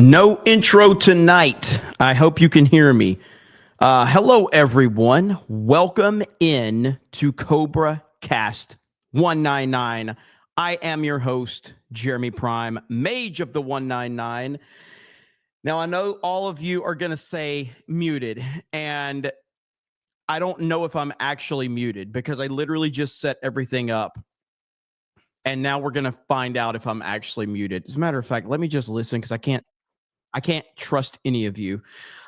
No intro tonight. I hope you can hear me. Hello, everyone. Welcome in to CobraCast 199. I am your host, Jeremy Prime, Mage of the 199. Now, I know all of you are going to say muted, and I don't know if I'm actually muted because I literally just set everything up. And now we're going to find out if I'm actually muted. As a matter of fact, let me just listen because I can't trust any of you.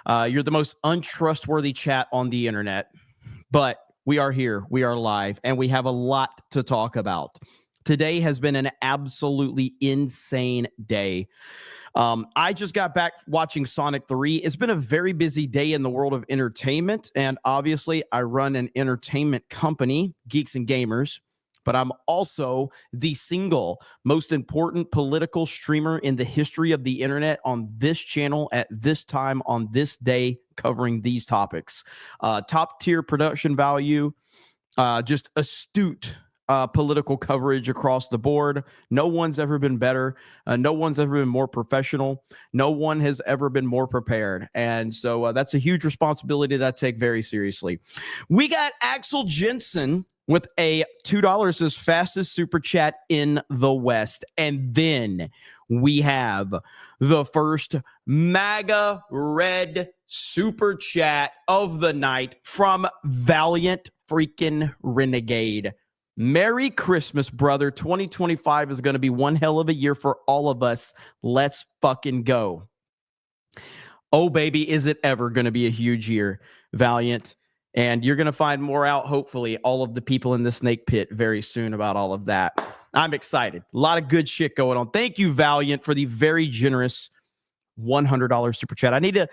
You're the most untrustworthy chat on the internet, but we are here. We are live, and we have a lot to talk about. Today has been an absolutely insane day. I just got back watching Sonic 3. It's been a very busy day in the world of entertainment, and obviously I run an entertainment company, Geeks and Gamers. But I'm also the single most important political streamer in the history of the internet on this channel at this time on this day, covering these topics. Top tier production value, just astute political coverage across the board. No one's ever been better. No one's ever been more professional. No one has ever been more prepared. And so that's a huge responsibility that I take very seriously. We got Axel Jensen with a $2 as fastest super chat in the West. And then we have the first MAGA red super chat of the night from Valiant freaking Renegade. Merry Christmas, brother. 2025 is going to be one hell of a year for all of us. Let's fucking go. Oh, baby, is it ever going to be a huge year, Valiant? And you're going to find more out, hopefully, all of the people in the snake pit very soon about all of that. I'm excited. A lot of good shit going on. Thank you, Valiant, for the very generous $100 super chat. I need to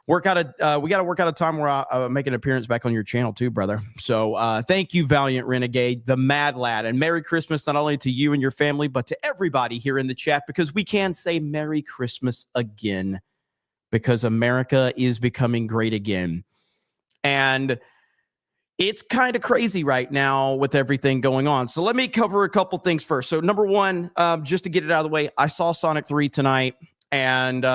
work out we got to work out a time where I make an appearance back on your channel too, brother. So thank you, Valiant Renegade, the mad lad. And Merry Christmas, not only to you and your family, but to everybody here in the chat, because we can say Merry Christmas again, because America is becoming great again. And it's kind of crazy right now with everything going on. So let me cover a couple things first. So number one, just to get it out of the way, I saw Sonic 3 tonight, and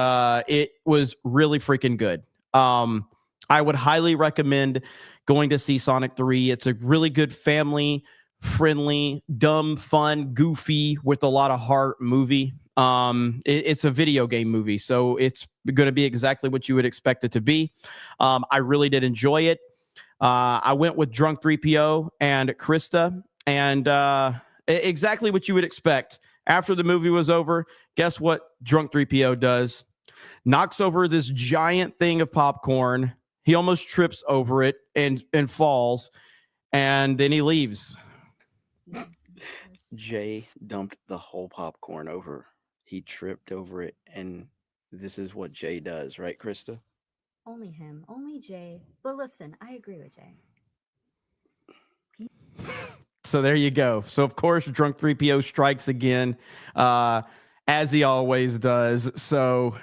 it was really freaking good. I would highly recommend going to see Sonic 3. It's a really good family-friendly, dumb, fun, goofy, with a lot of heart movie. It's a video game movie, so it's going to be exactly what you would expect it to be. I really did enjoy it. I went with Drunk 3PO and Krista, and exactly what you would expect. After the movie was over, guess what Drunk 3PO does? Knocks over this giant thing of popcorn. He almost trips over it and falls, and then he leaves. Jay dumped the whole popcorn over. He tripped over it, and this is what Jay does, right, Krista? Only him, only Jay. But listen, I agree with Jay. So there you go. So, of course, Drunk 3PO strikes again, as he always does. So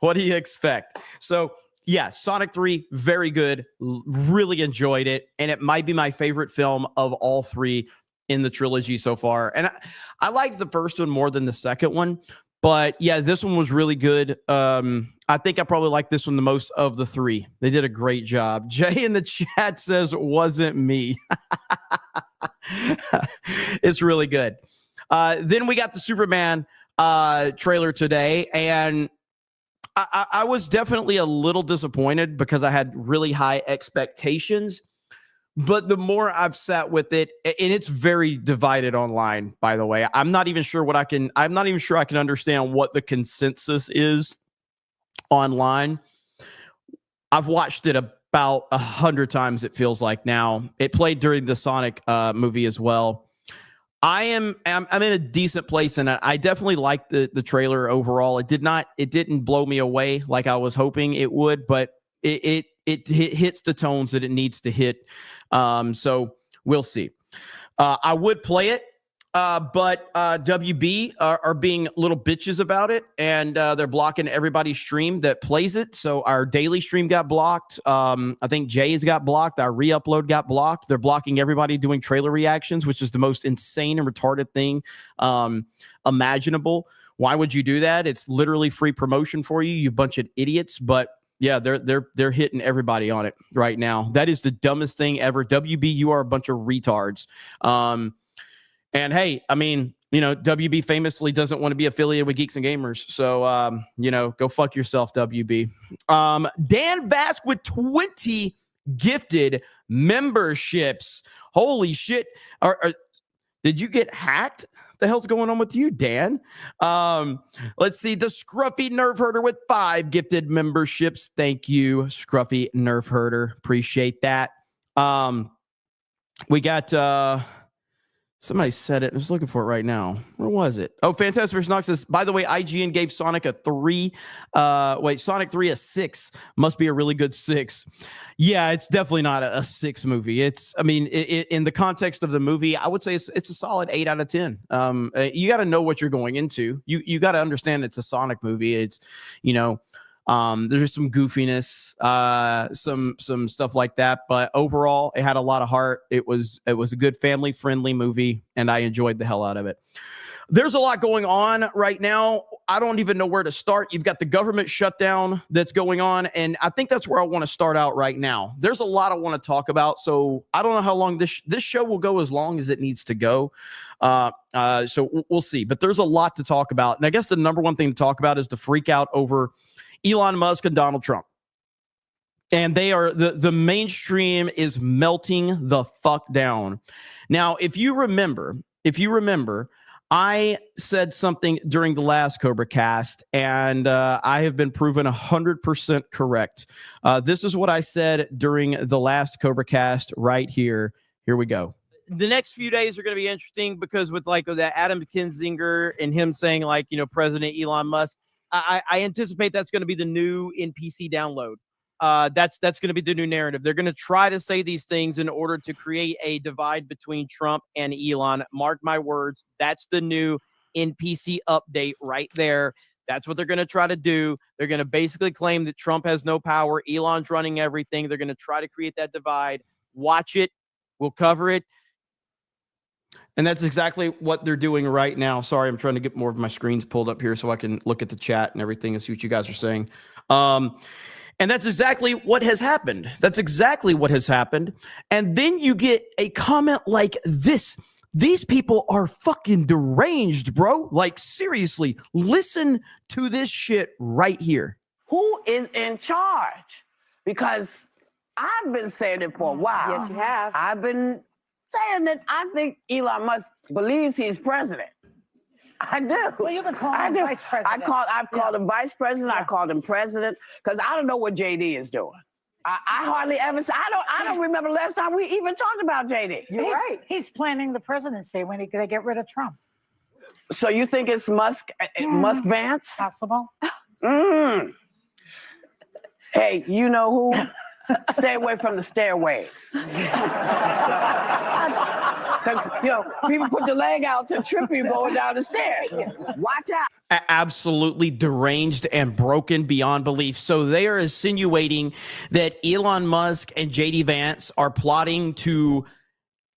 what do you expect? So, yeah, Sonic 3, very good. Really enjoyed it. And it might be my favorite film of all three in the trilogy so far. And I like the first one more than the second one. But, yeah, this one was really good. I think I probably like this one the most of the three. They did a great job. Jay in the chat says, wasn't me. It's really good. Then we got the Superman trailer today, and I was definitely a little disappointed because I had really high expectations. But the more I've sat with it, and it's very divided online, by the way. I'm not even sure I can understand what the consensus is online. I've watched it about 100 times, it feels like now. It played during the Sonic movie as well. I'm in a decent place, and I definitely liked the trailer overall. It didn't blow me away like I was hoping it would, but it hits the tones that it needs to hit. So we'll see. I would play it, but WB are being little bitches about it, and they're blocking everybody's stream that plays it. So our daily stream got blocked. I think Jay's got blocked. Our re-upload got blocked. They're blocking everybody doing trailer reactions, which is the most insane and retarded thing imaginable. Why would you do that? It's literally free promotion for you, you bunch of idiots. But yeah, they're hitting everybody on it right now. That is the dumbest thing ever. WB, you are a bunch of retards. And hey, I mean, WB famously doesn't want to be affiliated with Geeks and Gamers. So, go fuck yourself, WB. Dan Vask with 20 gifted memberships. Holy shit. Did you get hacked? The hell's going on with you, Dan? Let's see. The Scruffy Nerf Herder with 5 gifted memberships. Thank you, Scruffy Nerf Herder. Appreciate that. We got somebody said it. I was looking for it right now. Where was it? Oh, Fantastic vs. Nox says, by the way, IGN gave Sonic a 3. Sonic 3 a 6. Must be a really good 6. Yeah, it's definitely not a 6 movie. In the context of the movie, I would say it's a solid 8 out of 10. You got to know what you're going into. You got to understand it's a Sonic movie. It's, there's some goofiness, some stuff like that, but overall it had a lot of heart. It was a good family friendly movie, and I enjoyed the hell out of it. There's a lot going on right now. I don't even know where to start. You've got the government shutdown that's going on, and I think that's where I want to start out right now. There's a lot I want to talk about, so I don't know how long this show will go, as long as it needs to go. So we'll see, but there's a lot to talk about, and I guess the number one thing to talk about is the freak out over Elon Musk and Donald Trump. And they are the mainstream is melting the fuck down. Now, if you remember, I said something during the last CobraCast, and I have been proven 100% correct. This is what I said during the last CobraCast right here. Here we go. The next few days are going to be interesting because with that Adam Kinzinger and him saying President Elon Musk, I anticipate that's going to be the new NPC download. That's going to be the new narrative. They're going to try to say these things in order to create a divide between Trump and Elon. Mark my words. That's the new NPC update right there. That's what they're going to try to do. They're going to basically claim that Trump has no power. Elon's running everything. They're going to try to create that divide. Watch it. We'll cover it. And that's exactly what they're doing right now. Sorry, I'm trying to get more of my screens pulled up here so I can look at the chat and everything and see what you guys are saying. And that's exactly what has happened. That's exactly what has happened. And then you get a comment like this. These people are fucking deranged, bro. Like, seriously, listen to this shit right here. Who is in charge? Because I've been saying it for a while. Yes, you have. I've been saying that I think Elon Musk believes he's president. I do. Well, you've been calling him vice president. I've called him vice president. Yeah. I called him president because I don't know what JD is doing. I hardly ever say. I don't remember last time we even talked about JD. You're right. He's planning the presidency when they get rid of Trump. So you think it's Musk Vance? Possible. Hey, you know who? Stay away from the stairways. Because, people put the leg out to trip you going down the stairs. Watch out. Absolutely deranged and broken beyond belief. So they are insinuating that Elon Musk and JD Vance are plotting to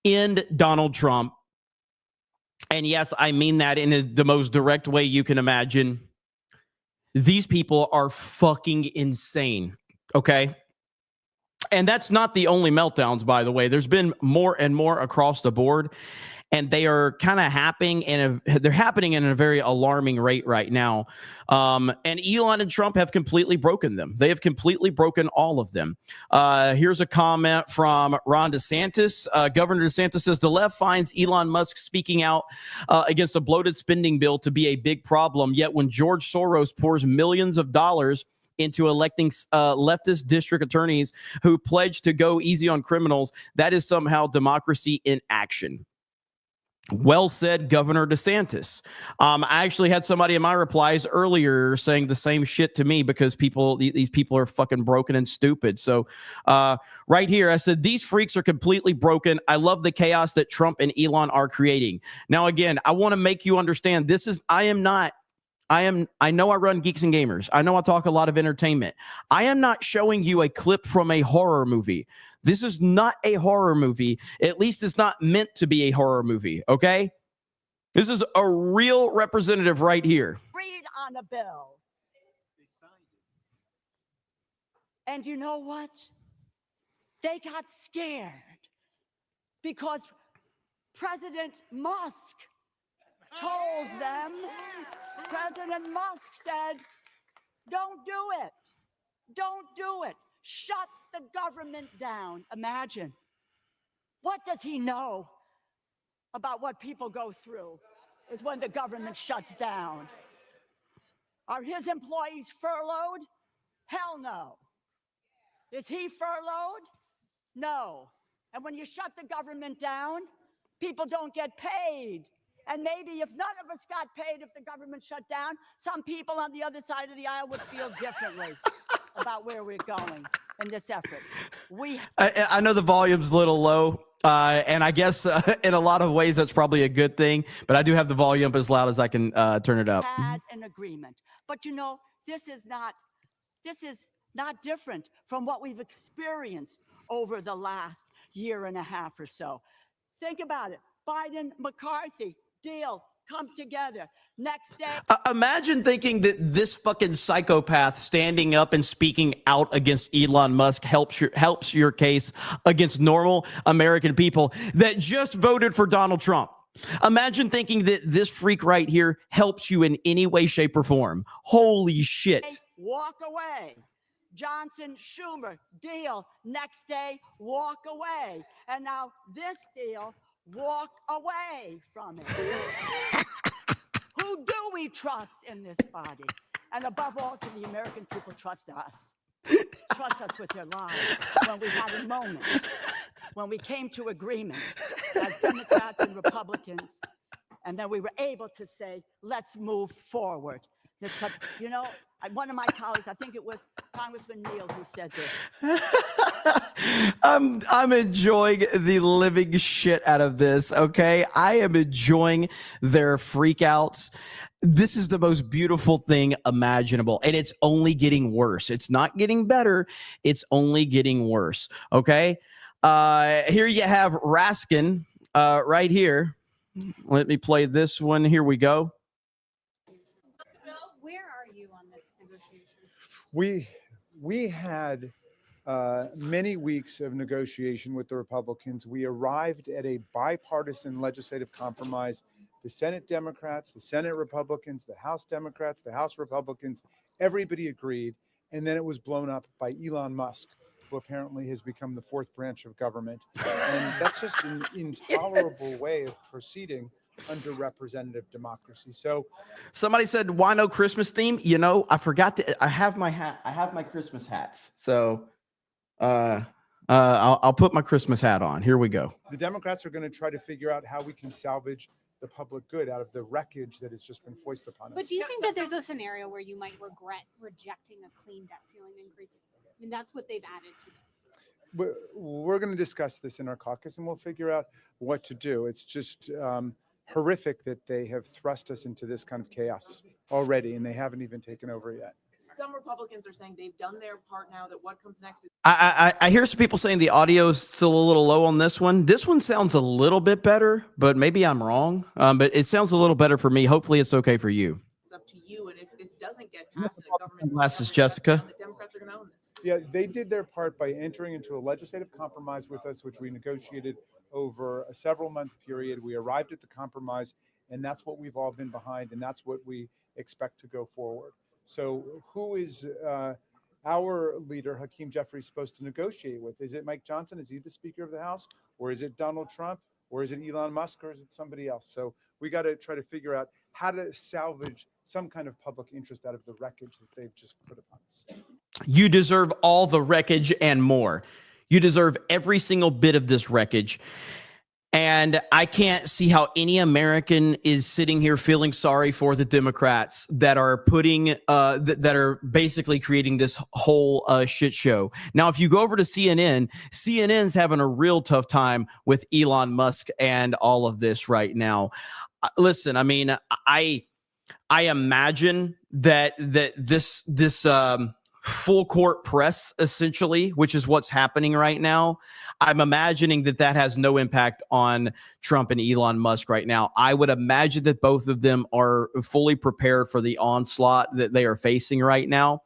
end Donald Trump. And yes, I mean that in the most direct way you can imagine. These people are fucking insane. Okay? And that's not the only meltdowns, by the way. There's been more and more across the board, and they are kind of happening they're happening in a very alarming rate right now. And Elon and Trump have completely broken them. They have completely broken all of them. Here's a comment from Ron DeSantis. Governor DeSantis says the left finds Elon Musk speaking out against a bloated spending bill to be a big problem. Yet when George Soros pours millions of dollars into electing leftist district attorneys who pledge to go easy on criminals, that is somehow democracy in action. Well said, Governor DeSantis. I actually had somebody in my replies earlier saying the same shit to me because these people are fucking broken and stupid. So right here, I said, these freaks are completely broken. I love the chaos that Trump and Elon are creating. Now, again, I want to make you understand I know I run Geeks and Gamers. I know I talk a lot of entertainment. I am not showing you a clip from a horror movie. This is not a horror movie. At least it's not meant to be a horror movie, okay? This is a real representative right here. on a bill. And you know what? They got scared because President Musk told them, President Musk said, don't do it. Don't do it. Shut the government down. Imagine. What does he know about what people go through is when the government shuts down? Are his employees furloughed? Hell no. Is he furloughed? No. And when you shut the government down, people don't get paid. And maybe if none of us got paid if the government shut down, some people on the other side of the aisle would feel differently about where we're going in this effort. I know the volume's a little low, and I guess in a lot of ways that's probably a good thing, but I do have the volume up as loud as I can turn it up. Had an agreement. But you know, this is not different from what we've experienced over the last year and a half or so. Think about it. Biden, McCarthy, deal, come together. Next day. Imagine thinking that this fucking psychopath standing up and speaking out against Elon Musk helps your case against normal American people that just voted for Donald Trump. Imagine thinking that this freak right here helps you in any way, shape, or form. Holy shit. Walk away. Johnson, Schumer, deal. Next day, walk away. And now this deal, walk away from it. Who do we trust in this body? And above all, can the American people trust us? Trust us with their lives. When we had a moment, when we came to agreement as Democrats and Republicans, and then we were able to say, let's move forward. You know, one of my colleagues, I think it was Congressman Neal who said this. I'm enjoying the living shit out of this, okay? I am enjoying their freakouts. This is the most beautiful thing imaginable, and it's only getting worse. It's not getting better. It's only getting worse, okay? Here you have Raskin right here. Let me play this one. Here we go. Where are you on this negotiation? We had many weeks of negotiation with the Republicans. We arrived at a bipartisan legislative compromise. The Senate Democrats, the Senate Republicans, the House Democrats, the House Republicans, everybody agreed. And then it was blown up by Elon Musk, who apparently has become the fourth branch of government. And that's just an intolerable way of proceeding under representative democracy. So somebody said, why no Christmas theme? You know, I forgot to, I have my hat. I have my Christmas hats. So I'll put my Christmas hat on. Here we go. The Democrats are going to try to figure out how we can salvage the public good out of the wreckage that has just been foisted upon us. But do you think that there's a scenario where you might regret rejecting a clean debt ceiling increase? I mean, that's what they've added to this. We're going to discuss this in our caucus, and we'll figure out what to do. It's just horrific that they have thrust us into this kind of chaos already, and they haven't even taken over yet. Some Republicans are saying they've done their part now, that what comes next is... I hear some people saying the audio is still a little low on this one. This one sounds a little bit better, but maybe I'm wrong. But it sounds a little better for me. Hopefully it's okay for you. It's up to you, and if this doesn't get passed in a government... Glasses, Jessica. The Democrats are going to own this. Yeah, they did their part by entering into a legislative compromise with us, which we negotiated over a several-month period. We arrived at the compromise, and that's what we've all been behind, and that's what we expect to go forward. So who is our leader, Hakeem Jeffries, supposed to negotiate with? Is it Mike Johnson? Is he the Speaker of the House? Or is it Donald Trump? Or is it Elon Musk? Or is it somebody else? So we got to try to figure out how to salvage some kind of public interest out of the wreckage that they've just put upon us. You deserve all the wreckage and more. You deserve every single bit of this wreckage. And I can't see how any American is sitting here feeling sorry for the Democrats that are putting, that are basically creating this whole shit show. Now, if you go over to CNN, CNN's having a real tough time with Elon Musk and all of this right now. Listen, I mean, I imagine that this full court press, essentially, which is what's happening right now. I'm imagining that has no impact on Trump and Elon Musk right now. I would imagine that both of them are fully prepared for the onslaught that they are facing right now.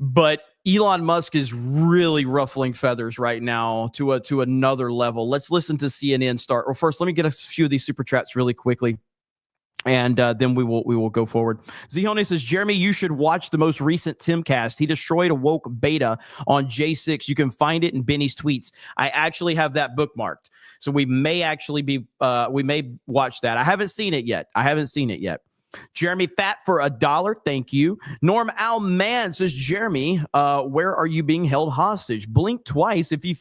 But Elon Musk is really ruffling feathers right now to another level. Let's listen to CNN start. Well, first, let me get a few of these super chats really quickly, and then we will go forward. Zihone says, Jeremy, you should watch the most recent Timcast. He destroyed a woke beta on J6. You can find it in Benny's tweets. I actually have that bookmarked, so we may actually be we may watch that. I haven't seen it yet. Jeremy Fat for $1. Thank you. Norm Al Man says, Jeremy, where are you being held hostage? Blink twice if you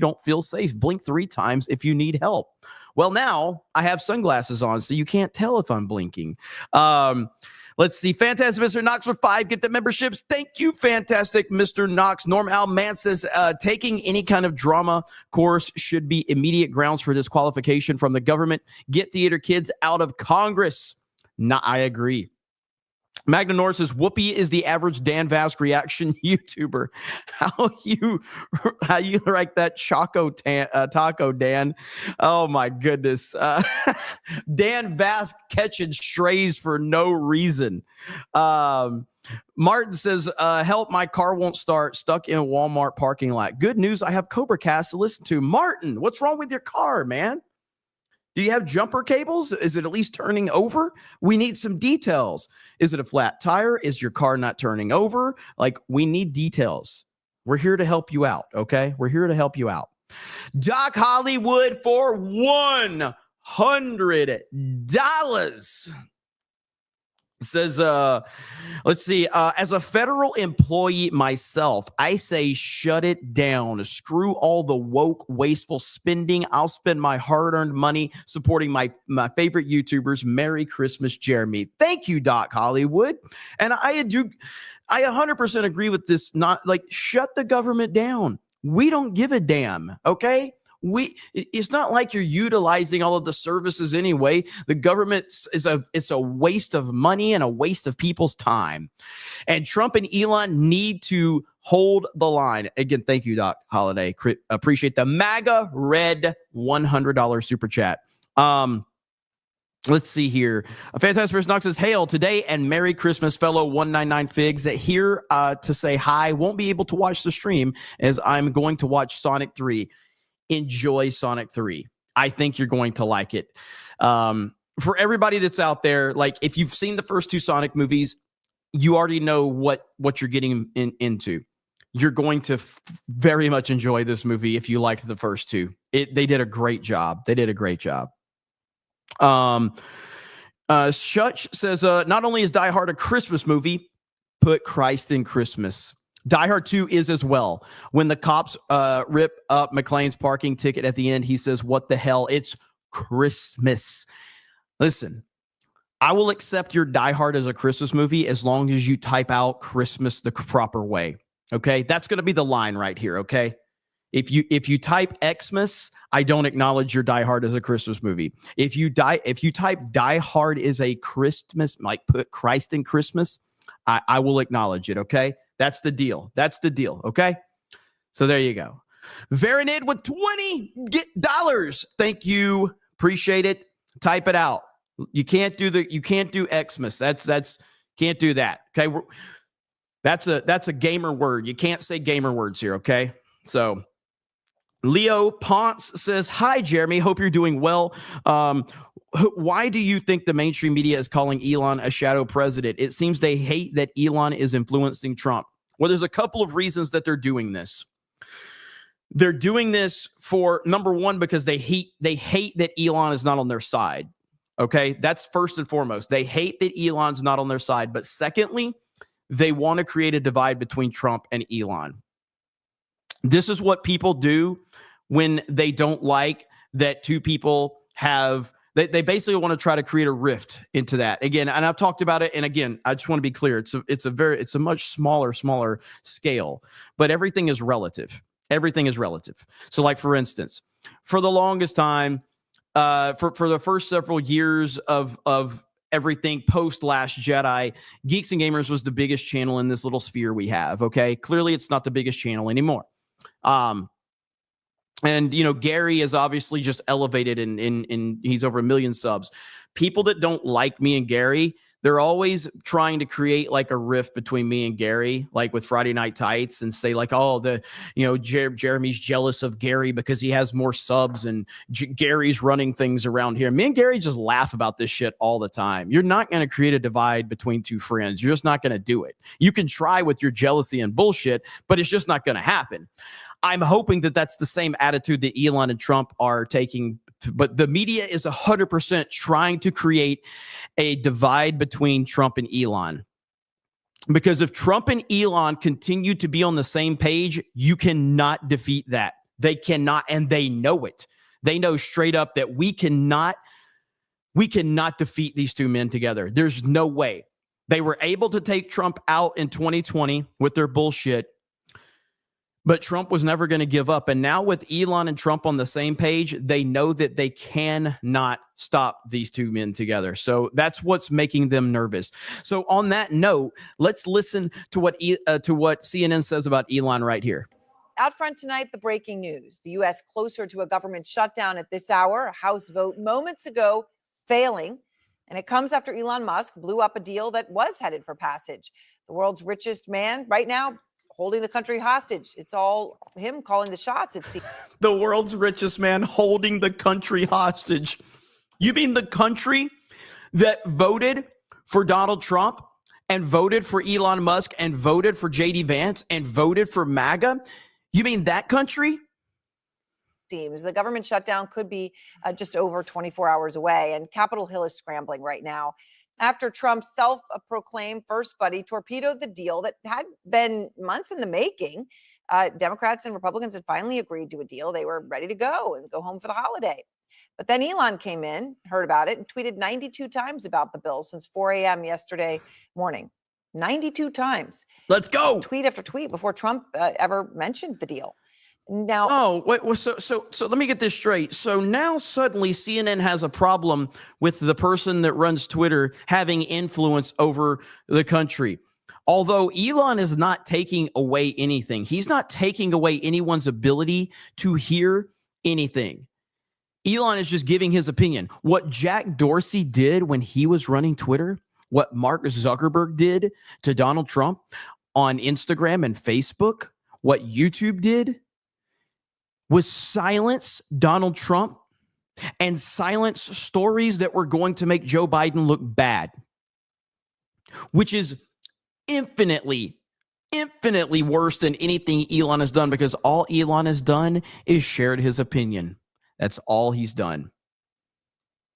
don't feel safe. Blink 3 times if you need help. Well, now I have sunglasses on, so you can't tell if I'm blinking. Let's see. Fantastic Mr. Knox for 5. Get the memberships. Thank you, Fantastic Mr. Knox. Norm Al Man says, taking any kind of drama course should be immediate grounds for disqualification from the government. Get theater kids out of Congress. I agree. Magna Norris says, Whoopi is the average Dan Vask reaction YouTuber. How you like that taco, Dan? Oh my goodness. Dan Vask catching strays for no reason. Martin says, help, my car won't start, stuck in a Walmart parking lot. Good news, I have CobraCast to listen to. Martin, what's wrong with your car, man? Do you have jumper cables? Is it at least turning over? We need some details. Is it a flat tire? Is your car not turning over? Like, we need details. We're here to help you out, okay? We're here to help you out. Doc Hollywood for $100 says, let's see, as a federal employee myself, I say shut it down. Screw all the woke, wasteful spending. I'll spend my hard-earned money supporting my favorite YouTubers. Merry Christmas, Jeremy. Thank you, Doc Hollywood. And I 100% agree with this. Not like, shut the government down. We don't give a damn, okay? It's not like you're utilizing all of the services anyway. The government it's a waste of money and a waste of people's time. And Trump and Elon need to hold the line. Again, thank you, Doc Holiday. Appreciate the MAGA red $100 super chat. Let's see here. A Fantastic Person Knox says, hail today and Merry Christmas, fellow 199 Figs. Here to say hi. Won't be able to watch the stream as I'm going to watch Sonic 3. Enjoy Sonic 3. I think you're going to like it. For everybody that's out there, like, if you've seen the first 2 Sonic movies, you already know what you're getting into. You're going to very much enjoy this movie if you liked the first 2. They did a great job. Shutch says, not only is Die Hard a Christmas movie, put Christ in Christmas. Die Hard 2 is as well. When the cops rip up McClane's parking ticket at the end, he says, what the hell? It's Christmas. Listen, I will accept your Die Hard as a Christmas movie as long as you type out Christmas the proper way. Okay? That's going to be the line right here, okay? If you type Xmas, I don't acknowledge your Die Hard as a Christmas movie. If you type Die Hard is a Christmas, like put Christ in Christmas, I will acknowledge it, okay? That's the deal. Okay? So there you go. Veronid with $20. Thank you. Appreciate it. Type it out. You can't do Xmas. That's can't do that. Okay? That's a gamer word. You can't say gamer words here, okay? So Leo Ponce says, hi, Jeremy. Hope you're doing well. Why do you think the mainstream media is calling Elon a shadow president? It seems they hate that Elon is influencing Trump. Well, there's a couple of reasons that they're doing this. They're doing this for, number one, because they hate that Elon is not on their side. Okay, that's first and foremost. They hate that Elon's not on their side. But secondly, they want to create a divide between Trump and Elon. This is what people do when they don't like that two people have. They basically want to try to create a rift into that. Again, and I've talked about it. And again, I just want to be clear. It's a much smaller scale, but everything is relative. Everything is relative. So like, for instance, for the longest time, for the first several years of everything post Last Jedi, Geeks and Gamers was the biggest channel in this little sphere we have. Okay. Clearly it's not the biggest channel anymore. And, you know, Gary is obviously just elevated in he's over 1 million subs. People that don't like me and Gary, they're always trying to create like a rift between me and Gary, like with Friday Night Tights, and say like, oh, Jeremy's jealous of Gary because he has more subs and Gary's running things around here. Me and Gary just laugh about this shit all the time. You're not going to create a divide between two friends. You're just not going to do it. You can try with your jealousy and bullshit, but it's just not going to happen. I'm hoping that that's the same attitude that Elon and Trump are taking, but the media is 100% trying to create a divide between Trump and Elon. Because if Trump and Elon continue to be on the same page, you cannot defeat that. They cannot, and they know it. They know straight up that we cannot defeat these two men together. There's no way. They were able to take Trump out in 2020 with their bullshit. But Trump was never going to give up. And now with Elon and Trump on the same page, they know that they cannot stop these two men together. So that's what's making them nervous. So on that note, let's listen to what CNN says about Elon right here. Out front tonight, the breaking news. The U.S. closer to a government shutdown at this hour. A House vote moments ago failing. And it comes after Elon Musk blew up a deal that was headed for passage. The world's richest man right now holding the country hostage. It's all him calling the shots, it seems. The world's richest man holding the country hostage. You mean the country that voted for Donald Trump and voted for Elon Musk and voted for JD Vance and voted for MAGA? You mean that country? Seems the government shutdown could be just over 24 hours away, and Capitol Hill is scrambling right now after Trump's self-proclaimed first buddy torpedoed the deal that had been months in the making. Democrats and Republicans had finally agreed to a deal. They were ready to go and go home for the holiday. But then Elon came in, heard about it, and tweeted 92 times about the bill since 4 a.m. yesterday morning. 92 times. Let's go. Tweet after tweet before Trump ever mentioned the deal. Now, so let me get this straight. So now suddenly CNN has a problem with the person that runs Twitter having influence over the country. Although Elon is not taking away anything. He's not taking away anyone's ability to hear anything. Elon is just giving his opinion. What Jack Dorsey did when he was running Twitter, what Mark Zuckerberg did to Donald Trump on Instagram and Facebook, what YouTube did, was silence Donald Trump and silence stories that were going to make Joe Biden look bad, which is infinitely worse than anything Elon has done, because all Elon has done is shared his opinion. That's all he's done.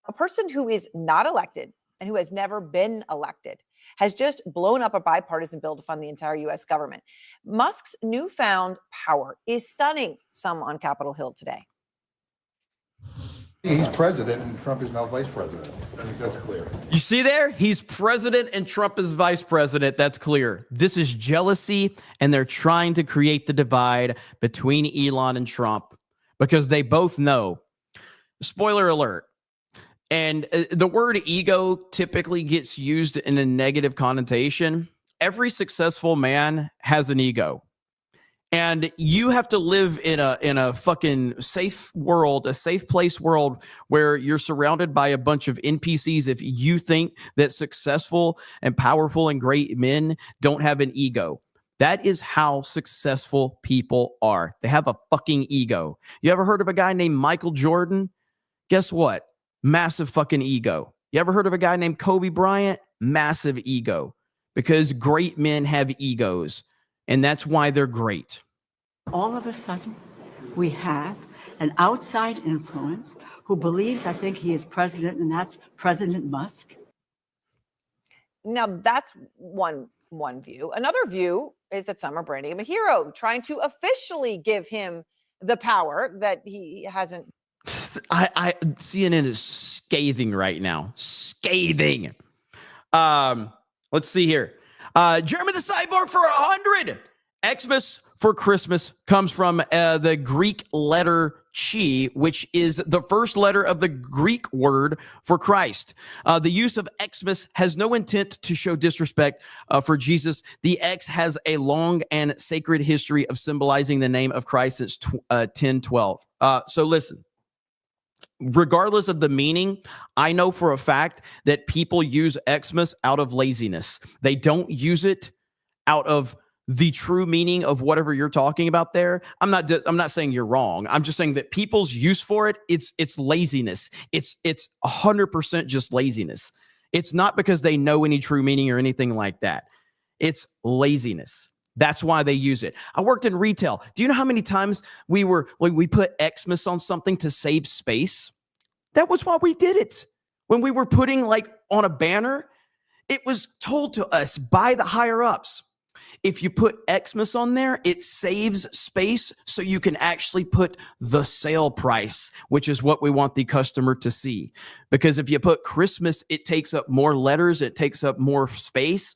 A person who is not elected and who has never been elected has just blown up a bipartisan bill to fund the entire U.S. government. Musk's newfound power is stunning some on Capitol Hill today. He's president and Trump is now vice president. I think that's clear. You see there? He's president and Trump is vice president. That's clear. This is jealousy, and they're trying to create the divide between Elon and Trump because they both know. Spoiler alert. And the word ego typically gets used in a negative connotation. Every successful man has an ego. And you have to live in a fucking safe world, a safe place world where you're surrounded by a bunch of NPCs if you think that successful and powerful and great men don't have an ego. That is how successful people are. They have a fucking ego. You ever heard of a guy named Michael Jordan? Guess what? Massive fucking ego. You ever heard of a guy named Kobe Bryant? Massive ego. Because great men have egos. And that's why they're great. All of a sudden, we have an outside influence who believes, I think he is president, and that's President Musk. Now, that's one view. Another view is that some are branding him a hero, trying to officially give him the power that he hasn't. CNN is scathing right now. Scathing. Let's see here. Jeremy the Cyborg for 100. Xmas for Christmas comes from the Greek letter chi, which is the first letter of the Greek word for Christ. The use of Xmas has no intent to show disrespect for Jesus. The X has a long and sacred history of symbolizing the name of Christ since 1012. So listen, regardless of the meaning, I know for a fact that people use Xmas out of laziness. They don't use it out of the true meaning of whatever you're talking about there. I'm not saying you're wrong. I'm just saying that people's use for it, it's laziness. It's 100% just laziness. It's not because they know any true meaning or anything like that. It's laziness. That's why they use it. I worked in retail. Do you know how many times we put Xmas on something to save space? That was why we did it. When we were putting like on a banner, it was told to us by the higher ups, if you put Xmas on there, it saves space so you can actually put the sale price, which is what we want the customer to see. Because if you put Christmas, it takes up more letters, it takes up more space.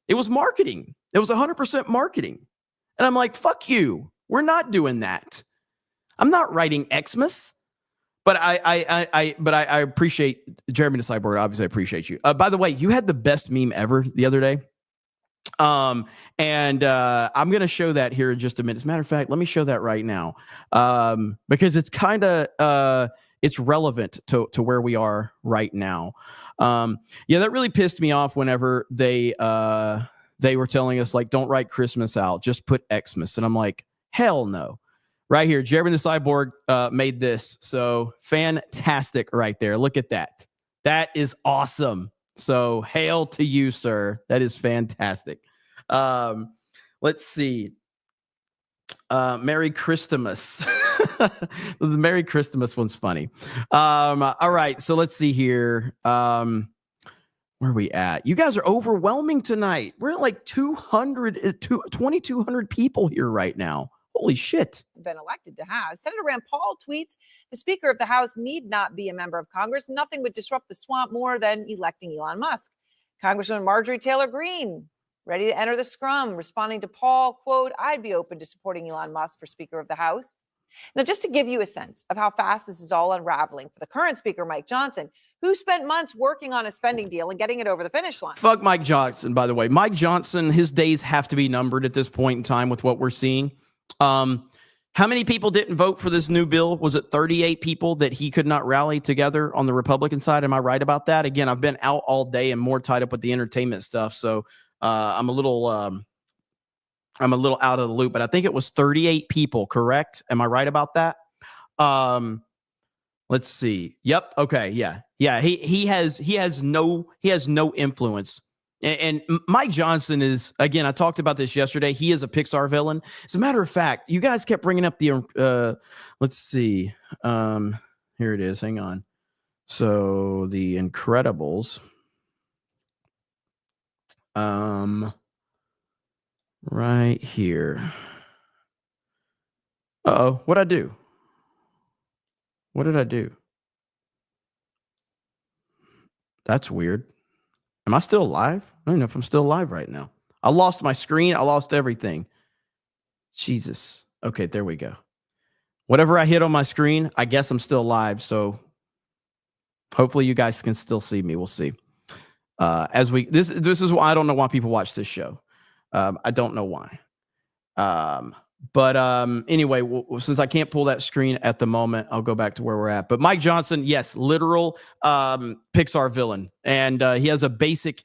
It was marketing. It was 100% marketing. And I'm like, fuck you. We're not doing that. I'm not writing Xmas. But I appreciate Jeremy the Cyborg. Obviously, I appreciate you. By the way, you had the best meme ever the other day. I'm going to show that here in just a minute. As a matter of fact, let me show that right now. Because it's kind of it's relevant to where we are right now. Yeah, that really pissed me off whenever they were telling us, like, don't write Christmas out, just put Xmas. And I'm like, hell no. Right here, Jeremy the Cyborg made this. So fantastic right there. Look at that. That is awesome. So hail to you, sir. That is fantastic. Let's see. Merry Christmas. The Merry Christmas one's funny. All right. So let's see here. Where are we at? You guys are overwhelming tonight. We're at like 2,200 people here right now. Holy shit. Been elected to have. Senator Rand Paul tweets, the Speaker of the House need not be a member of Congress. Nothing would disrupt the swamp more than electing Elon Musk. Congresswoman Marjorie Taylor Greene, ready to enter the scrum, responding to Paul, quote, I'd be open to supporting Elon Musk for Speaker of the House. Now, just to give you a sense of how fast this is all unraveling for the current Speaker, Mike Johnson, who spent months working on a spending deal and getting it over the finish line. Fuck Mike Johnson, by the way. Mike Johnson, his days have to be numbered at this point in time with what we're seeing. How many people didn't vote for this new bill? Was it 38 people that he could not rally together on the Republican side? Am I right about that? Again, I've been out all day and more tied up with the entertainment stuff. So I'm a little out of the loop, but I think it was 38 people, correct? Am I right about that? Let's see. Yep. Okay. Yeah. Yeah. He has no influence. And Mike Johnson is, again, I talked about this yesterday. He is a Pixar villain. As a matter of fact, you guys kept bringing up the, let's see. Here it is. Hang on. So the Incredibles. Right here. Uh-oh. What'd I do? What did I do? That's weird. Am I still alive? I don't know if I'm still alive right now. I lost my screen. I lost everything. Jesus. Okay, there we go. Whatever I hit on my screen, I guess I'm still alive. So hopefully you guys can still see me. We'll see. This is why I don't know why people watch this show. I don't know why. But anyway, since I can't pull that screen at the moment, I'll go back to where we're at. But Mike Johnson, yes, literal Pixar villain. And he has a basic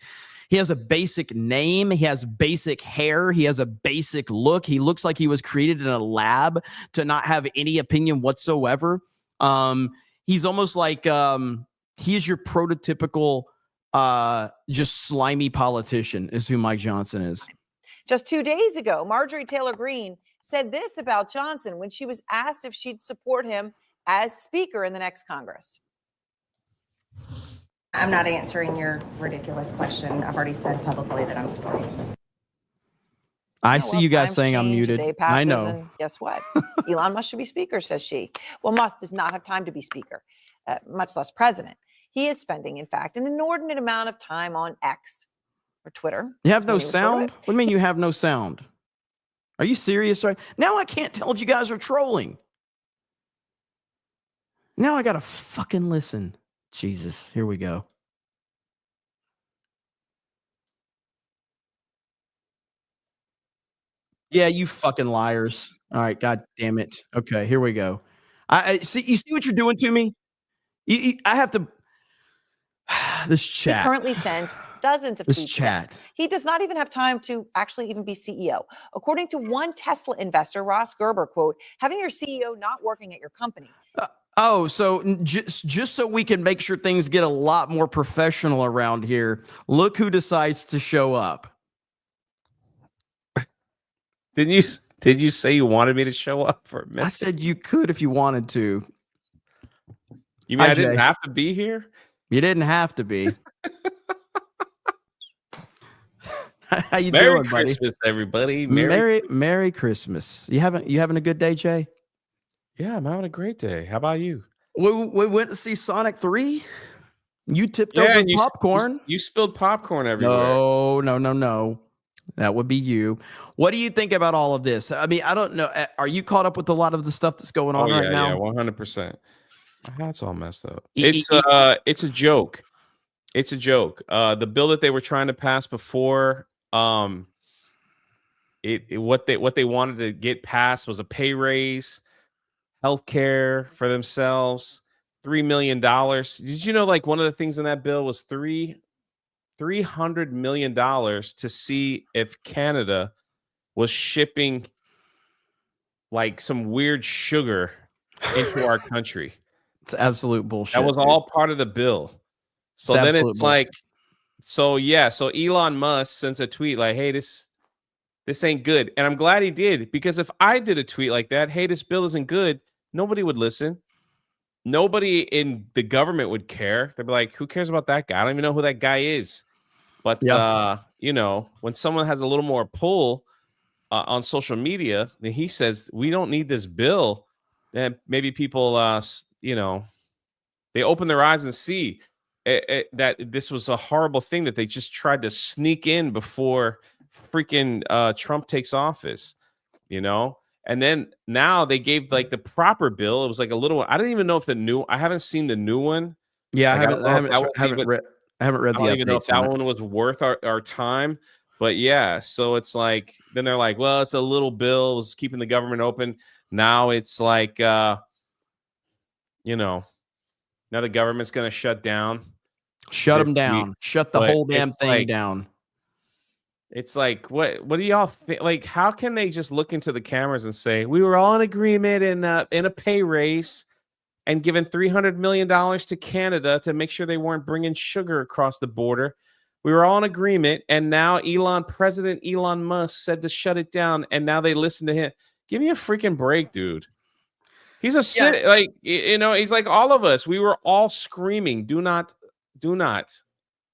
name. He has basic hair. He has a basic look. He looks like he was created in a lab to not have any opinion whatsoever. He's almost like he is your prototypical just slimy politician is who Mike Johnson is. Just 2 days ago, Marjorie Taylor Greene said this about Johnson when she was asked if she'd support him as Speaker in the next Congress. I'm not answering your ridiculous question. I've already said publicly that I'm supporting. I see you guys saying I'm muted. I know. And guess what? Elon Musk should be Speaker, says she. Well, Musk does not have time to be Speaker, much less President. He is spending, in fact, an inordinate amount of time on X or Twitter. You have no sound? What do you mean you have no sound? Are you serious? Right now, I can't tell if you guys are trolling. Now I gotta fucking listen. Jesus, here we go. Yeah, you fucking liars. All right, god damn it. Okay, here we go. I see. You see what you're doing to me? I have to. This chat. He currently sends dozens of This tweets a day. chat. He does not even have time to actually even be CEO. According to one Tesla investor, Ross Gerber, quote, having your CEO not working at your company. Oh, so just so we can make sure things get a lot more professional around here, look who decides to show up. Did you say you wanted me to show up for a minute? I said you could if you wanted to. You mean Hi, I didn't Jay. have to be here? You didn't have to be. How you Merry doing, buddy? Christmas, everybody. Merry Christmas. You having a good day, Jay? Yeah, I'm having a great day. How about you? We went to see Sonic 3. You tipped Yeah, over and popcorn. You spilled popcorn everywhere. No. That would be you. What do you think about all of this? I mean, I don't know. Are you caught up with a lot of the stuff that's going on right now? Yeah, 100%. My hat's all messed up. It's a joke. It's a joke. The bill that they were trying to pass before, what they wanted to get passed was a pay raise, healthcare for themselves, $3 million. Did you know, like, one of the things in that bill was $300 million to see if Canada was shipping like some weird sugar into our country. It's absolute bullshit. That was all part of the bill. So then it's like, so Elon Musk sends a tweet like, hey, this ain't good. And I'm glad he did, because if I did a tweet like that, hey, this bill isn't good, nobody would listen. Nobody in the government would care. They'd be like, who cares about that guy? I don't even know who that guy is. But, when someone has a little more pull on social media, then he says, we don't need this bill. Then maybe people, they open their eyes and see that this was a horrible thing that they just tried to sneak in before freaking Trump takes office, And then now they gave like the proper bill. It was like a little one. I don't even know if I haven't seen the new one. Yeah, like, I haven't read I don't even know if that on it. one was worth our time. But yeah, so it's like, then they're like, well, it's a little bill. It was keeping the government open. Now it's like, now the government's going to shut down. Shut them down. Shut the whole damn thing down. It's like, what do y'all think? Like, how can they just look into the cameras and say, we were all in agreement in a pay raise and given $300 million to Canada to make sure they weren't bringing sugar across the border. We were all in agreement. And now President Elon Musk said to shut it down. And now they listen to him. Give me a freaking break, dude. He's he's like all of us. We were all screaming, do not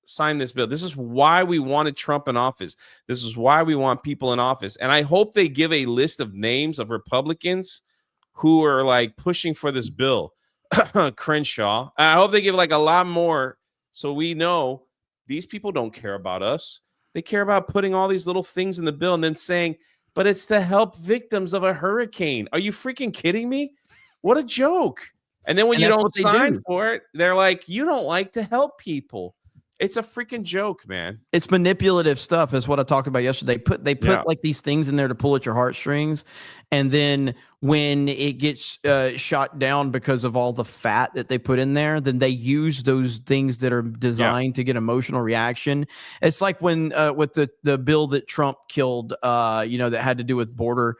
sign this bill. This is why we wanted Trump in office. This is why we want people in office. And I hope they give a list of names of Republicans who are like pushing for this bill. Crenshaw. I hope they give like a lot more, so we know these people don't care about us. They care about putting all these little things in the bill and then saying, but it's to help victims of a hurricane. Are you freaking kidding me? What a joke. And then when you don't sign for it, they're like, you don't like to help people. It's a freaking joke, man. It's manipulative stuff, is what I talked about yesterday. They put like these things in there to pull at your heartstrings, and then when it gets shot down because of all the fat that they put in there, then they use those things that are designed to get emotional reaction. It's like when with the bill that Trump killed, that had to do with border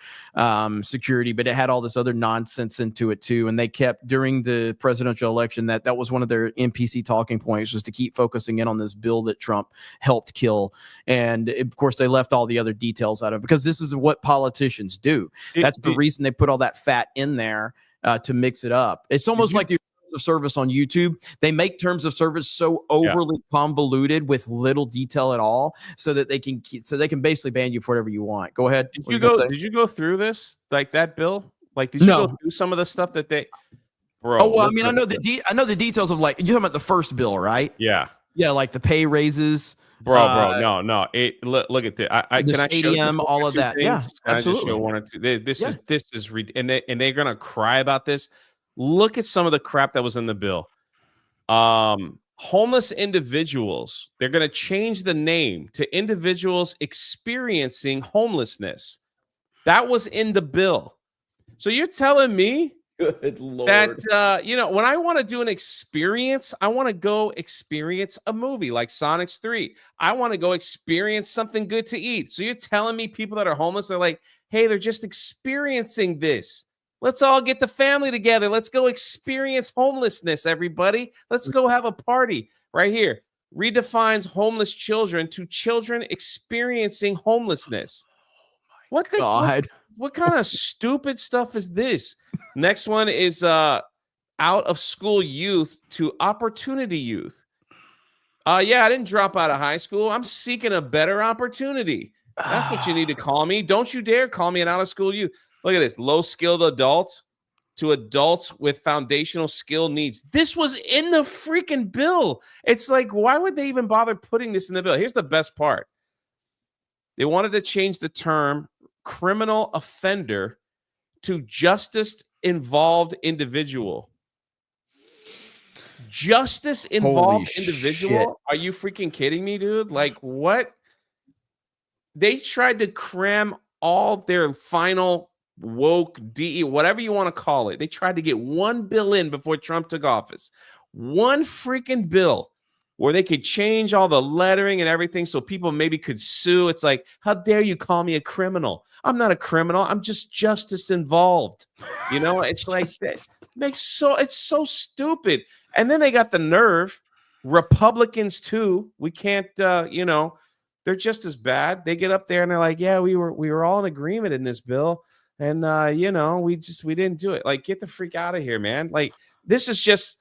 security, but it had all this other nonsense into it too. And they kept, during the presidential election, that was one of their NPC talking points, was to keep focusing in on this bill that Trump helped kill. And of course, they left all the other details out of it, because this is what politicians do. That's the reason they put all that fat in there to mix it up. It's almost like the terms of service on YouTube. They make terms of service so overly convoluted with little detail at all, so that they can basically ban you for whatever you want. Go ahead. Did you go through this, like that bill? Like, did you go through some of the stuff that they? Bro. Oh well, I mean, I know the details of, like, you're talking about the first bill, right? Yeah, like the pay raises. Bro, no. Look at this. Can I show you all of that? Things? Yeah, can absolutely. I just show one or two? This is and they're gonna cry about this. Look at some of the crap that was in the bill. Homeless individuals, they're going to change the name to individuals experiencing homelessness. That was in the bill. So you're telling me Good Lord. that, when I want to do an experience, I want to go experience a movie like Sonics 3. I want to go experience something good to eat. So you're telling me people that are homeless, they're like, hey, they're just experiencing this. Let's all get the family together. Let's go experience homelessness, everybody. Let's go have a party right here. Redefines homeless children to children experiencing homelessness. What the God? What kind of stupid stuff is this? Next one is out of school youth to opportunity youth. Yeah, I didn't drop out of high school. I'm seeking a better opportunity. That's what you need to call me. Don't you dare call me an out of school youth. Look at this. Low skilled adults to adults with foundational skill needs. This was in the freaking bill. It's like, why would they even bother putting this in the bill? Here's the best part. They wanted to change the term criminal offender to justice involved individual. Justice involved individual? Shit. Are you freaking kidding me, dude? Like, what? They tried to cram all their final woke DE, whatever you want to call it. They tried to get one bill in before Trump took office. One freaking bill where they could change all the lettering and everything so people maybe could sue. It's like, how dare you call me a criminal? I'm not a criminal. I'm just justice involved. It's like that it's so stupid. And then they got the nerve, Republicans too. We can't, they're just as bad. They get up there and they're like, yeah, we were all in agreement in this bill. And, we didn't do it. Like, get the freak out of here, man. Like, this is just,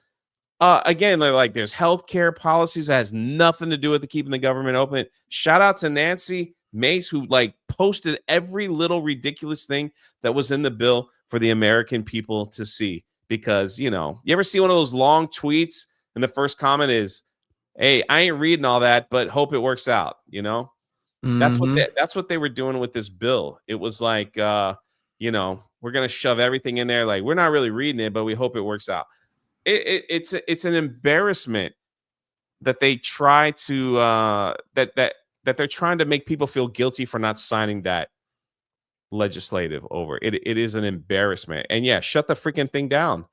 again, they're like, there's healthcare policies that has nothing to do with keeping the government open. Shout out to Nancy Mace, who posted every little ridiculous thing that was in the bill for the American people to see. Because, you ever see one of those long tweets and the first comment is, hey, I ain't reading all that, but hope it works out. That's what they were doing with this bill. It was like, we're going to shove everything in there. Like, we're not really reading it, but we hope it works out. It's an embarrassment that they try to that they're trying to make people feel guilty for not signing that legislative over. It is an embarrassment. And yeah, shut the freaking thing down.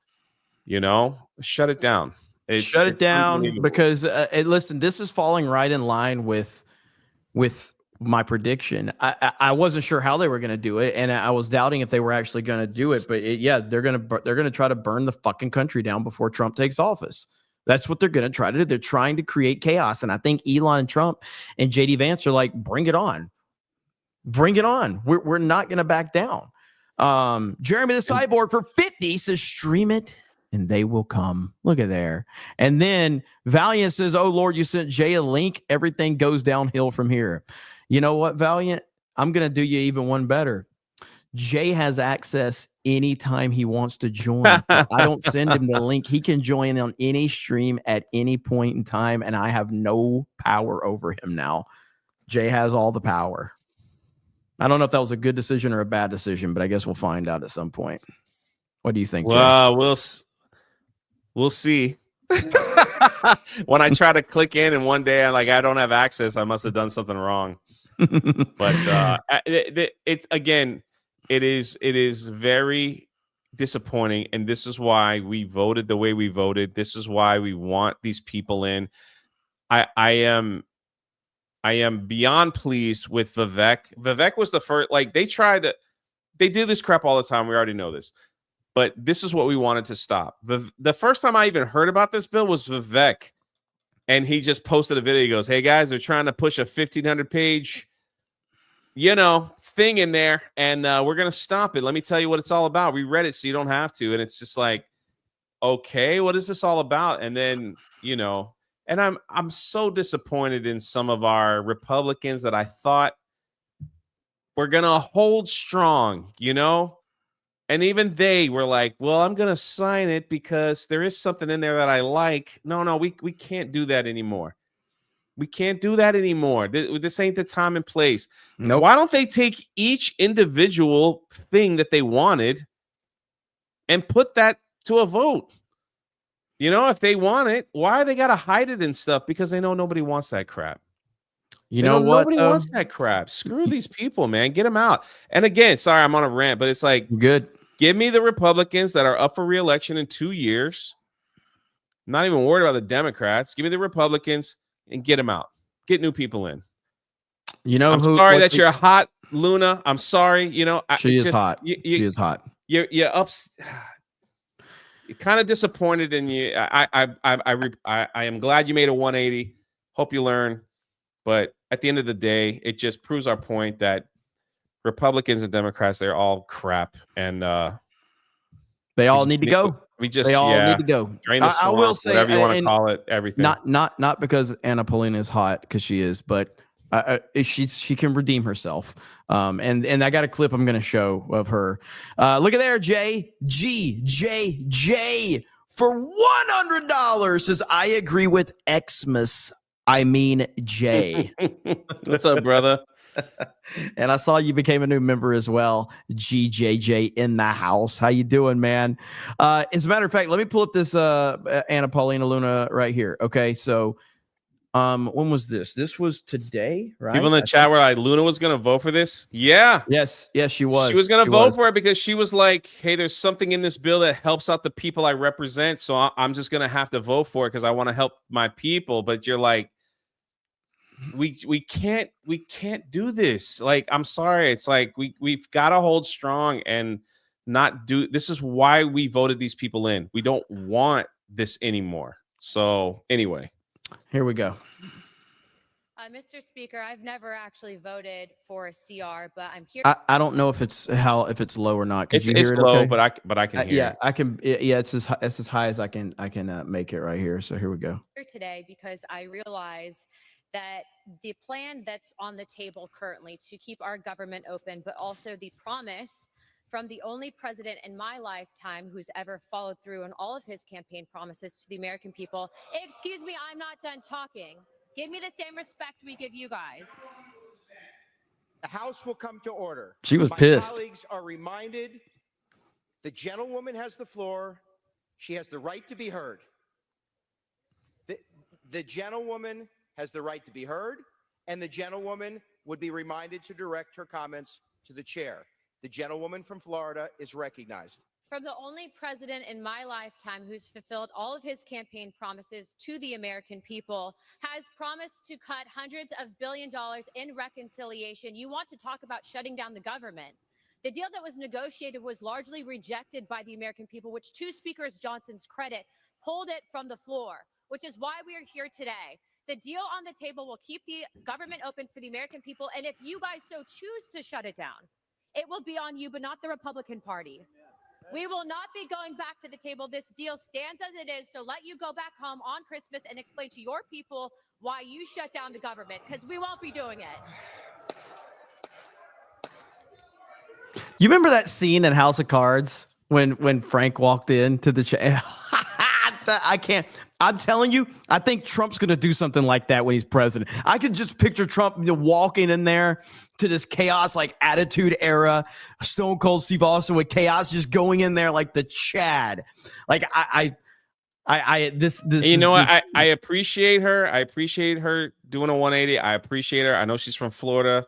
Shut it down. Shut it down because listen, this is falling right in line with my prediction. I wasn't sure how they were going to do it, and I was doubting if they were actually going to do it. But they're going to try to burn the fucking country down before Trump takes office. That's what they're going to try to do. They're trying to create chaos, and I think Elon and Trump and JD Vance are like, bring it on, bring it on. We're not going to back down. Jeremy the Cyborg for 50 says, stream it and they will come. Look at there. And then Valiant says, oh Lord, you sent Jay a link. Everything goes downhill from here. You know what, Valiant? I'm going to do you even one better. Jay has access anytime he wants to join. I don't send him the link. He can join on any stream at any point in time, and I have no power over him now. Jay has all the power. I don't know if that was a good decision or a bad decision, but I guess we'll find out at some point. What do you think, Jay? Well, we'll see. When I try to click in and one day I don't have access, I must have done something wrong. But it's again, it is very disappointing, and this is why we voted the way we voted. This is why we want these people in. I am beyond pleased with Vivek. Vivek was the first. Like, they do this crap all the time. We already know this. But this is what we wanted to stop. The first time I even heard about this bill was Vivek. And he just posted a video. He goes, hey, guys, they're trying to push a 1,500-page, thing in there. And we're going to stop it. Let me tell you what it's all about. We read it so you don't have to. And it's just like, okay, what is this all about? And then, and I'm so disappointed in some of our Republicans that I thought were going to hold strong, And even they were like, well, I'm going to sign it because there is something in there that I like. No, we can't do that anymore. We can't do that anymore. This ain't the time and place. No. Why don't they take each individual thing that they wanted and put that to a vote. You know, if they want it, why they got to hide it and stuff? Because they know nobody wants that crap. You know what? Nobody wants that crap. Screw these people, man. Get them out. And again, sorry, I'm on a rant, but it's like, good. Give me the Republicans that are up for re-election in 2 years. Not even worried about the Democrats. Give me the Republicans and get them out. Get new people in. You know, I'm sorry that you're hot, Luna. I'm sorry. You know, she is hot. She is hot. You're kind of disappointed in you. I am glad you made a 180. Hope you learn. But at the end of the day, it just proves our point that Republicans and Democrats, they're all crap, and they all need to go. They all need to go. Drain the swamp, I will say, whatever you want to call it, everything. Not because Anna Paulina is hot, because she is, but she can redeem herself. And I got a clip I'm going to show of her. Look at there, J for $100 says, I agree with Xmas. I mean Jay. What's up, brother? And I saw you became a new member as well. GJJ in the house. How you doing, man? As a matter of fact, let me pull up this Anna Paulina Luna right here. Okay, so when was this? This was today, right? People in the chat were like, Luna was gonna vote for this. Yeah. Yes, she was. She was gonna vote for it because she was like, hey, there's something in this bill that helps out the people I represent, so I'm just gonna have to vote for it because I want to help my people. But you're like, we can't do this. Like, I'm sorry. It's like we've got to hold strong and not do. This is why we voted these people in. We don't want this anymore. So anyway, here we go. Mr. Speaker, I've never actually voted for a CR, but I'm here. I don't know if it's low or not. It's low, okay? but I can hear. Yeah, I can. Yeah, it's as high as I can make it right here. So here we go. Here today because I realize that the plan that's on the table currently to keep our government open, but also the promise from the only president in my lifetime who's ever followed through on all of his campaign promises to the American people. Excuse me, I'm not done talking. Give me the same respect we give you guys. The House will come to order. She was pissed. My colleagues are reminded the gentlewoman has the floor. She has the right to be heard. The gentlewoman has the right to be heard, and the gentlewoman would be reminded to direct her comments to the chair. The gentlewoman from Florida is recognized. From the only president in my lifetime who's fulfilled all of his campaign promises to the American people, has promised to cut hundreds of $billions in reconciliation. You want to talk about shutting down the government. The deal that was negotiated was largely rejected by the American people, which, to Speaker Johnson's credit, pulled it from the floor, which is why we are here today. The deal on the table will keep the government open for the American people, and if you guys so choose to shut it down, it will be on you, but not the Republican Party. We will not be going back to the table. This deal stands as it is, so let you go back home on Christmas and explain to your people why you shut down the government, because we won't be doing it. You remember that scene in House of Cards when Frank walked into the chat? I can't. I'm telling you, I think Trump's going to do something like that when he's president. I could just picture Trump walking in there to this chaos, like Attitude Era, Stone Cold Steve Austin with chaos, just going in there like the Chad. Like this. You know what? I appreciate her. I appreciate her doing a 180. I appreciate her. I know she's from Florida.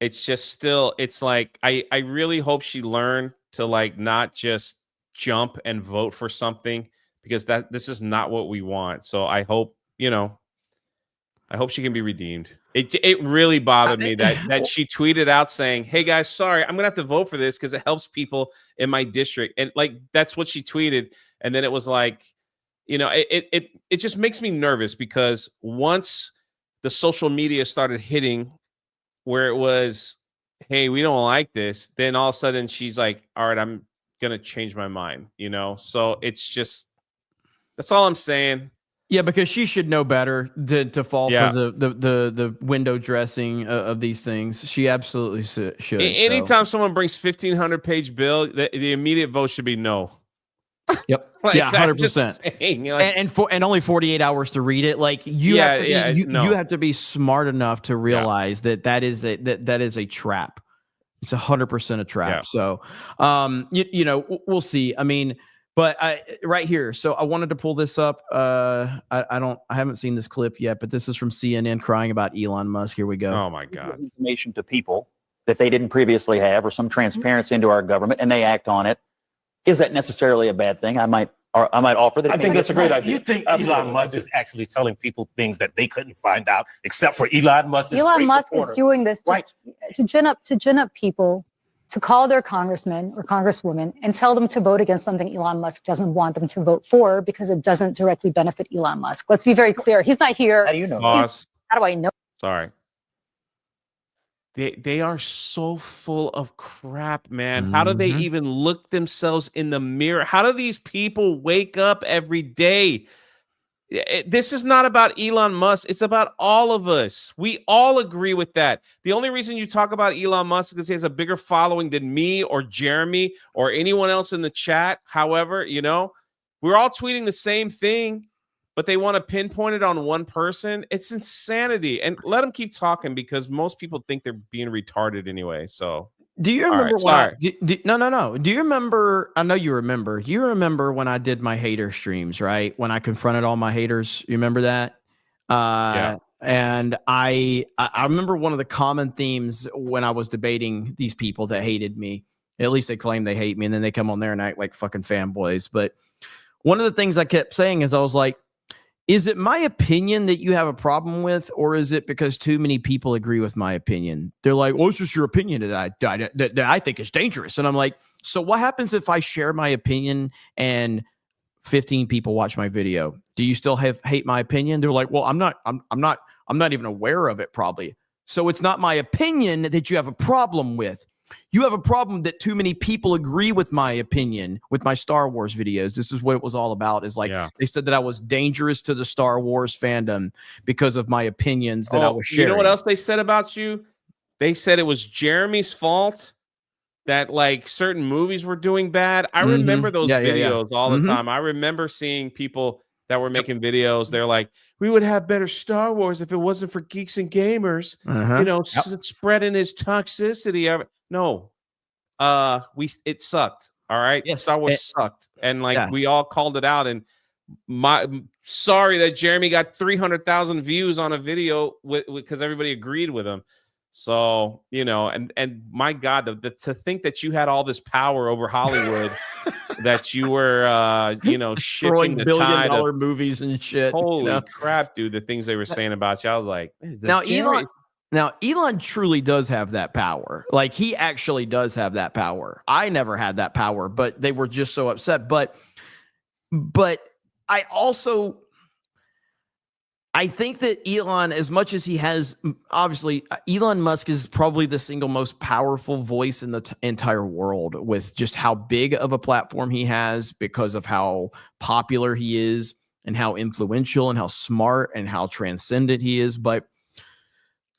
It's just still, it's like I really hope she learned to like not just jump and vote for something, because this is not what we want. So I hope, I hope she can be redeemed. It really bothered me that she tweeted out saying, hey guys, sorry, I'm gonna have to vote for this because it helps people in my district. And like, that's what she tweeted. And then it was like, it just makes me nervous, because once the social media started hitting where it was, hey, we don't like this, then all of a sudden she's like, all right, I'm gonna change my mind, So it's just, that's all I'm saying. Yeah, because she should know better to fall for the window dressing of these things. She absolutely should. Anytime someone brings 1,500-page bill, the immediate vote should be no. Yep. Like, yeah, 100%. And only 48 hours to read it. Like you have to be smart enough to realize that is a trap. It's 100% a trap. Yeah. So, we'll see. I mean, But right here. So I wanted to pull this up. I haven't seen this clip yet, but this is from CNN crying about Elon Musk. Here we go. Oh my God. Information to people that they didn't previously have, or some transparency into our government, and they act on it. Is that necessarily a bad thing? I might offer that. I think that's a great idea. You think Elon Musk is actually telling people things that they couldn't find out, except for Elon Musk? Elon Musk is doing this to gin up people, to call their congressmen or congresswomen and tell them to vote against something Elon Musk doesn't want them to vote for because it doesn't directly benefit Elon Musk. Let's be very clear. He's not here. How do you know? Boss. How do I know? Sorry. They are so full of crap, man. How do they even look themselves in the mirror? How do these people wake up every day? This is not about Elon Musk. It's about all of us. We all agree with that. The only reason you talk about Elon Musk is because he has a bigger following than me or Jeremy or anyone else in the chat. However, we're all tweeting the same thing, but they want to pinpoint it on one person. It's insanity. And let them keep talking because most people think they're being retarded anyway. So do you remember right, no. Do you remember? I know you remember. You remember when I did my hater streams, right? When I confronted all my haters. You remember that? Yeah. And I remember one of the common themes when I was debating these people that hated me. At least they claim they hate me, and then they come on there and act like fucking fanboys. But one of the things I kept saying is I was like, is it my opinion that you have a problem with, or is it because too many people agree with my opinion? They're like, well, it's just your opinion that I think is dangerous. And I'm like, so what happens if I share my opinion and 15 people watch my video? Do you still hate my opinion? They're like, well, I'm not even aware of it probably. So it's not my opinion that you have a problem with. You have a problem that too many people agree with my opinion with my Star Wars videos. This is what it was all about. Is like They said that I was dangerous to the Star Wars fandom because of my opinions that I was sharing. You know what else they said about you? They said it was Jeremy's fault that like certain movies were doing bad. I remember those videos all the time. I remember seeing people that were making videos. They're like, we would have better Star Wars if it wasn't for Geeks and Gamers, spreading his toxicity. No, it sucked. All right. Yes, Star Wars sucked. And we all called it out. And sorry that Jeremy got 300,000 views on a video because everybody agreed with him. So, and my God, to think that you had all this power over Hollywood, that you were, shifting the tide of $1 billion movies and shit. Holy crap, dude. The things they were saying about you. I was like, Now, Elon truly does have that power. Like, he actually does have that power. I never had that power, but they were just so upset. But I think that Elon, as much as he has, obviously, Elon Musk is probably the single most powerful voice in the entire world with just how big of a platform he has because of how popular he is and how influential and how smart and how transcendent he is. But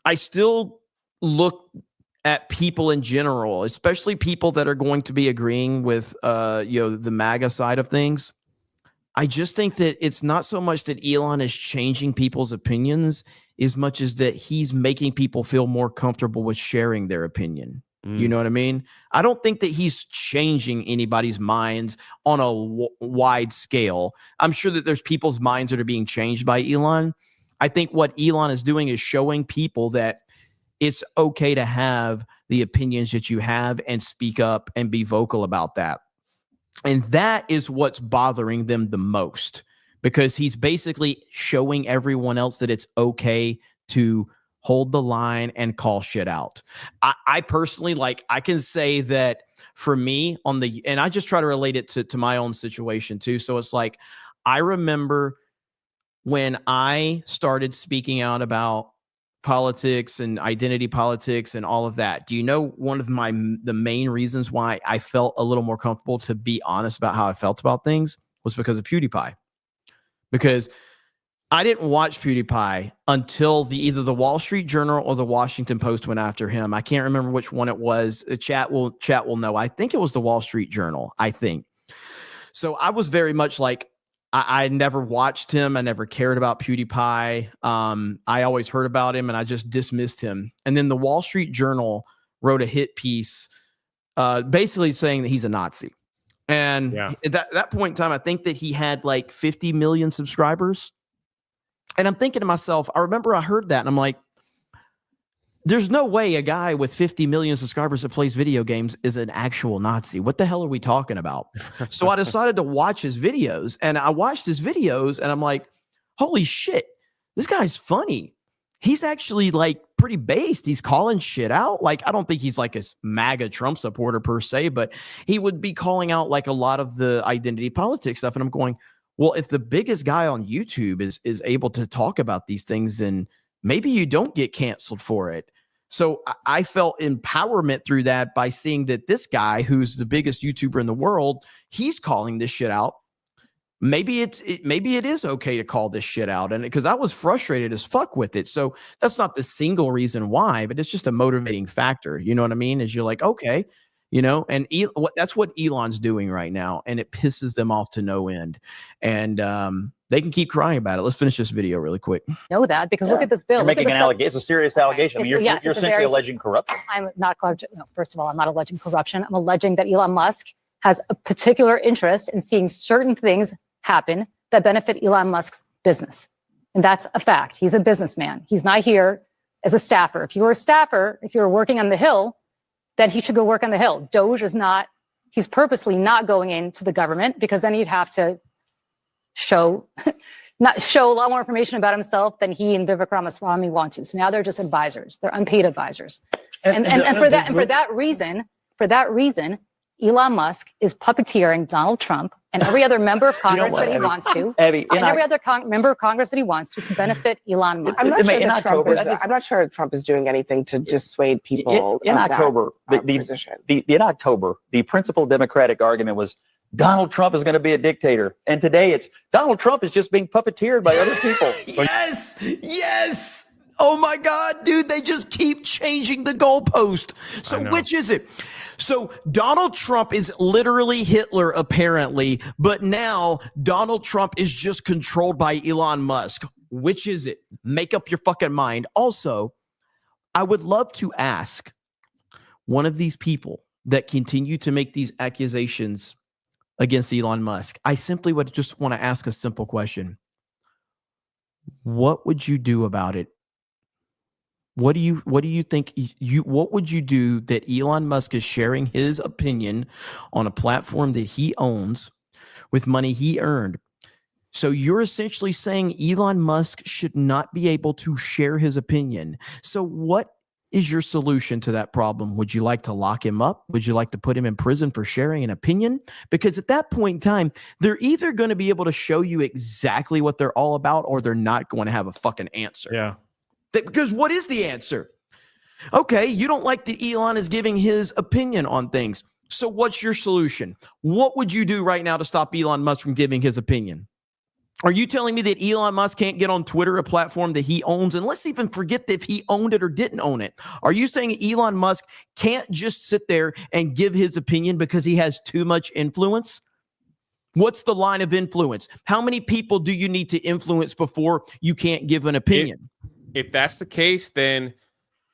I still look at people in general, especially people that are going to be agreeing with, the MAGA side of things. I just think that it's not so much that Elon is changing people's opinions as much as that he's making people feel more comfortable with sharing their opinion. You know what I mean? I don't think that he's changing anybody's minds on a wide scale. I'm sure that there's people's minds that are being changed by Elon. I think what Elon is doing is showing people that it's okay to have the opinions that you have and speak up and be vocal about that. And that is what's bothering them the most, because he's basically showing everyone else that it's okay to hold the line and call shit out. I personally, I can say that for me and I just try to relate it to my own situation too. So it's like, I remember when I started speaking out about politics and identity politics and all of that, do you know one of the main reasons why I felt a little more comfortable to be honest about how I felt about things was because of PewDiePie? Because I didn't watch PewDiePie until either the Wall Street Journal or the Washington Post went after him. I can't remember which one it was. Chat will know. I think it was the Wall Street Journal, I think. So I was very much like, I never watched him. I never cared about PewDiePie. I always heard about him and I just dismissed him. And then the Wall Street Journal wrote a hit piece basically saying that he's a Nazi. And at that point in time, I think that he had like 50 million subscribers. And I'm thinking to myself, I remember I heard that and I'm like, there's no way a guy with 50 million subscribers that plays video games is an actual Nazi. What the hell are we talking about? So I decided to watch his videos, and I watched his videos and I'm like, holy shit, this guy's funny. He's actually like pretty based. He's calling shit out. Like, I don't think he's like a MAGA Trump supporter per se, but he would be calling out like a lot of the identity politics stuff. And I'm going, well, if the biggest guy on YouTube is able to talk about these things, then maybe you don't get canceled for it. So I felt empowerment through that by seeing that this guy, who's the biggest YouTuber in the world, he's calling this shit out. Maybe it is okay to call this shit out. And because I was frustrated as fuck with it. So that's not the single reason why, but it's just a motivating factor. You know what I mean? Is you're like, okay, you know, and that's what Elon's doing right now. And it pisses them off to no end. And they can keep crying about it. Let's finish this video really quick. Know that because look at this bill. You're making an allegation. It's a serious allegation. I mean, you're it's essentially alleging corruption. I'm not. No, first of all, I'm not alleging corruption. I'm alleging that Elon Musk has a particular interest in seeing certain things happen that benefit Elon Musk's business. And that's a fact. He's a businessman. He's not here as a staffer. If you were a staffer, if you were working on the Hill, then he should go work on the Hill. Doge is not, he's purposely not going into the government because then he'd have to show a lot more information about himself than he and Vivek Ramaswamy want to. So now they're just advisors. They're unpaid advisors. And for that reason, Elon Musk is puppeteering Donald Trump and every other member of Congress that he wants to, and every other member of Congress that he wants to benefit Elon Musk. I'm not sure Trump is doing anything to dissuade people. In October, in October, the principal Democratic argument was Donald Trump is going to be a dictator, and today it's Donald Trump is just being puppeteered by other people. Yes. Oh my God, dude! They just keep changing the goalpost. So which is it? So Donald Trump is literally Hitler, apparently, but now Donald Trump is just controlled by Elon Musk. Which is it? Make up your fucking mind. Also, I would love to ask one of these people that continue to make these accusations against Elon Musk. I simply would just want to ask a simple question. What would you do about it? What do you think what would you do that Elon Musk is sharing his opinion on a platform that he owns with money he earned? So you're essentially saying Elon Musk should not be able to share his opinion. So what is your solution to that problem? Would you like to lock him up? Would you like to put him in prison for sharing an opinion? Because at that point in time, they're either going to be able to show you exactly what they're all about, or they're not going to have a fucking answer. Yeah. Because what is the answer? Okay, you don't like that Elon is giving his opinion on things. So what's your solution? What would you do right now to stop Elon Musk from giving his opinion? Are you telling me that Elon Musk can't get on Twitter, a platform that he owns? And let's even forget if he owned it or didn't own it. Are you saying Elon Musk can't just sit there and give his opinion because he has too much influence? What's the line of influence? How many people do you need to influence before you can't give an opinion? If that's the case, then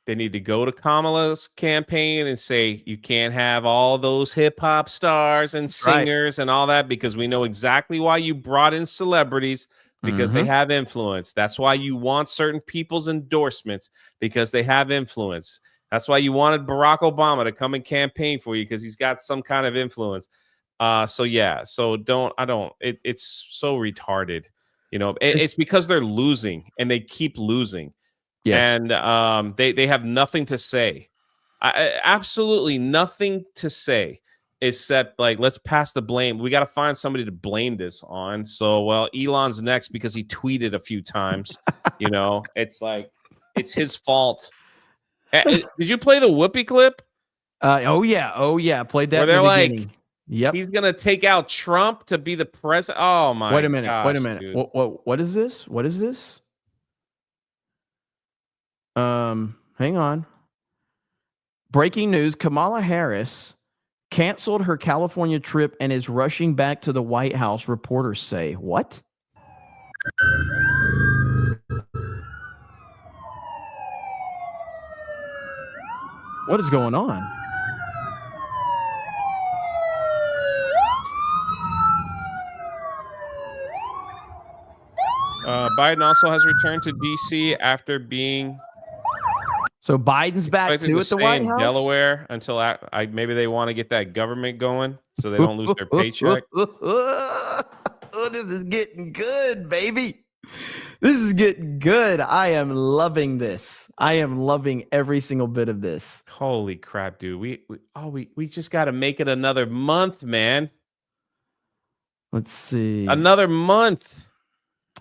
they need to go to Kamala's campaign and say, you can't have all those hip hop stars and singers and all that, because we know exactly why you brought in celebrities, because they have influence. That's why you want certain people's endorsements, because they have influence. That's why you wanted Barack Obama to come and campaign for you, because he's got some kind of influence. It's so retarded. You know, it's because they're losing and they keep losing. Yes. And they have nothing to say. Absolutely nothing to say except like, let's pass the blame. We got to find somebody to blame this on. So, well, Elon's next because he tweeted a few times. You know, it's like, it's his fault. Did you play the Whoopi clip? Oh yeah. Played that. Where they're like, yep, he's gonna take out Trump to be the president. Oh my! Wait a minute. Dude. What is this? What is this? Hang on. Breaking news: Kamala Harris canceled her California trip and is rushing back to the White House. Reporters say, "What?" What is going on? Biden also has returned to D.C. after being. So Biden's back expected too to at the stay White in House. Delaware until maybe they want to get that government going so they don't lose their paycheck. Oh, this is getting good, baby. This is getting good. I am loving this. I am loving every single bit of this. Holy crap, dude. We just got to make it another month, man. Let's see. Another month.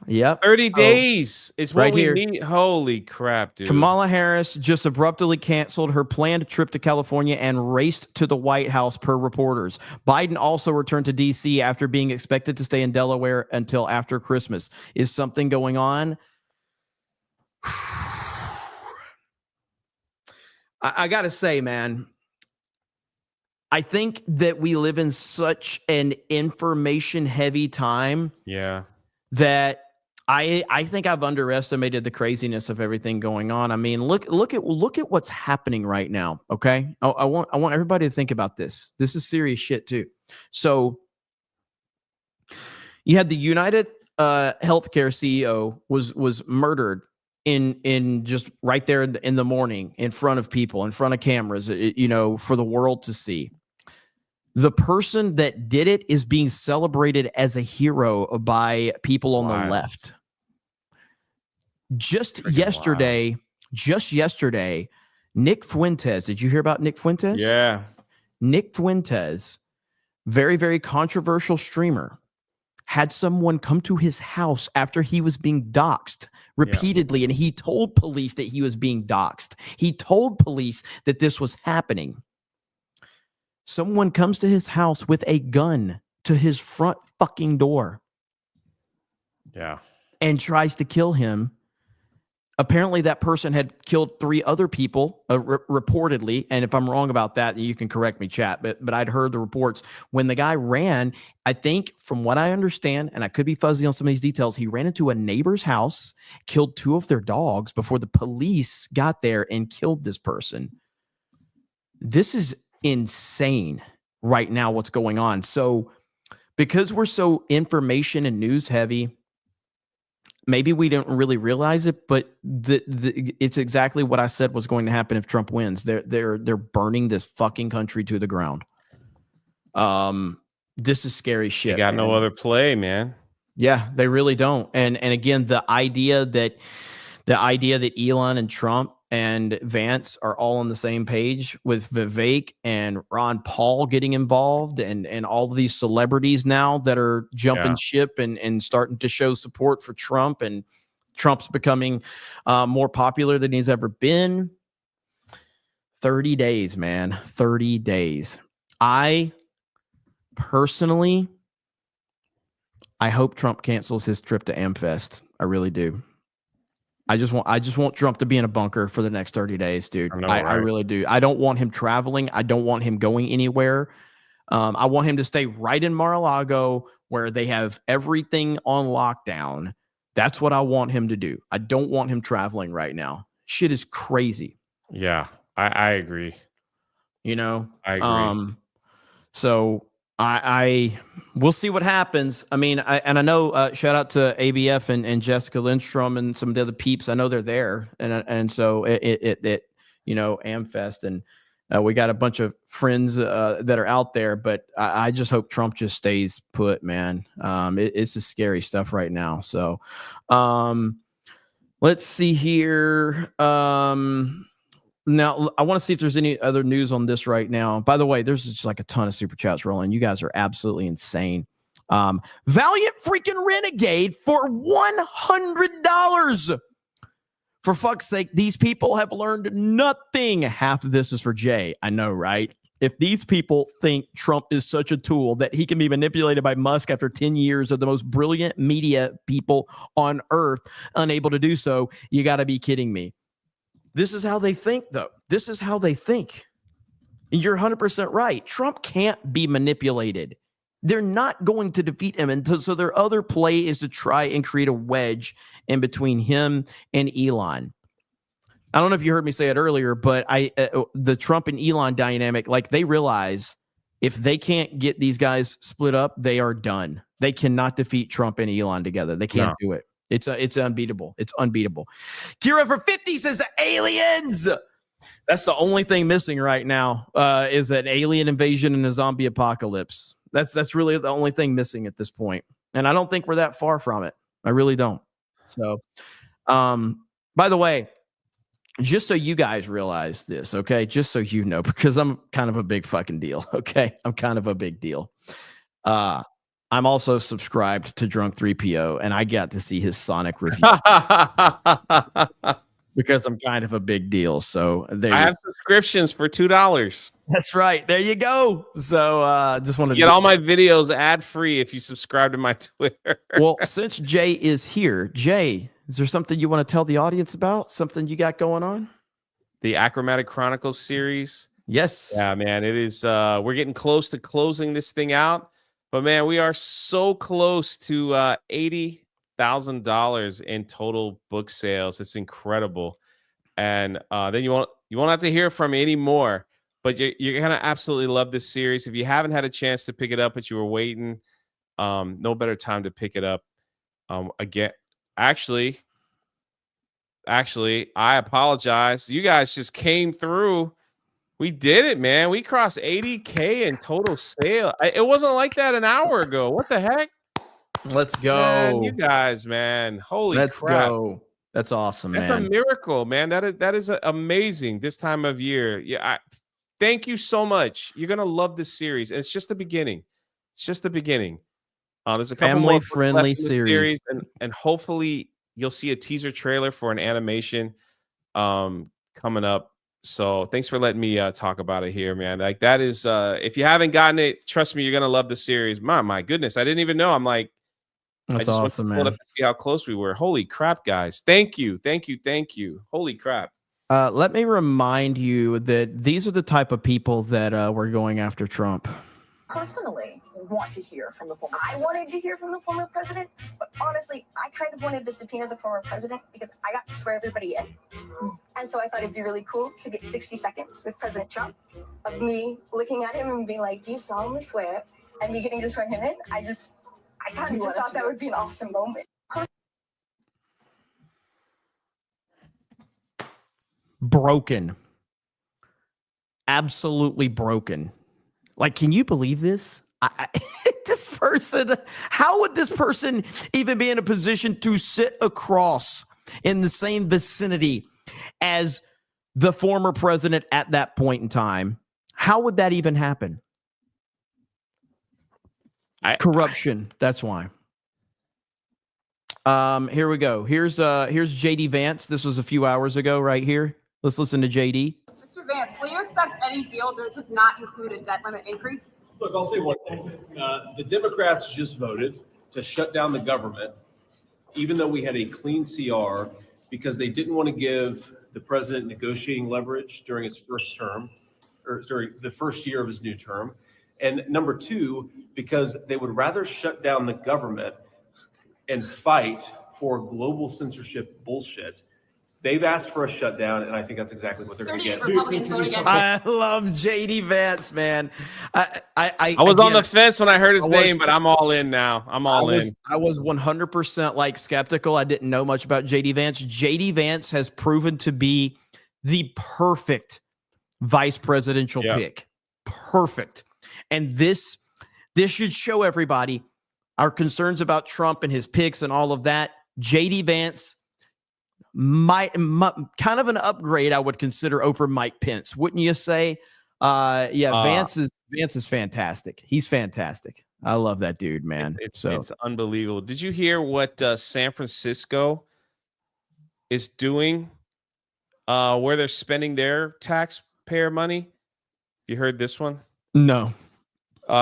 Yep. 30 days is what right we here. need. Holy crap, dude. Kamala Harris just abruptly canceled her planned trip to California and raced to the White House, per reporters. Biden also returned to D.C. after being expected to stay in Delaware until after Christmas. Is something going on? I got to say, man, I think that we live in such an information-heavy time. Yeah. That I think I've underestimated the craziness of everything going on. I mean, look at what's happening right now. Okay, I want everybody to think about this. This is serious shit too. So you had the United Healthcare CEO was murdered in just right there in the morning, in front of people, in front of cameras, for the world to see. The person that did it is being celebrated as a hero by people on the left. Just yesterday, Nick Fuentes. Did you hear about Nick Fuentes? Yeah. Nick Fuentes, very, very controversial streamer, had someone come to his house after he was being doxxed repeatedly, and he told police that he was being doxxed. He told police that this was happening. Someone comes to his house with a gun to his front fucking door. Yeah. And tries to kill him. Apparently, that person had killed 3 other people, reportedly. And if I'm wrong about that, you can correct me, chat. But I'd heard the reports. When the guy ran, I think, from what I understand, and I could be fuzzy on some of these details, he ran into a neighbor's house, killed 2 of their dogs before the police got there and killed this person. This is insane right now, what's going on. So because we're so information and news heavy, maybe we don't really realize it, but it's exactly what I said was going to happen if Trump wins. They're burning this fucking country to the ground. This is scary shit. You got no other play, man. Yeah, they really don't. And again, the idea that Elon and Trump and Vance are all on the same page, with Vivek and Ron Paul getting involved, and all of these celebrities now that are jumping ship and starting to show support for Trump, and Trump's becoming more popular than he's ever been. 30 days, man. 30 days. I personally, I hope Trump cancels his trip to AmFest. I really do. I just want Trump to be in a bunker for the next 30 days, dude. I really do. I don't want him traveling. I don't want him going anywhere. I want him to stay right in Mar-a-Lago, where they have everything on lockdown. That's what I want him to do. I don't want him traveling right now. Shit is crazy. Yeah, I agree. I agree. So I we'll see what happens. I mean, I know, shout out to ABF and Jessica Lindstrom and some of the other peeps. I know they're there. And so it AmFest, and we got a bunch of friends that are out there, but I just hope Trump just stays put, man. It's the scary stuff right now. So let's see here. Now, I want to see if there's any other news on this right now. By the way, there's just like a ton of super chats rolling. You guys are absolutely insane. Valiant freaking Renegade for $100. For fuck's sake, these people have learned nothing. Half of this is for Jay. I know, right? If these people think Trump is such a tool that he can be manipulated by Musk after 10 years of the most brilliant media people on earth unable to do so, you got to be kidding me. This is how they think, though. This is how they think. And you're 100% right. Trump can't be manipulated. They're not going to defeat him. And so their other play is to try and create a wedge in between him and Elon. I don't know if you heard me say it earlier, but the Trump and Elon dynamic, like, they realize if they can't get these guys split up, they are done. They cannot defeat Trump and Elon together. They can't do it. It's unbeatable. It's unbeatable. Kira for 50 says aliens. That's the only thing missing right now is an alien invasion and a zombie apocalypse. That's really the only thing missing at this point. And I don't think we're that far from it. I really don't. So, by the way, just so you guys realize this, okay? Just so you know, because I'm kind of a big fucking deal, okay? I'm kind of a big deal. I'm also subscribed to Drunk 3PO, and I got to see his Sonic review because I'm kind of a big deal. So there I have subscriptions for $2. That's right. There you go. So just wanted to get all my videos ad free if you subscribe to my Twitter. Well, since Jay is here, Jay, is there something you want to tell the audience about? Something you got going on? The Achromatic Chronicles series. Yes. Yeah, man. It is. We're getting close to closing this thing out. But man, we are so close to $80,000 in total book sales. It's incredible, and then you won't have to hear from me anymore. But you're gonna absolutely love this series. If you haven't had a chance to pick it up, but you were waiting, no better time to pick it up. Again, actually, I apologize. You guys just came through. We did it, man. We crossed 80K in total sale. It wasn't like that an hour ago. What the heck? Let's go. Man, you guys, man. Holy Let's crap. go. That's awesome, That's man. a miracle, man. That is amazing this time of year. Yeah, thank you so much. You're going to love this series. And it's just the beginning. It's just the beginning. There's a couple more books left family in the series. and hopefully you'll see a teaser trailer for an animation coming up. So thanks for letting me talk about it here, man. Like that is, if you haven't gotten it, trust me, you're gonna love the series. My goodness, I didn't even know. I'm like, that's awesome, man. Up to see how close we were. Holy crap, guys! Thank you. Holy crap. Let me remind you that these are the type of people that were going after Trump. Personally want to hear from the former president. I wanted to hear from the former president, but honestly, I kind of wanted to subpoena the former president because I got to swear everybody in. And so I thought it'd be really cool to get 60 seconds with President Trump of me looking at him and being like, do you solemnly swear? And me getting to swear him in. I kind of just thought that would be an awesome moment. Broken. Absolutely broken. Like, can you believe this? This person, how would this person even be in a position to sit across in the same vicinity as the former president at that point in time? How would that even happen? Corruption. That's why. Here we go. Here's JD Vance. This was a few hours ago right here. Let's listen to JD. Mr. Vance, will you accept any deal that does not include a debt limit increase? Look, I'll say one thing. The Democrats just voted to shut down the government, even though we had a clean CR, because they didn't want to give the president negotiating leverage during his first term, or during the first year of his new term. And number two, because they would rather shut down the government and fight for global censorship bullshit. They've asked for a shutdown, and I think that's exactly what they're going to get. Republicans vote against I love JD Vance, man. I was on the fence when I heard his name, but I'm all in now. I'm all in. I was 100% like skeptical. I didn't know much about JD Vance. JD Vance has proven to be the perfect vice presidential pick. Perfect. And this should show everybody our concerns about Trump and his picks and all of that. JD Vance, kind of an upgrade I would consider over Mike Pence, wouldn't you say? Vance is fantastic. He's fantastic. I love that dude, man. It's unbelievable. Did you hear what San Francisco is doing? Where they're spending their taxpayer money? You heard this one? No.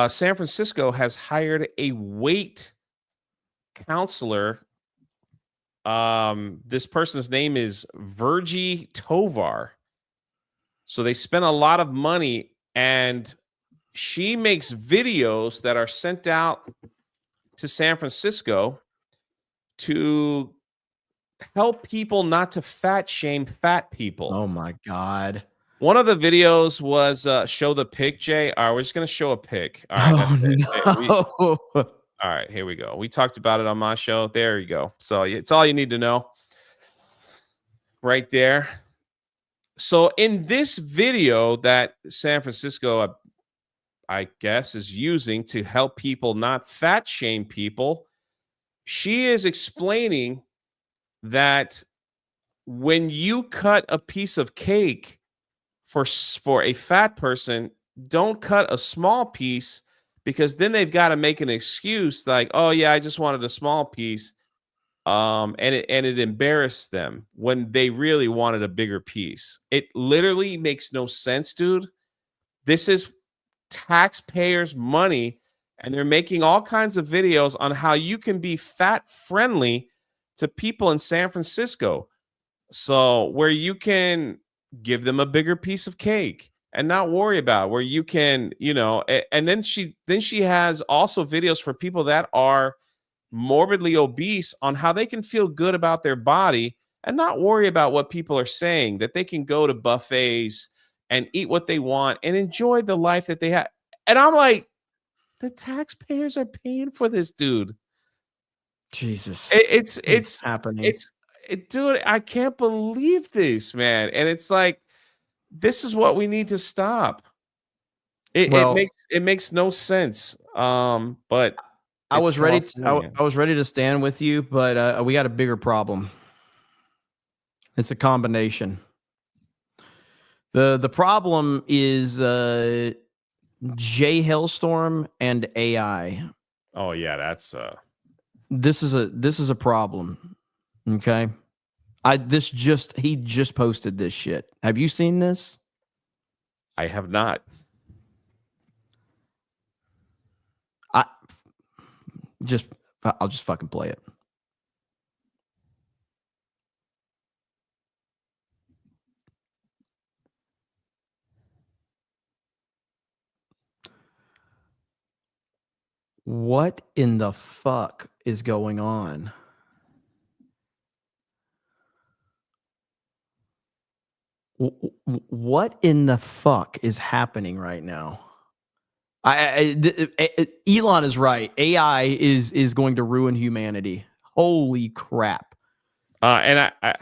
San Francisco has hired a weight counselor. This person's name is Virgie Tovar. So they spent a lot of money, and she makes videos that are sent out to San Francisco to help people not to fat shame fat people. Oh my God. One of the videos was show the pic, Jay. All right, we're just going to show a pic. All right, no. All right, here we go. We talked about it on my show. There you go. So it's all you need to know right there. So in this video that San Francisco, I guess, is using to help people not fat shame people, she is explaining that when you cut a piece of cake for a fat person, don't cut a small piece, because then they've got to make an excuse like, oh yeah, I just wanted a small piece, and it embarrassed them when they really wanted a bigger piece. It literally makes no sense, dude. This is taxpayers' money, and they're making all kinds of videos on how you can be fat friendly to people in San Francisco. So where you can give them a bigger piece of cake and not worry about it, where you can, and then she has also videos for people that are morbidly obese on how they can feel good about their body and not worry about what people are saying, that they can go to buffets and eat what they want and enjoy the life that they have. And I'm like, the taxpayers are paying for this, dude. Jesus. It's happening. Dude, I can't believe this, man. And it's like, this is what we need to stop. It makes no sense. But I was ready to stand with you, but we got a bigger problem. It's a combination. The problem is Jay Hellstorm and AI. Oh yeah, that's this is a problem. Okay. He just posted this shit. Have you seen this? I have not. I'll just fucking play it. What in the fuck is going on? What in the fuck is happening right now? Elon is right. AI is going to ruin humanity. Holy crap! And I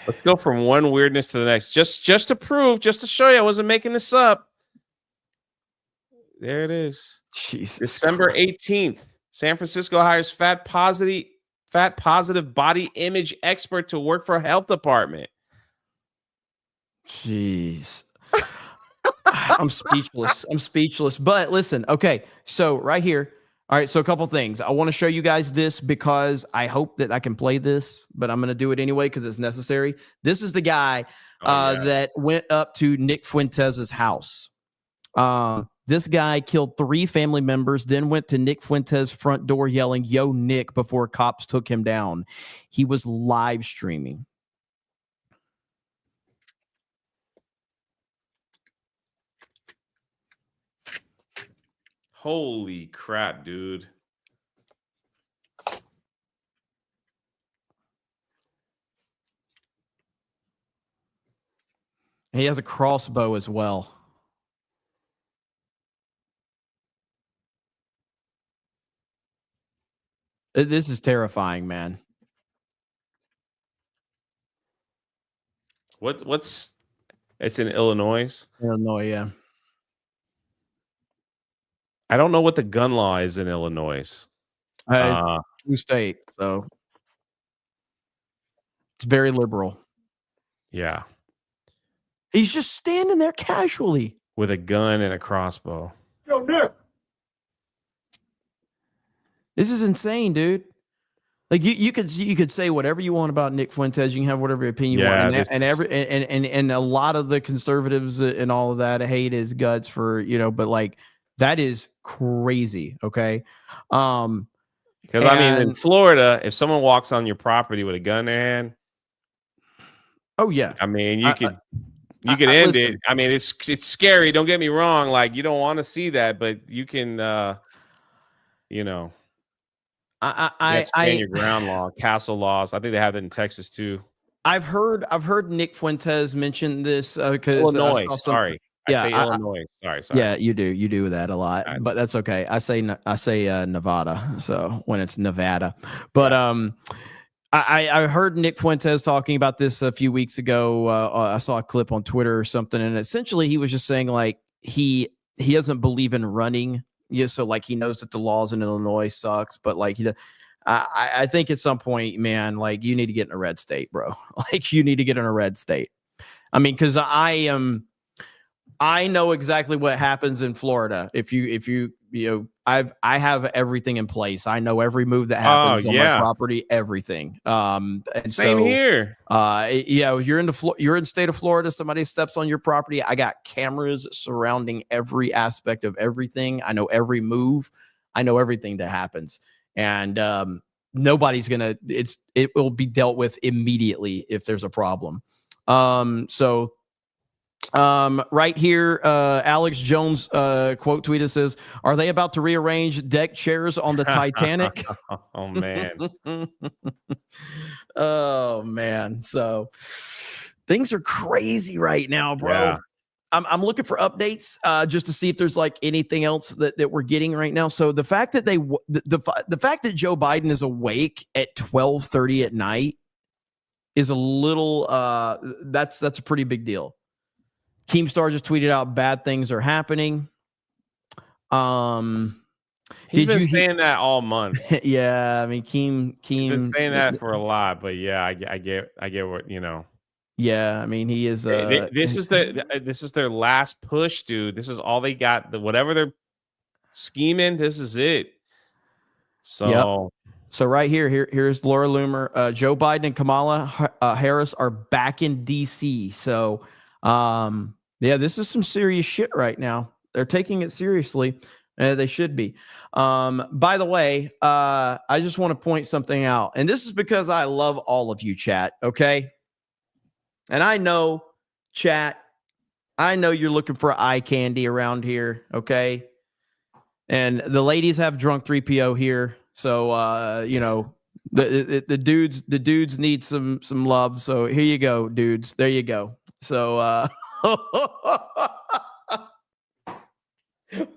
let's go from one weirdness to the next, just to show you I wasn't making this up. There it is. Jesus. December 18th. San Francisco hires fat positive body image expert to work for health department. Jeez. I'm speechless. But listen, okay. So right here. All right. So a couple things. I want to show you guys this because I hope that I can play this, but I'm going to do it anyway because it's necessary. This is the guy that went up to Nick Fuentes' house. This guy killed 3 family members, then went to Nick Fuentes' front door yelling, "Yo, Nick," before cops took him down. He was live streaming. Holy crap, dude. He has a crossbow as well. This is terrifying, man. What's it's in Illinois? Illinois, yeah. I don't know what the gun law is in Illinois. Blue state, so it's very liberal. Yeah. He's just standing there casually with a gun and a crossbow. Yo, Nick. This is insane, dude. Like you could say whatever you want about Nick Fuentes. You can have whatever opinion you want, and a lot of the conservatives and all of that hate his guts for but like that is crazy. Okay, because I mean, in Florida, if someone walks on your property with a gun in their hand, oh yeah, I mean you could end it. I mean it's scary. Don't get me wrong. Like you don't want to see that, but you can stand your ground law, castle laws. I think they have that in Texas too. I've heard Nick Fuentes mention this because Illinois. Sorry, Yeah, say Illinois. Sorry. Yeah, you do that a lot, but that's okay. I say Nevada, so when it's Nevada. But I heard Nick Fuentes talking about this a few weeks ago. I saw a clip on Twitter or something, and essentially he was just saying like he doesn't believe in running. Yeah, so like he knows that the laws in Illinois sucks, but like I think at some point, man, like you need to get in a red state, bro. Like you need to get in a red state. I mean, because I know exactly what happens in Florida. If you I have everything in place. I know every move that happens on my property, everything. And Same here. Yeah, you're in the state of Florida. Somebody steps on your property. I got cameras surrounding every aspect of everything. I know every move. I know everything that happens, and nobody's gonna. It will be dealt with immediately if there's a problem. Right here, Alex Jones quote tweeted says, "Are they about to rearrange deck chairs on the Titanic?" Oh man. Oh man. So things are crazy right now, bro. Yeah. I'm looking for updates just to see if there's like anything else that we're getting right now. So the fact that the fact that Joe Biden is awake at 12:30 at night is a little that's a pretty big deal. Keemstar just tweeted out bad things are happening. He's been saying that all month. Yeah, I mean Keem He's been saying that for a lot, but yeah, I get what you know. Yeah, I mean he is. This is their last push, dude. This is all they got. Whatever they're scheming, this is it. So. Yep. So right here's Laura Loomer. Joe Biden and Kamala Harris are back in D.C. So, yeah, this is some serious shit right now. They're taking it seriously. They should be. By the way, I just want to point something out. And this is because I love all of you, chat, okay? And I know, chat, I know you're looking for eye candy around here, okay? And the ladies have drunk 3PO here. So you know, the dudes need some love. So here you go, dudes. There you go. So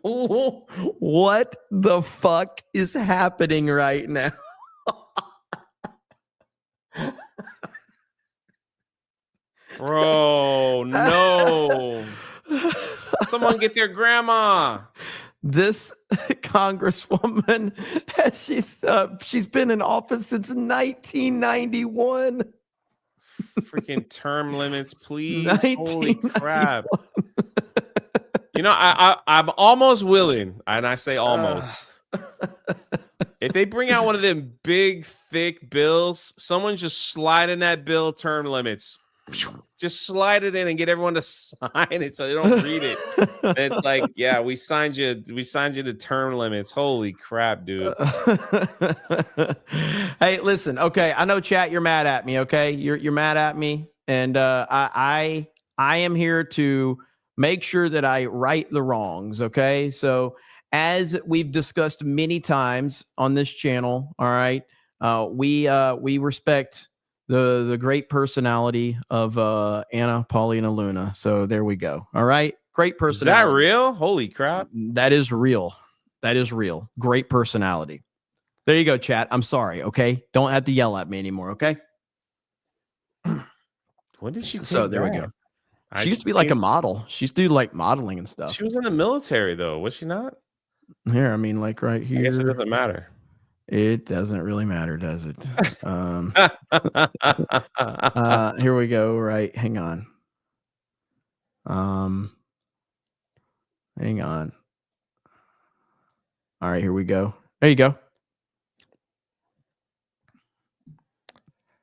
what the fuck is happening right now? Bro, no. Someone get their grandma. This congresswoman, she's been in office since 1991. Freaking term limits, please. Holy crap. You know, I'm almost willing, and I say almost. If they bring out one of them big, thick bills, someone just slide in that bill term limits. Just slide it in and get everyone to sign it so they don't read it. And it's like, yeah, we signed you to term limits. Holy crap, dude. Hey, listen, okay. I know, chat, you're mad at me, okay? You're mad at me. And I am here to make sure that I right the wrongs, okay? So as we've discussed many times on this channel, all right, we respect the great personality of Paulina Luna. So there we go. All right. Great personality. Is that real? Holy crap. That is real. That is real. Great personality. There you go, chat. I'm sorry. Okay. Don't have to yell at me anymore. Okay. When did she take So there we that? go. She used to be like a model. She used to do like modeling and stuff. She was in the military though, was she not? Here, I mean, like right here. I guess it doesn't matter. It doesn't really matter, does it? Here we go. Right. Hang on. Hang on. All right, here we go. There you go.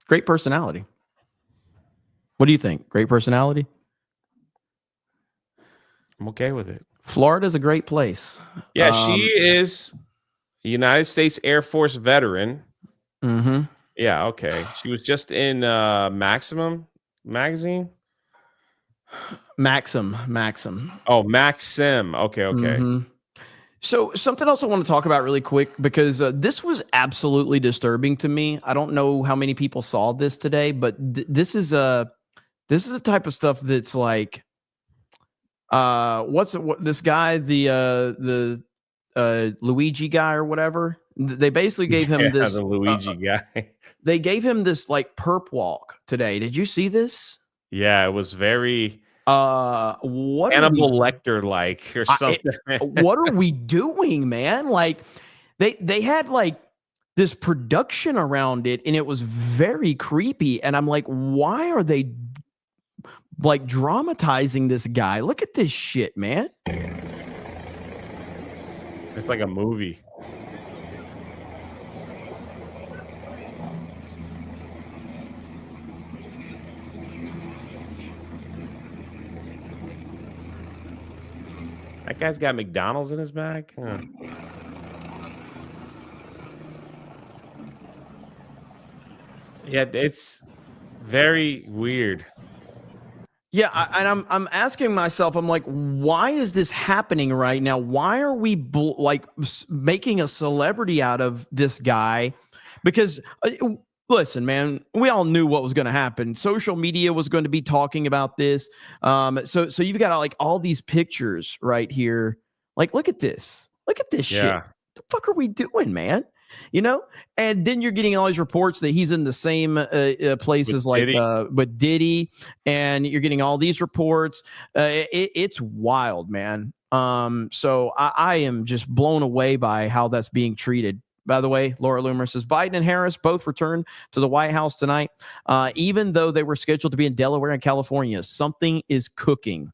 Great personality. What do you think? Great personality? I'm okay with it. Florida's a great place. Yeah, she is a United States Air Force veteran. Mm-hmm. Yeah, okay. She was just in Maximum magazine. Maxim. Oh, Maxim. Okay. Mm-hmm. So something else I want to talk about really quick, because this was absolutely disturbing to me. I don't know how many people saw this today, but this is a type of stuff that's like, this guy, the Luigi guy or whatever? They basically gave him this. The Luigi guy. They gave him this like perp walk today. Did you see this? Yeah, it was very what Hannibal Lecter like or something. What are we doing, man? Like they had like this production around it, and it was very creepy. And I'm like, why are they like dramatizing this guy? Look at this shit, man. It's like a movie. That guy's got McDonald's in his bag. Huh. Yeah, it's very weird. Yeah, and I'm asking myself, I'm like, why is this happening right now? Why are we making a celebrity out of this guy? Because listen, man, we all knew what was going to happen. Social media was going to be talking about this. So you've got like all these pictures right here. Like, look at this. Look at this shit. What the fuck are we doing, man? You know, and then you're getting all these reports that he's in the same places with Diddy, and you're getting all these reports. It's wild, man. So I am just blown away by how that's being treated. By the way, Laura Loomer says Biden and Harris both returned to the White House tonight, even though they were scheduled to be in Delaware and California. Something is cooking.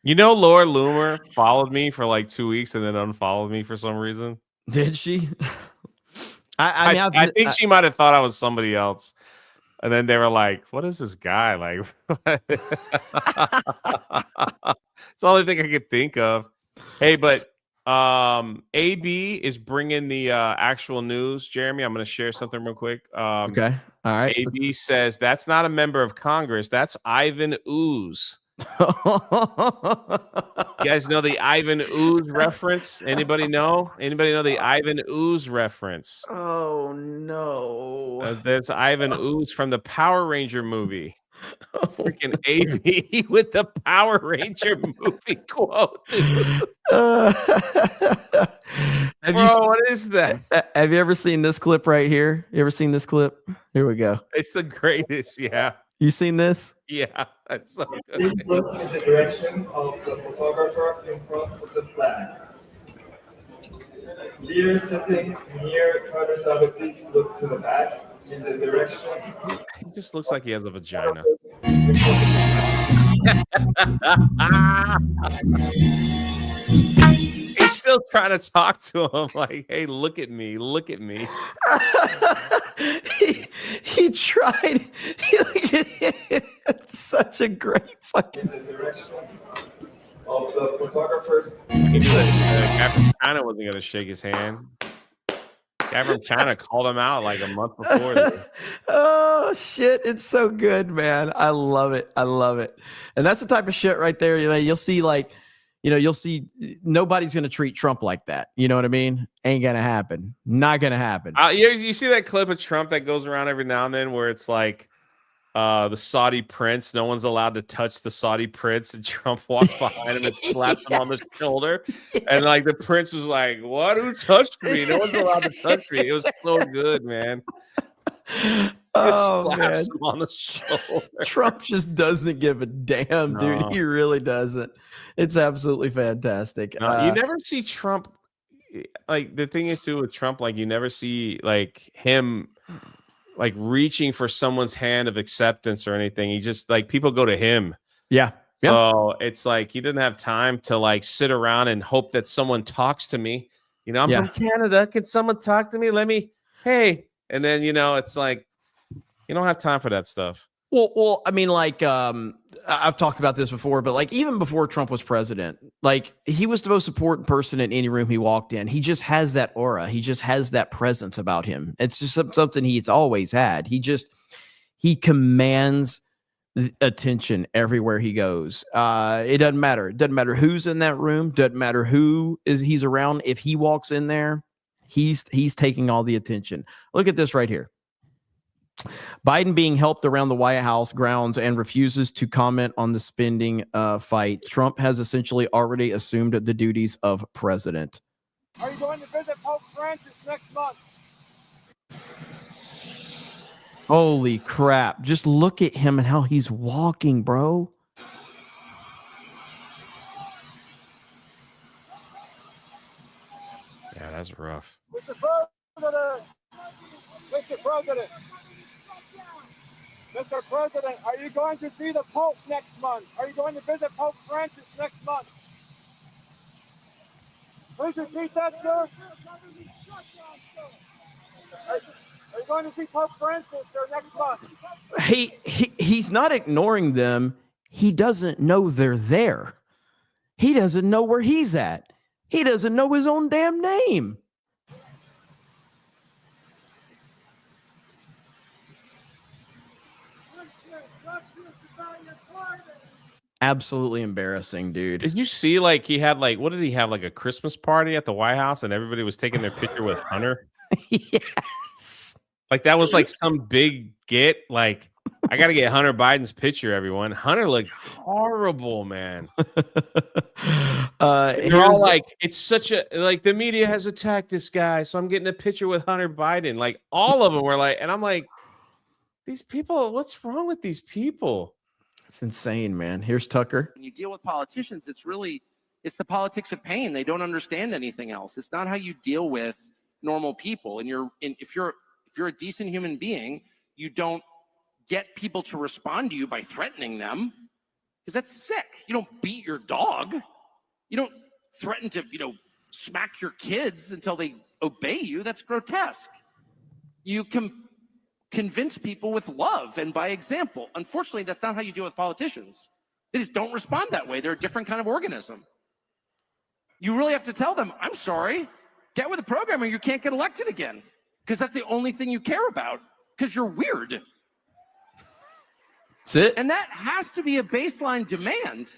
You know, Laura Loomer followed me for like 2 weeks and then unfollowed me for some reason. Did she? I think she might have thought I was somebody else. And then they were like, what is this guy? Like, it's the only thing I could think of. Hey, but AB is bringing the actual news. Jeremy, I'm going to share something real quick. Okay. All right. AB says that's not a member of Congress. That's Ivan Ooze. You guys know the Ivan Ooze reference? Anybody know? Anybody know the Ivan Ooze reference? Oh no! There's Ivan Ooze from the Power Ranger movie. Freaking AB with the Power Ranger movie quote. What is that? Have you ever seen this clip right here? You ever seen this clip? Here we go. It's the greatest. Yeah. You seen this? Yeah, that's so good. Please look in the direction of the photographer in front of the flags. Leaders sitting near Carter, please look to the back in the direction. He just looks like he has a vagina. He's still trying to talk to him like, hey, look at me, look at me. He tried. It's such a great fucking. In the direction of the photographers. He knew that guy from China wasn't going to shake his hand. Guy from China called him out like a month before. Oh shit! It's so good, man. I love it. I love it. And that's the type of shit right there. You know, you'll see like, you know, you'll see nobody's going to treat Trump like that. You know what I mean? Ain't going to happen. Not going to happen. You see that clip of Trump that goes around every now and then where it's like the Saudi prince. No one's allowed to touch the Saudi prince. And Trump walks behind him and slaps him on the shoulder. And like the prince was like, what? Who touched me? No one's allowed to touch me. It was so good, man. Oh, man. Him on the shoulder. Trump just doesn't give a damn, dude. No. He really doesn't. It's absolutely fantastic. No, you never see Trump. Like the thing is too with Trump, like you never see like him like reaching for someone's hand of acceptance or anything. He just like people go to him. Yeah. So it's like he didn't have time to like sit around and hope that someone talks to me. You know, I'm from Canada. Can someone talk to me? Hey. And then, you know, it's like you don't have time for that stuff. Well, I mean, like, I've talked about this before, but like even before Trump was president, like he was the most important person in any room he walked in. He just has that aura. He just has that presence about him. It's just something he's always had. He commands attention everywhere he goes. It doesn't matter. It doesn't matter who's in that room. Doesn't matter who he's around. If he walks in there, he's taking all the attention. Look at this right here. Biden being helped around the White House grounds and refuses to comment on the spending fight. Trump has essentially already assumed the duties of president. Are you going to visit Pope Francis next month? Holy crap. Just look at him and how he's walking, bro. Yeah, that's rough. Mr. President, Mr. President, Mr. President, are you going to see the Pope next month? Are you going to visit Pope Francis next month? Please repeat that, sir. Are you going to see Pope Francis next month? He's not ignoring them. He doesn't know they're there. He doesn't know where he's at. He doesn't know his own damn name. Absolutely embarrassing, dude. Did you see like he had like what did he have like a Christmas party at the White House and everybody was taking their picture with Hunter? Yes. Like that was like some big get. Like I got to get Hunter Biden's picture, everyone. Hunter looked horrible, man. They're all like, it's such a like the media has attacked this guy, so I'm getting a picture with Hunter Biden. Like all of them were like, and I'm like, these people, what's wrong with these people? It's insane, man. Here's Tucker. When you deal with politicians, it's the politics of pain. They don't understand anything else. It's not how you deal with normal people. And if you're a decent human being, you don't get people to respond to you by threatening them, because that's sick. You don't beat your dog. You don't threaten to, smack your kids until they obey you. That's grotesque. You can convince people with love and by example. Unfortunately, that's not how you deal with politicians. They just don't respond that way. They're a different kind of organism. You really have to tell them, I'm sorry, get with the program or you can't get elected again, because that's the only thing you care about, because you're weird. That's it. And that has to be a baseline demand.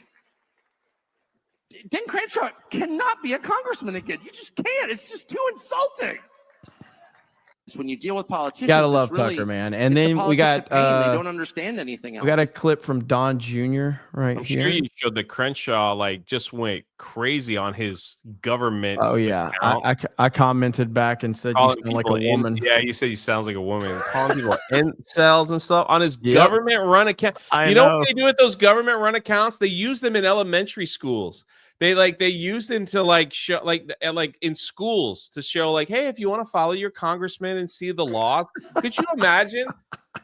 Dan Crenshaw cannot be a congressman again. You just can't. It's just too insulting. When you deal with politicians, Gotta love Tucker, man. And then we got they don't understand anything else. We got a clip from Don Jr. right I'm here. sure you showed that Crenshaw like just went crazy on his government. Oh yeah, I commented back and said you sound like a woman. Yeah, you said he sounds like a woman. Calling people incels and stuff on his government run account. You know what they do with those government run accounts? They use them in elementary schools. They use them to like show like in schools to show like, hey, if you want to follow your congressman and see the laws, could you imagine?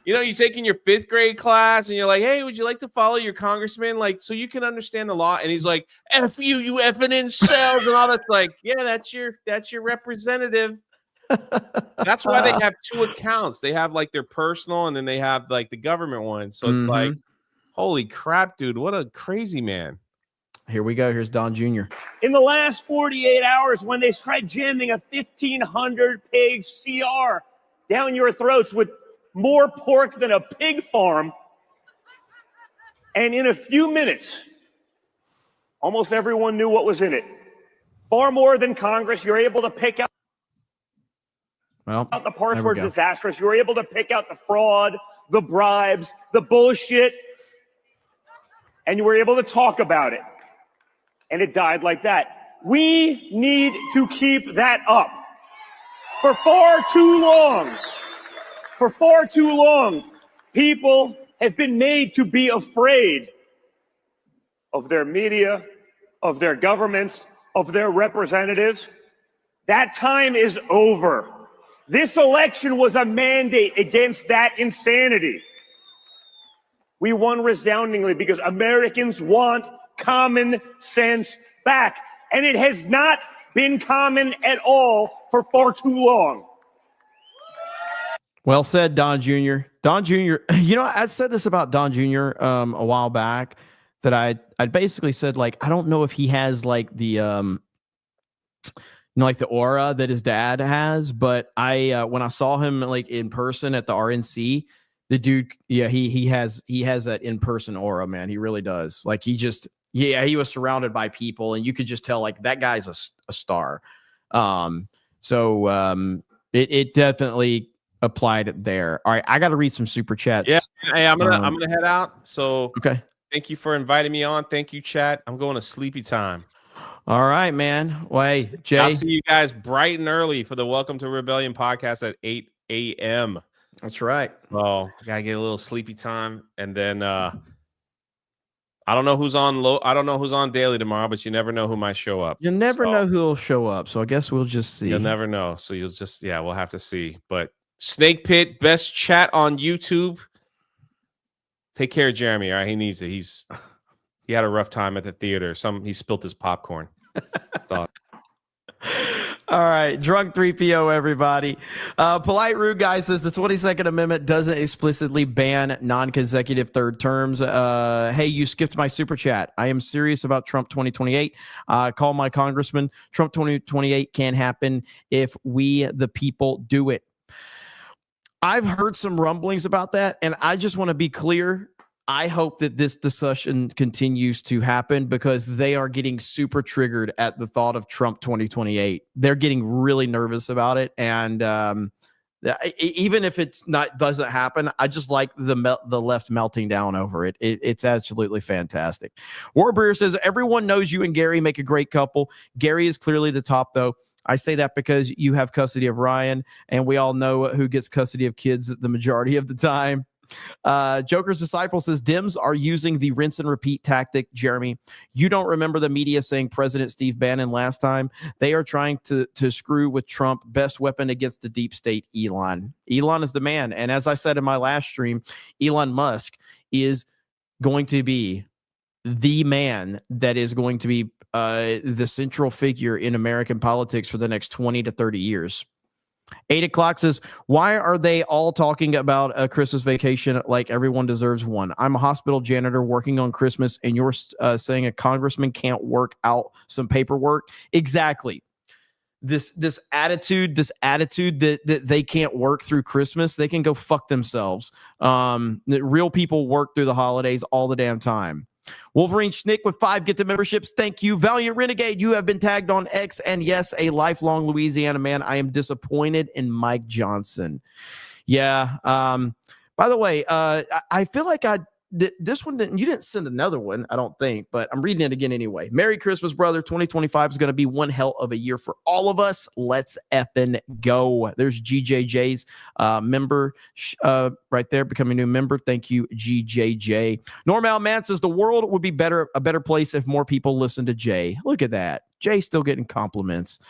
You're taking your 5th grade class and you're like, hey, would you like to follow your congressman? Like, so you can understand the law. And he's like, F you, you effing incels and all that's like, yeah, that's your representative. That's why they have 2 accounts. They have like their personal and then they have like the government one. So it's like, holy crap, dude, what a crazy man. Here we go. Here's Don Jr. In the last 48 hours, when they tried jamming a 1,500-page CR down your throats with more pork than a pig farm, and in a few minutes, almost everyone knew what was in it. Far more than Congress, you're able to pick out the parts were disastrous. You were able to pick out the fraud, the bribes, the bullshit, and you were able to talk about it. And it died like that. We need to keep that up. For far too long, people have been made to be afraid of their media, of their governments, of their representatives. That time is over. This election was a mandate against that insanity. We won resoundingly because Americans want common sense back, and it has not been common at all for far too long. Well said, Don Jr. Don Jr. I said this about Don Jr. A while back, that I basically said, like, I don't know if he has like the like the aura that his dad has, but when I saw him like in person at the RNC, the dude, yeah, he has that in-person aura, man. He really does. Like he was surrounded by people and you could just tell like that guy's a star. It definitely applied there. All right, I got to read some super chats. Yeah, hey, I'm gonna head out. So okay, thank you for inviting me on. Thank you, chat. I'm going to sleepy time. All right, man. Well, hey, Jay, I'll see you guys bright and early for the Welcome to Rebellion podcast at 8 a.m. That's right. So gotta get a little sleepy time, and then I don't know who's on I don't know who's on daily tomorrow, but you never know who might show up. You never know who will show up. So I guess we'll just see. You'll never know. So you'll just we'll have to see. But Snake Pit, best chat on YouTube. Take care of Jeremy. All right, he needs it. He had a rough time at the theater. He spilt his popcorn. All right, drunk 3PO, everybody. Polite Rude Guy says the 22nd Amendment doesn't explicitly ban non-consecutive third terms. Hey, you skipped my super chat. I am serious about Trump 2028. Call my congressman. Trump 2028 can't happen if we, the people, do it. I've heard some rumblings about that, and I just want to be clear. I hope that this discussion continues to happen because they are getting super triggered at the thought of Trump 2028. They're getting really nervous about it. And even if doesn't happen, I just like the left melting down over it. It's absolutely fantastic. Warbrier says, everyone knows you and Gary make a great couple. Gary is clearly the top, though. I say that because you have custody of Ryan, and we all know who gets custody of kids the majority of the time. Joker's Disciple says Dems are using the rinse and repeat tactic. Jeremy, you don't remember the media saying President Steve Bannon last time? They are trying to screw with Trump. Best weapon against the deep state, Elon. Elon is the man. And as I said in my last stream, Elon Musk is going to be the man that is going to be the central figure in American politics for the next 20 to 30 years. 8 o'clock says, why are they all talking about a Christmas vacation like everyone deserves one? I'm a hospital janitor working on Christmas, and you're saying a congressman can't work out some paperwork? Exactly. This attitude that they can't work through Christmas, they can go fuck themselves. Real people work through the holidays all the damn time. Wolverine Schnick with 5 gifted memberships. Thank you. Valiant Renegade, you have been tagged on X. And yes, a lifelong Louisiana man. I am disappointed in Mike Johnson. Yeah. By the way, I feel like this one you didn't send another one, I don't think, but I'm reading it again anyway. Merry Christmas, brother. 2025 is going to be one hell of a year for all of us. Let's effing go. There's GJJ's member right there, becoming a new member. Thank you, GJJ. Normal Man says the world would be a better place if more people listen to Jay. Look at that. Jay still getting compliments.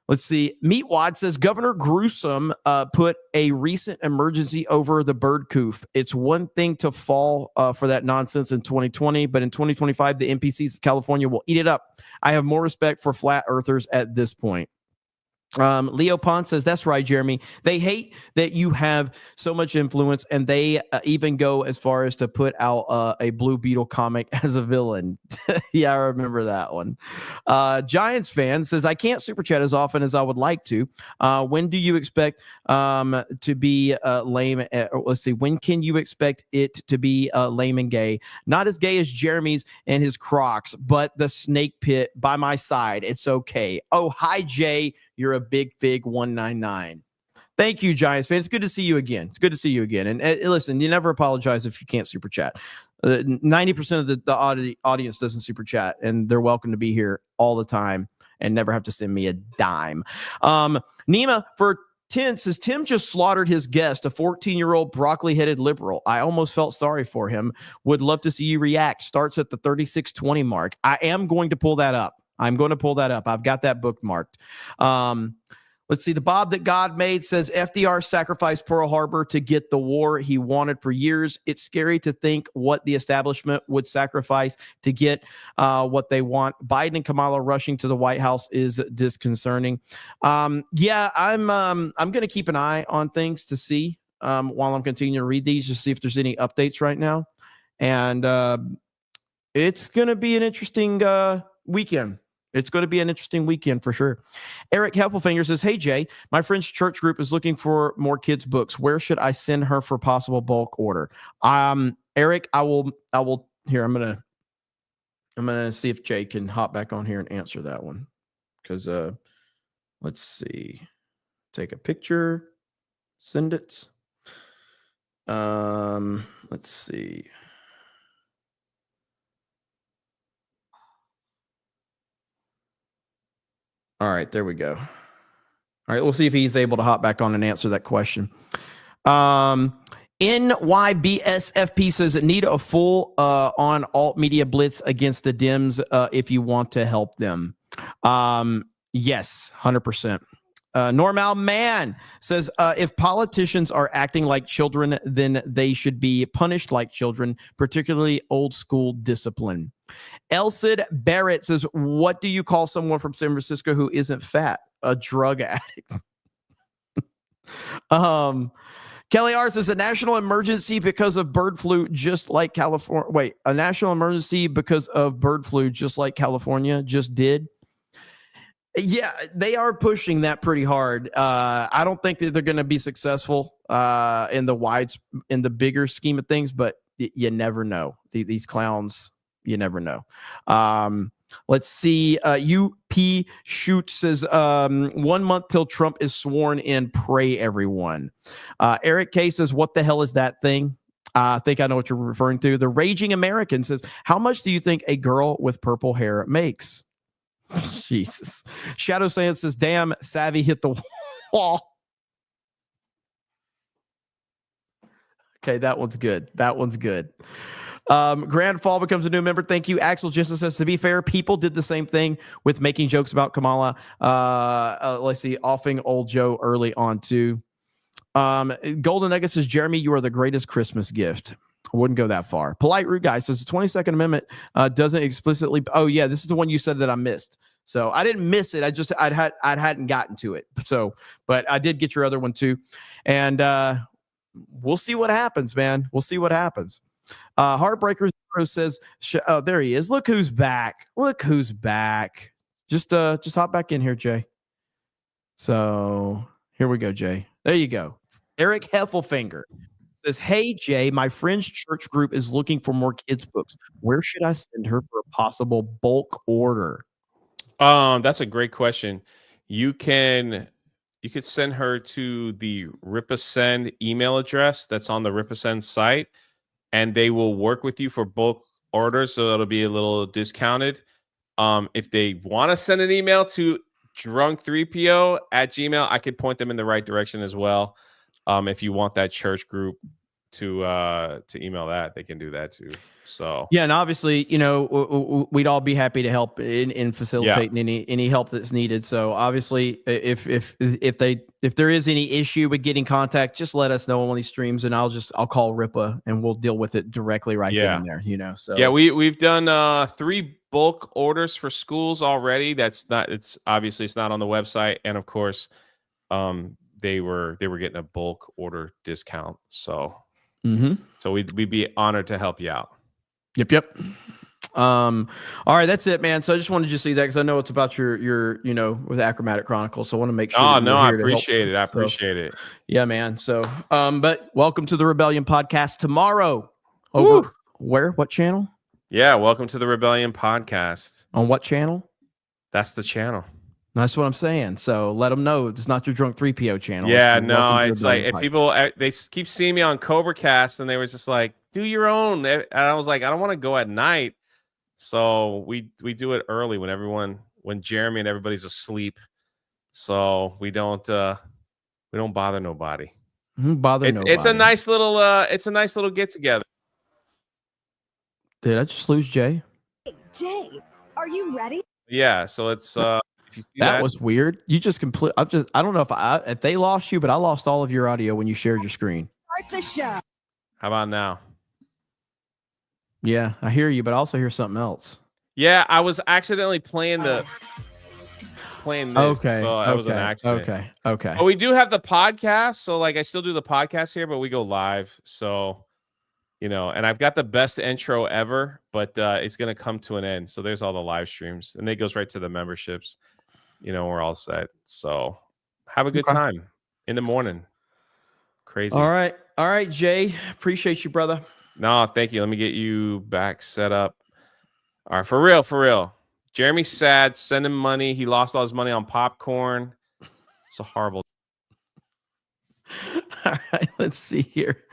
Let's see. Meatwad says Governor Gruesome put a recent emergency over the bird coof. It's one thing to fall for that nonsense in 2020, but in 2025, the NPCs of California will eat it up. I have more respect for flat earthers at this point. Leo Pond says, that's right, Jeremy. They hate that you have so much influence, and they even go as far as to put out a Blue Beetle comic as a villain. Yeah, I remember that one. Giants fan says, I can't super chat as often as I would like to. When do you expect to be lame? Let's see. When can you expect it to be lame and gay? Not as gay as Jeremy's and his Crocs, but the snake pit by my side. It's okay. Oh, hi, Jay. You're a big fig 199. Thank you, Giants fans. It's good to see you again. It's good to see you again. And listen, you never apologize if you can't super chat. 90% of the audience doesn't super chat, and they're welcome to be here all the time and never have to send me a dime. Nima for 10 says, Tim just slaughtered his guest, a 14-year-old broccoli-headed liberal. I almost felt sorry for him. Would love to see you react. Starts at the 3620 mark. I am going to pull that up. I'm going to pull that up. I've got that bookmarked. Let's see. The Bob that God made says FDR sacrificed Pearl Harbor to get the war he wanted for years. It's scary to think what the establishment would sacrifice to get what they want. Biden and Kamala rushing to the White House is disconcerting. Yeah, I'm going to keep an eye on things to see while I'm continuing to read these, to see if there's any updates right now. And it's going to be an interesting weekend. It's going to be an interesting weekend for sure. Eric Heffelfinger says, hey, Jay, my friend's church group is looking for more kids' books. Where should I send her for possible bulk order? Eric, I will here. I'm going to see if Jay can hop back on here and answer that one. Because let's see. Take a picture. Send it. Let's see. All right, there we go. All right, we'll see if he's able to hop back on and answer that question. NYBSFP says need a full on alt media blitz against the Dems if you want to help them. Yes, 100%. Normal Man says if politicians are acting like children, then they should be punished like children, particularly old school discipline. Elsid Barrett says, what do you call someone from San Francisco who isn't fat? A drug addict. Kelly R says a national emergency because of bird flu, just like California. Wait, a national emergency because of bird flu, just like California just did. Yeah, they are pushing that pretty hard. I don't think that they're going to be successful in the bigger scheme of things, but you never know. These clowns, you never know. Let's see. UP Shoot says 1 month till Trump is sworn in. Pray, everyone. Eric K says, what the hell is that thing? I think I know what you're referring to. The Raging American says, how much do you think a girl with purple hair makes? Jesus. Shadow Sand says, damn, Savvy hit the wall. Okay, that one's good. That one's good. Grand Fall becomes a new member. Thank you. Axel Justice says, to be fair, people did the same thing with making jokes about Kamala. Let's see, offing old Joe early on too. Golden Nugget says, Jeremy, you are the greatest Christmas gift. I wouldn't go that far. Polite Root Guy says the 22nd Amendment doesn't explicitly. Oh yeah, this is the one you said that I missed. So I didn't miss it. I hadn't gotten to it. So, but I did get your other one too, and we'll see what happens, man. We'll see what happens. Heartbreaker says, oh, there he is. Look who's back. Look who's back. Just hop back in here, Jay. So here we go, Jay. There you go. Eric Heffelfinger says, hey, Jay, my friend's church group is looking for more kids' books. Where should I send her for a possible bulk order? That's a great question. You could send her to the Ripasend email address that's on the Ripasend site, and they will work with you for bulk orders, so it'll be a little discounted. If they want to send an email to drunk3po@gmail, I could point them in the right direction as well. If you want that church group to email that, they can do that too. So yeah, and obviously, you know, we'd all be happy to help in facilitating any help that's needed. So obviously, if there is any issue with getting contact, just let us know on one of these streams, and I'll call Ripa and we'll deal with it directly then and there. You know, so yeah, we've done 3 bulk orders for schools already. It's not on the website, and of course, they were getting a bulk order discount. So so we'd be honored to help you out. Yep. All right, that's it, man. So I just wanted you to see that because I know it's about your with Achromatic Chronicles. So I want to make sure. Oh no, I appreciate it. I appreciate it. Yeah, man. So but welcome to the Rebellion Podcast tomorrow. Over where? What channel? Yeah, welcome to the Rebellion Podcast. On what channel? That's the channel. That's what I'm saying. So let them know it's not your Drunk 3PO channel. Yeah, no, it's like if people they keep seeing me on CobraCast and they were just like, do your own. And I was like, I don't want to go at night. So we do it early when Jeremy and everybody's asleep. So we don't bother nobody. It's a nice little get together. Did I just lose Jay? Jay, are you ready? Yeah, so it's if you see that was weird. You just I don't know if they lost you, but I lost all of your audio when you shared your screen. Start the show. How about now? Yeah, I hear you, but I also hear something else. Yeah, I was accidentally playing this. Okay. So that was an accident. Okay. But we do have the podcast. So like I still do the podcast here, but we go live. So, you know, and I've got the best intro ever, but it's going to come to an end. So there's all the live streams and it goes right to the memberships. You know, we're all set. So have a good time in the morning. Crazy. All right, Jay. Appreciate you, brother. No, thank you. Let me get you back set up. All right, for real. Jeremy's sad. Send him money. He lost all his money on popcorn. It's a horrible. All right, let's see here.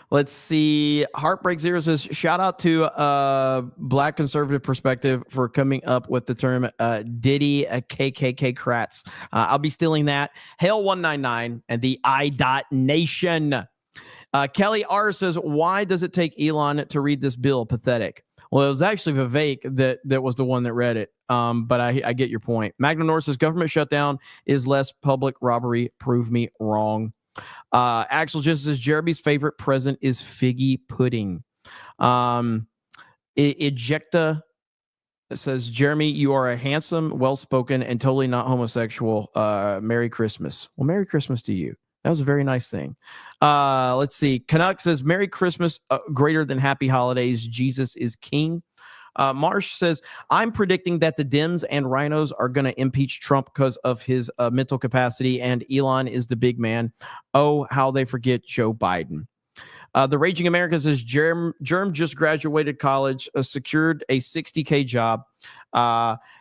Let's see. Heartbreak Zero says, shout out to Black Conservative Perspective for coming up with the term Diddy KKK Krats. I'll be stealing that. Hail 199 and the I.Nation. Kelly R says, why does it take Elon to read this bill? Pathetic. Well, it was actually Vivek that was the one that read it. But I get your point. Magna North says, government shutdown is less public robbery. Prove me wrong. Axel just says, Jeremy's favorite present is figgy pudding. Ejecta says, Jeremy, you are a handsome, well-spoken, and totally not homosexual. Merry Christmas. Well, Merry Christmas to you. That was a very nice thing. Let's see. Canuck says, Merry Christmas, greater than Happy Holidays. Jesus is King. Marsh says, I'm predicting that the Dems and rhinos are going to impeach Trump because of his mental capacity, and Elon is the big man. Oh, how they forget Joe Biden. The Raging American says, Germ just graduated college, secured a $60K job.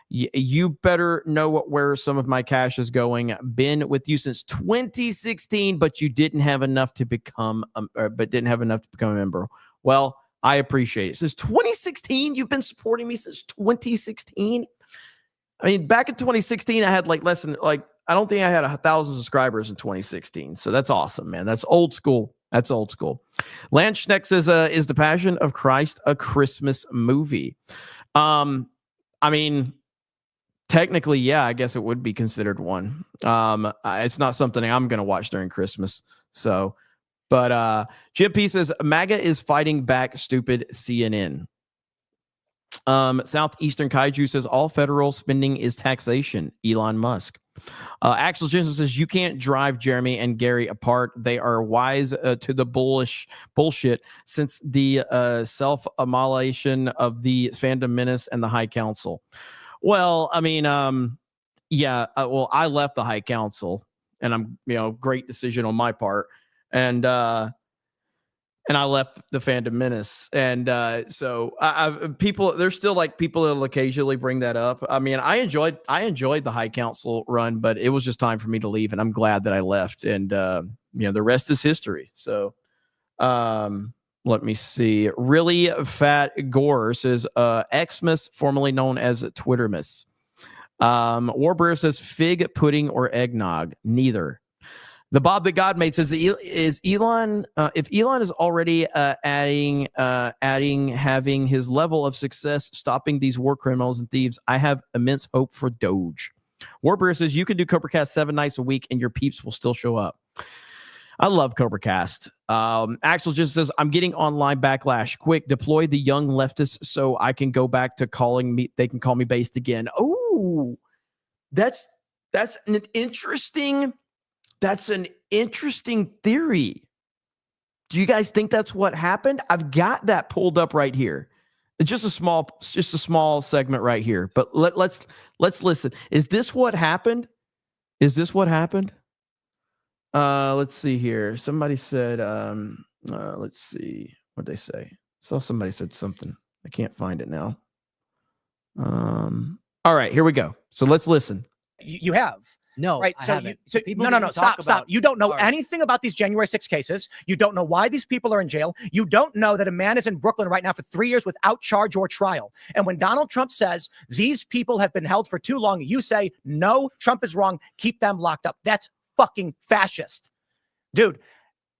You better know where some of my cash is going. Been with you since 2016, but you didn't have enough to become a member. Well, I appreciate it. Since 2016, you've been supporting me since 2016. I mean, back in 2016, I had less than I don't think I had 1,000 subscribers in 2016. So that's awesome, man. That's old school. That's old school. Lance Schneck says, is The Passion of Christ a Christmas movie? I mean, technically, yeah, I guess it would be considered one. It's not something I'm going to watch during Christmas. So, but Jim P says, MAGA is fighting back stupid CNN. Southeastern Kaiju says, all federal spending is taxation. Elon Musk. Axel Jensen says, you can't drive Jeremy and Gary apart. They are wise to the bullshit since the self-immolation of the Fandom Menace and the High Council. Well, I mean, yeah, well, I left the High Council, and I'm, great decision on my part. And I left the Fandom Menace. And so there's still people that'll occasionally bring that up. I mean, I enjoyed the High Council run, but it was just time for me to leave, and I'm glad that I left. And the rest is history. So let me see. Really Fat Gore says, Xmas, formerly known as Twittermas. Warbringer says, fig pudding or eggnog. Neither. The Bob the God made says, is Elon, if Elon is already having his level of success stopping these war criminals and thieves, I have immense hope for Doge. Warbringer says, you can do CobraCast 7 nights a week and your peeps will still show up. I love CobraCast. Axel just says, I'm getting online backlash. Quick, deploy the young leftists so I can go back to calling me. They can call me based again. Oh, that's an interesting. That's an interesting theory. Do you guys think that's what happened? I've got that pulled up right here. It's just a small segment right here. But let's listen. Is this what happened? Let's see here. Somebody said, let's see. What'd they say? So somebody said something. I can't find it now. All right, here we go. So let's listen. You have. No, right. I So haven't. no. Stop. You don't know anything about these January 6 cases. You don't know why these people are in jail. You don't know that a man is in Brooklyn right now for 3 years without charge or trial. And when Donald Trump says these people have been held for too long, you say, no, Trump is wrong. Keep them locked up. That's fucking fascist. Dude,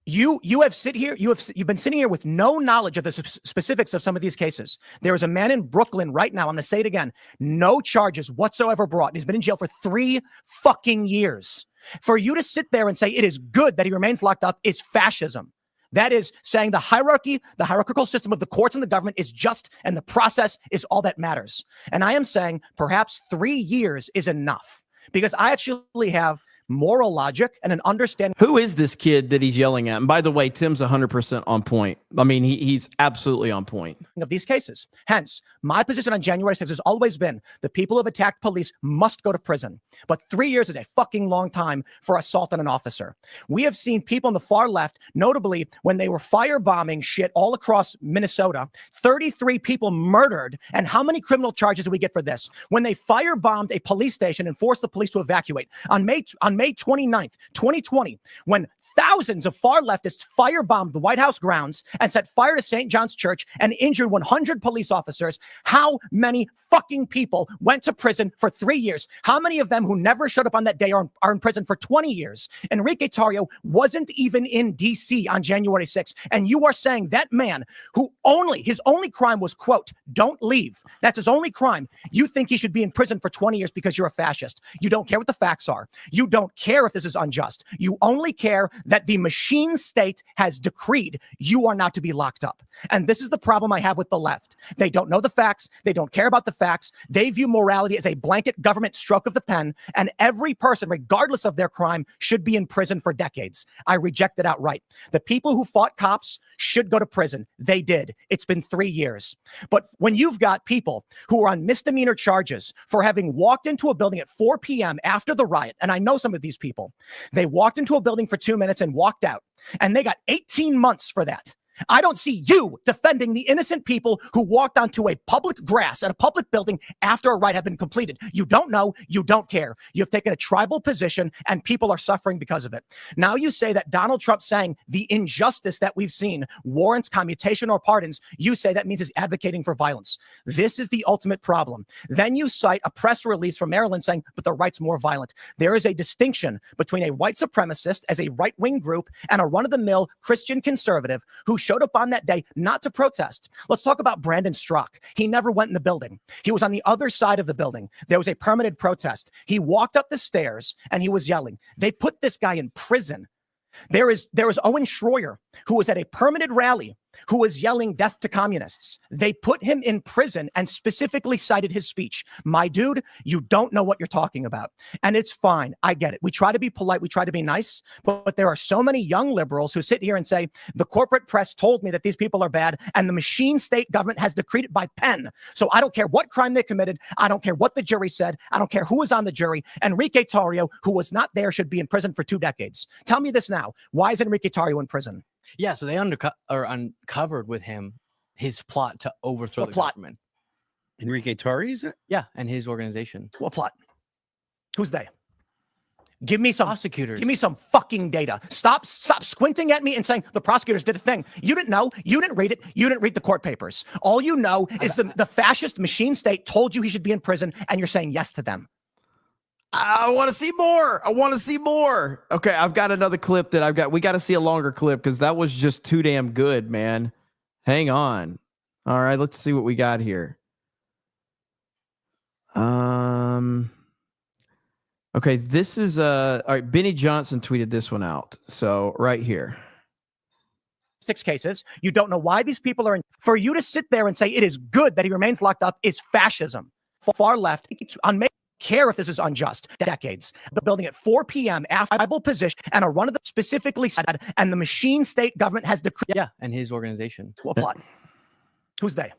you've been sitting here with no knowledge of the specifics of some of these cases. There is a man in Brooklyn right now. I'm going to say it again. No charges whatsoever brought. And he's been in jail for 3 fucking years. For you to sit there and say it is good that he remains locked up is fascism. That is saying the hierarchical system of the courts and the government is just, and the process is all that matters. And I am saying perhaps 3 years is enough, because I actually have moral logic and an understanding. Who is this kid that he's yelling at? And by the way, Tim's 100% on point. I mean, he's absolutely on point. Of these cases. Hence, my position on January 6th has always been the people who have attacked police must go to prison. But 3 years is a fucking long time for assault on an officer. We have seen people on the far left, notably when they were firebombing shit all across Minnesota, 33 people murdered. And how many criminal charges do we get for this? When they firebombed a police station and forced the police to evacuate. On May May 29th, 2020, when thousands of far leftists firebombed the White House grounds and set fire to St. John's Church and injured 100 police officers, how many fucking people went to prison for 3 years? How many of them who never showed up on that day are in prison for 20 years? Enrique Tarrio wasn't even in D.C. on January 6th. And you are saying that man who his only crime was, quote, don't leave. That's his only crime. You think he should be in prison for 20 years because you're a fascist. You don't care what the facts are. You don't care if this is unjust. You only care that the machine state has decreed you are not to be locked up. And this is the problem I have with the left. They don't know the facts. They don't care about the facts. They view morality as a blanket government stroke of the pen, and every person, regardless of their crime, should be in prison for decades. I reject it outright. The people who fought cops should go to prison. They did. It's been 3 years. But when you've got people who are on misdemeanor charges for having walked into a building at 4 p.m. after the riot, and I know some of these people, they walked into a building for 2 minutes and walked out, and they got 18 months for that. I don't see you defending the innocent people who walked onto a public grass at a public building after a riot had been completed. You don't know. You don't care. You've taken a tribal position and people are suffering because of it. Now you say that Donald Trump saying the injustice that we've seen warrants commutation or pardons. You say that means he's advocating for violence. This is the ultimate problem. Then you cite a press release from Maryland saying, but the right's more violent. There is a distinction between a white supremacist as a right-wing group and a run-of-the-mill Christian conservative who showed up on that day not to protest. Let's talk about Brandon Strzok. He never went in the building. He was on the other side of the building. There was a permitted protest. He walked up the stairs and he was yelling. They put this guy in prison. There is Owen Schroyer, who was at a permitted rally, who was yelling death to communists. They put him in prison and specifically cited his speech. My dude, you don't know what you're talking about. And it's fine. I get it. We try to be polite. We try to be nice. But there are so many young liberals who sit here and say, the corporate press told me that these people are bad and the machine state government has decreed it by pen. So I don't care what crime they committed. I don't care what the jury said. I don't care who was on the jury. Enrique Tarrio, who was not there, should be in prison for 2 decades. Tell me this now. Why is Enrique Tarrio in prison? Yeah, so they uncovered with him his plot to overthrow the government. Enrique Tarrio? Yeah, and his organization. What plot? Who's they? Give me some prosecutors. Give me some fucking data. Stop squinting at me and saying the prosecutors did a thing. You didn't know. You didn't read it. You didn't read the court papers. All you know is the fascist machine state told you he should be in prison, and you're saying yes to them. I want to see more. I want to see more. Okay, I've got another clip that I've got. We got to see a longer clip because that was just too damn good, man. Hang on. All right, let's see what we got here. Okay, this is all right. Benny Johnson tweeted this one out. So right here. 6 cases. You don't know why these people are in. For you to sit there and say it is good that he remains locked up is fascism. Far left. On May. Care if this is unjust. Decades. The building at 4 p.m. after Bible position and a run of the specifically said, and the machine state government has decreed. Yeah, and his organization. What plot? Who's they?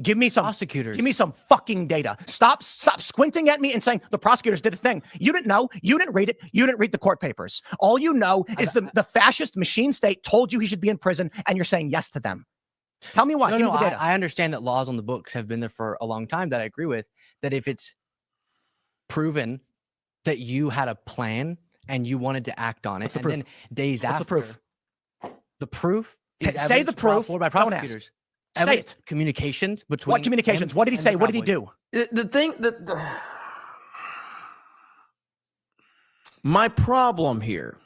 Give me some prosecutors. Give me some fucking data. Stop squinting at me and saying the prosecutors did a thing. You didn't know. You didn't read it. You didn't read the court papers. All you know is the fascist machine state told you he should be in prison, and you're saying yes to them. Tell me why. Give me the data. I understand that laws on the books have been there for a long time. That I agree with. That if it's proven that you had a plan and you wanted to act on it, and then days after, the proof is say the proof. By prosecutors. Say it. Communications between what communications? What did he say? What did he do? The thing that my problem here,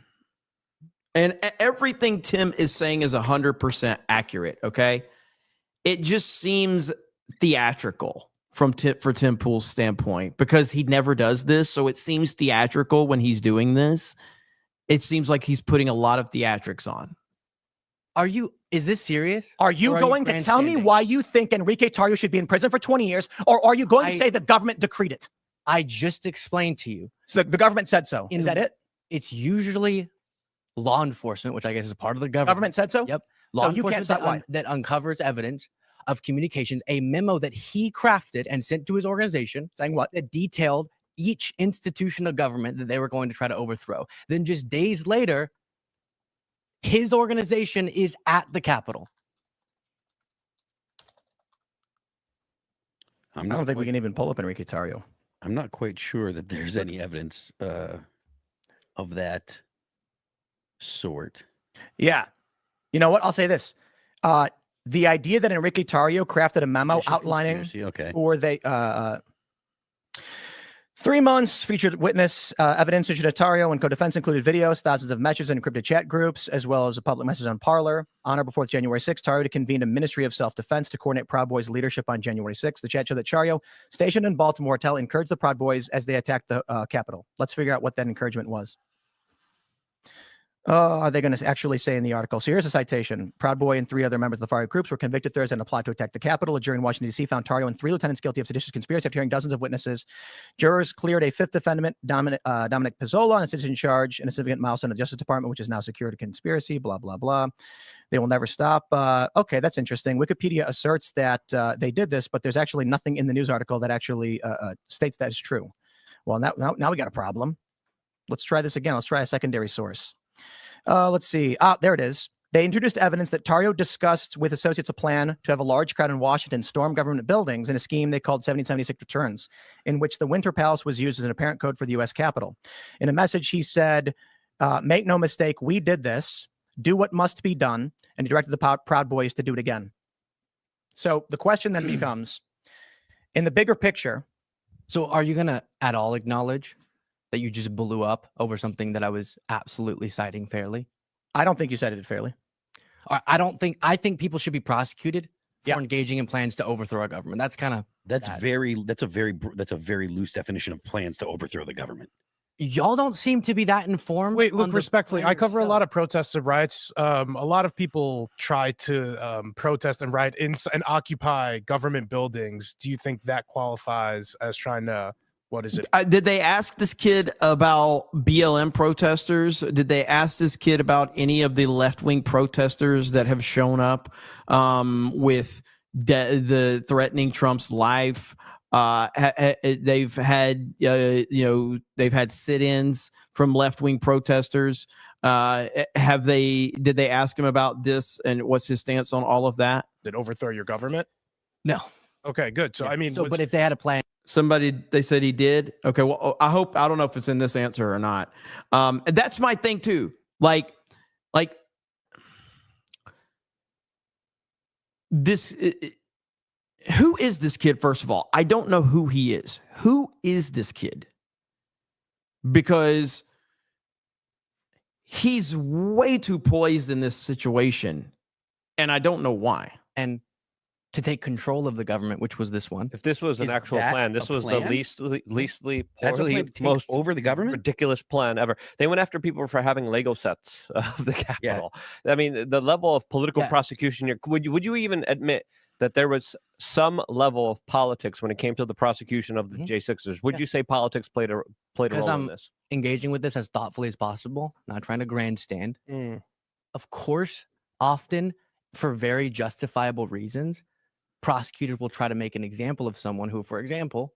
and everything Tim is saying is 100% accurate. Okay, it just seems theatrical for Tim Pool's standpoint, because he never does this. So it seems theatrical when he's doing this. It seems like he's putting a lot of theatrics on. Is this serious? Are you going to tell me why you think Enrique Tarrio should be in prison for 20 years? Or are you going to say the government decreed it? I just explained to you. So the government said so. Is that it? It's usually law enforcement, which I guess is a part of the government. Government said so? Yep. Law enforcement that uncovers evidence of communications, a memo that he crafted and sent to his organization saying what? That detailed each institution of government that they were going to try to overthrow. Then just days later, his organization is at the Capitol. I don't think we can even pull up Enrique Tarrio. I'm not quite sure that there's any evidence of that sort. Yeah. You know what? I'll say this. The idea that Enrique Tarrio crafted a memo outlining okay. or they 3 months featured witness evidence featured Tarrio and co-defense included videos, thousands of messages in encrypted chat groups, as well as a public message on Parler. On or before January 6th, Tarrio convened a Ministry of Self-Defense to coordinate Proud Boys leadership on January 6th. The chat showed that Tarrio, stationed in Baltimore, encouraged the Proud Boys as they attacked the Capitol. Let's figure out what that encouragement was. Are they going to actually say in the article? So here's a citation. Proud Boy and 3 other members of the far-right groups were convicted Thursday in a plot to attack the Capitol. A jury in Washington, D.C. found Tarrio and 3 lieutenants guilty of seditious conspiracy after hearing dozens of witnesses. Jurors cleared a 5th defendant, Dominic Pizzola, on a citizen charge and a significant milestone of the Justice Department, which is now secured a conspiracy, blah, blah, blah. They will never stop. Okay, that's interesting. Wikipedia asserts that they did this, but there's actually nothing in the news article that actually states that is true. Well, now we got a problem. Let's try this again. Let's try a secondary source. Let's see. There it is. They introduced evidence that Tarrio discussed with associates a plan to have a large crowd in Washington storm government buildings in a scheme they called 1776 returns, in which the Winter Palace was used as an apparent code for the U.S. Capitol. In a message, he said, make no mistake, we did this, do what must be done, and he directed the Proud Boys to do it again. So the question then becomes, in the bigger picture. So are you going to at all acknowledge that you just blew up over something that I was absolutely citing fairly? I don't think you cited it fairly. I think people should be prosecuted for engaging in plans to overthrow our government. That's kind of that's a very loose definition of plans to overthrow the government. Y'all don't seem to be that informed. Wait, look, respectfully, I cover a lot of protests and riots. A lot of people try to protest and riot and occupy government buildings. Do you think that qualifies as trying to? What is it? Did they ask this kid about BLM protesters? Did they ask this kid about any of the left-wing protesters that have shown up with the threatening Trump's life? They've had, they've had sit-ins from left-wing protesters. Did they ask him about this and what's his stance on all of that? Did overthrow your government? No. Okay, good. So, I mean, but if they had a plan. They said he did. Okay. Well, I don't know if it's in this answer or not. That's my thing too. Like this, who is this kid? First of all, I don't know who he is. Who is this kid? Because he's way too poised in this situation. And I don't know why. And to take control of the government, which was this one. If this was an actual plan, this was the leastly poorly, most over the government, ridiculous plan ever. They went after people for having Lego sets of the Capitol. Yeah. I mean, the level of political prosecution here. Would you even admit that there was some level of politics when it came to the prosecution of the J6ers? Would you say politics played a role in this? Engaging with this as thoughtfully as possible, not trying to grandstand. Of course, often for very justifiable reasons, prosecutors will try to make an example of someone who, for example,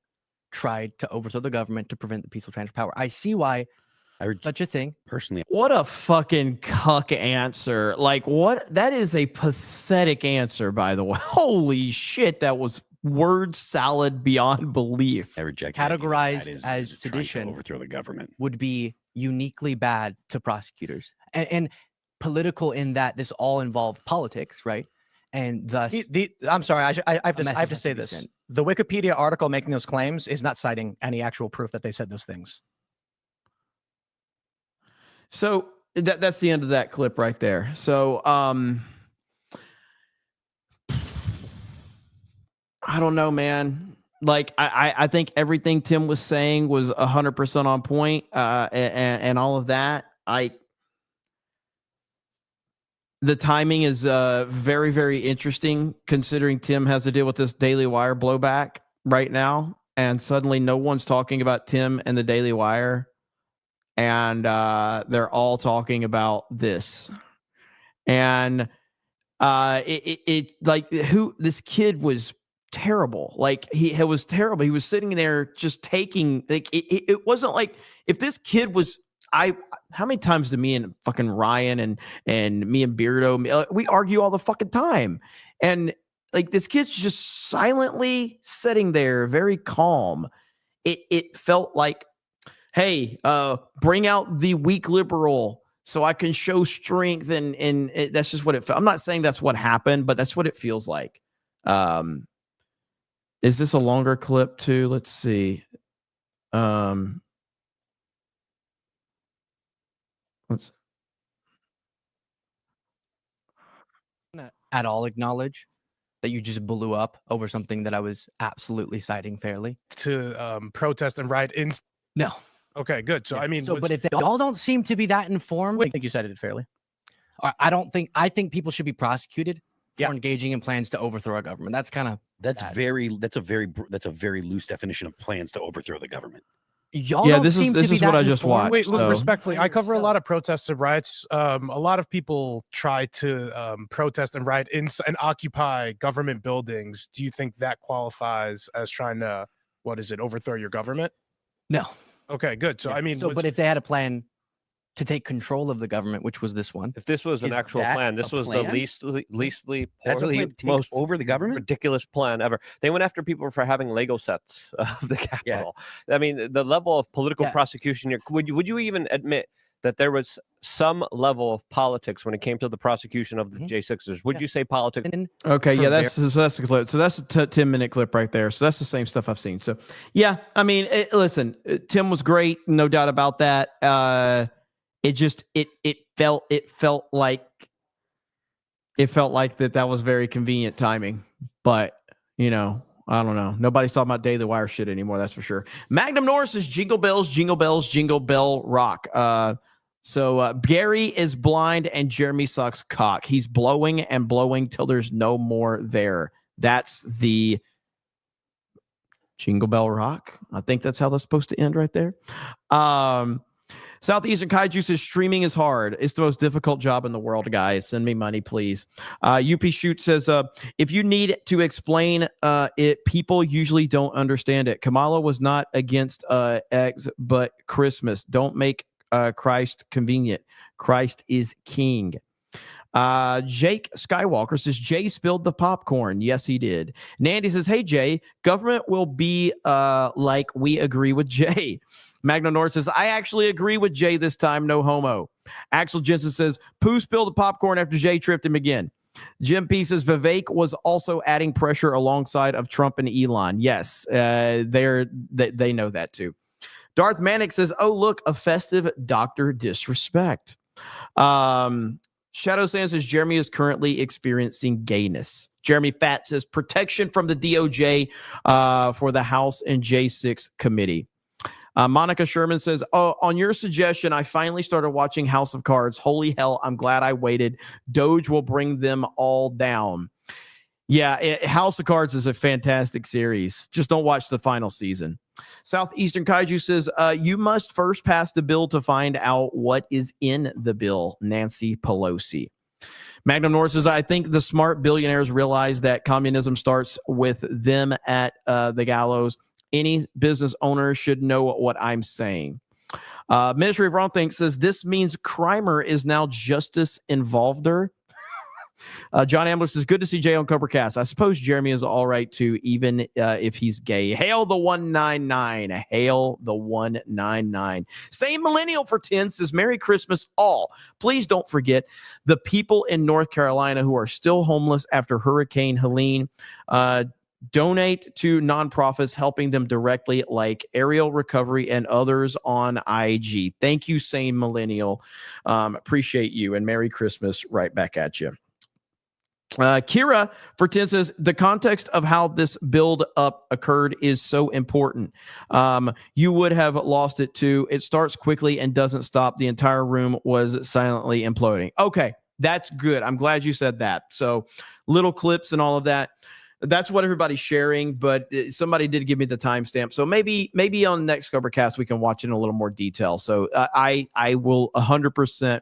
tried to overthrow the government to prevent the peaceful transfer of power. I see why such a thing. Personally, what a fucking cuck answer. Like, what? That is a pathetic answer, by the way. Holy shit, that was word salad beyond belief. I reject categorized as sedition. Overthrow the government would be uniquely bad to prosecutors and political in that this all involved politics, right? And thus, I'm sorry, I have to say this. The Wikipedia article making those claims is not citing any actual proof that they said those things. So that's the end of that clip right there. So I don't know, man. Like I think everything Tim was saying was 100% on point, and all of that. The timing is very, very interesting considering Tim has to deal with this Daily Wire blowback right now. And suddenly no one's talking about Tim and the Daily Wire. And they're all talking about this. And this kid was terrible. Like it was terrible. He was sitting there just taking, like, it wasn't like if this kid was, how many times do me and fucking Ryan and me and Beardo, we argue all the fucking time. And like this kid's just silently sitting there, very calm. It felt like hey, bring out the weak liberal so I can show strength, and that's just what it felt. I'm not saying that's what happened, but that's what it feels like. Is this a longer clip too? Let's see. Let's at all acknowledge that you just blew up over something that I was absolutely citing fairly? To protest and riot in. No. Okay, good. So I mean, but if they all don't seem to be that informed, I think you cited it fairly. I think people should be prosecuted for engaging in plans to overthrow our government. That's kind of that's a very loose definition of plans to overthrow the government. Y'all yeah, this is what I just watched. Wait, look, so. respectfully, I cover a lot of protests and riots. A lot of people try to protest and riot and occupy government buildings. Do you think that qualifies as trying to, overthrow your government? No. Okay, good. So I mean, but if they had a plan to take control of the government, which was this one, if this was an actual plan, this was the leastly poorly, most over the government, ridiculous plan ever. They went after people for having Lego sets of the Capitol. I mean, the level of political prosecution here. Would you even admit that there was some level of politics when it came to the prosecution of the J6ers? Would you say politics? Okay, yeah, that's the clip. So that's a 10-minute clip right there. So that's the same stuff I've seen. So yeah, I mean, listen, Tim was great, no doubt about that. It felt like that was very convenient timing, but I don't know. Nobody's talking about Daily Wire shit anymore. That's for sure. Magnum Norris is jingle bells, jingle bell rock. So Gary is blind and Jeremy sucks cock. He's blowing and blowing till there's no more there. That's the jingle bell rock. I think that's how that's supposed to end right there. Southeastern Kaiju says streaming is hard. It's the most difficult job in the world, guys. Send me money, please. UP Shoot says, if you need to explain it, people usually don't understand it. Kamala was not against eggs, but Christmas. Don't make Christ convenient. Christ is king. Jake Skywalker says, Jay spilled the popcorn. Yes, he did. Nandy says, hey, Jay, government will be like we agree with Jay. Magna North says, I actually agree with Jay this time. No homo. Axel Jensen says, Pooh spilled the popcorn after Jay tripped him again. Jim P says, Vivek was also adding pressure alongside of Trump and Elon. Yes, they know that too. Darth Manic says, oh, look, a festive Dr. Disrespect. Shadow Sand says, Jeremy is currently experiencing gayness. Jeremy Fat says, protection from the DOJ for the House and J6 committee. Monica Sherman says, oh, on your suggestion, I finally started watching House of Cards. Holy hell, I'm glad I waited. Doge will bring them all down. Yeah, House of Cards is a fantastic series. Just don't watch the final season. Southeastern Kaiju says, you must first pass the bill to find out what is in the bill. Nancy Pelosi. Magnum North says, I think the smart billionaires realize that communism starts with them at the gallows. Any business owner should know what I'm saying. Ministry of Wrong Thing says, this means Crimer is now justice involveder. John Ambler says, good to see Jay on CobraCast. I suppose Jeremy is all right too, even if he's gay. Hail the 199. Hail the 199. Same millennial for 10 says, Merry Christmas all. Please don't forget the people in North Carolina who are still homeless after Hurricane Helene. Donate to nonprofits helping them directly, like Aerial Recovery and others on IG. Thank you, Same Millennial. Appreciate you, and Merry Christmas right back at you. Kira for 10 says, the context of how this build up occurred is so important. You would have lost it too. It starts quickly and doesn't stop. The entire room was silently imploding. Okay, that's good. I'm glad you said that. So little clips and all of that. That's what everybody's sharing, but somebody did give me the timestamp. So maybe on next CobraCast we can watch it in a little more detail. So I will 100%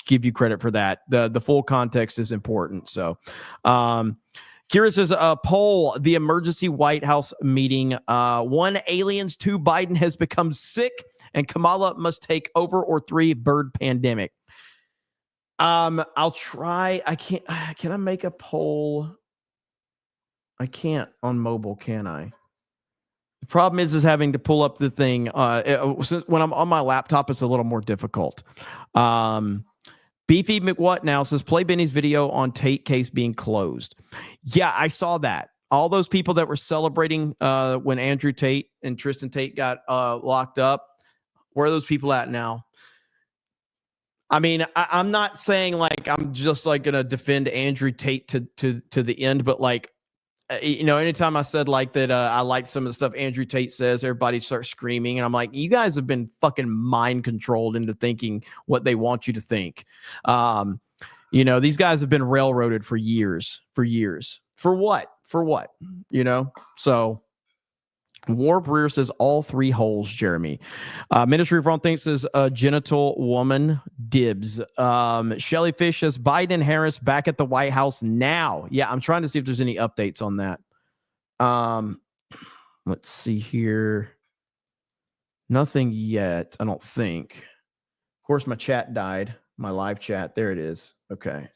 give you credit for that. The full context is important. So Kira says, poll, the emergency White House meeting. 1, aliens. 2, Biden has become sick and Kamala must take over. Or 3, bird pandemic. I'll try. I can't. Can I make a poll? I can't on mobile, can I? The problem is having to pull up the thing. When I'm on my laptop, it's a little more difficult. Beefy McWhat now says, play Benny's video on Tate case being closed. Yeah, I saw that. All those people that were celebrating when Andrew Tate and Tristan Tate got locked up, where are those people at now? I mean, I'm not saying like I'm just like going to defend Andrew Tate to the end, but like, anytime I said like that, I liked some of the stuff Andrew Tate says, everybody starts screaming. And I'm like, you guys have been fucking mind controlled into thinking what they want you to think. These guys have been railroaded for years. For what? So Warp Rear says all three holes, Jeremy. Ministry of Wrong thinks says genital woman dibs. Shelly Fish says Biden and Harris back at the White House now. Yeah, I'm trying to see if there's any updates on that. Let's see here. Nothing yet, I don't think. Of course, my chat died. My live chat. There it is. Okay.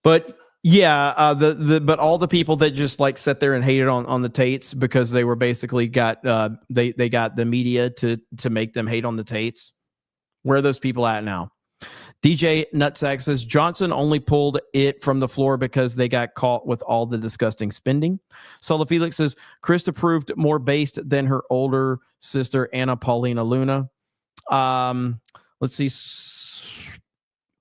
But yeah, but all the people that just like sat there and hated on the Tates because they were basically got they got the media to make them hate on the Tates. Where are those people at now? DJ Nutsack says Johnson only pulled it from the floor because they got caught with all the disgusting spending. Solo Felix says Krista proved more based than her older sister Anna Paulina Luna. Let's see.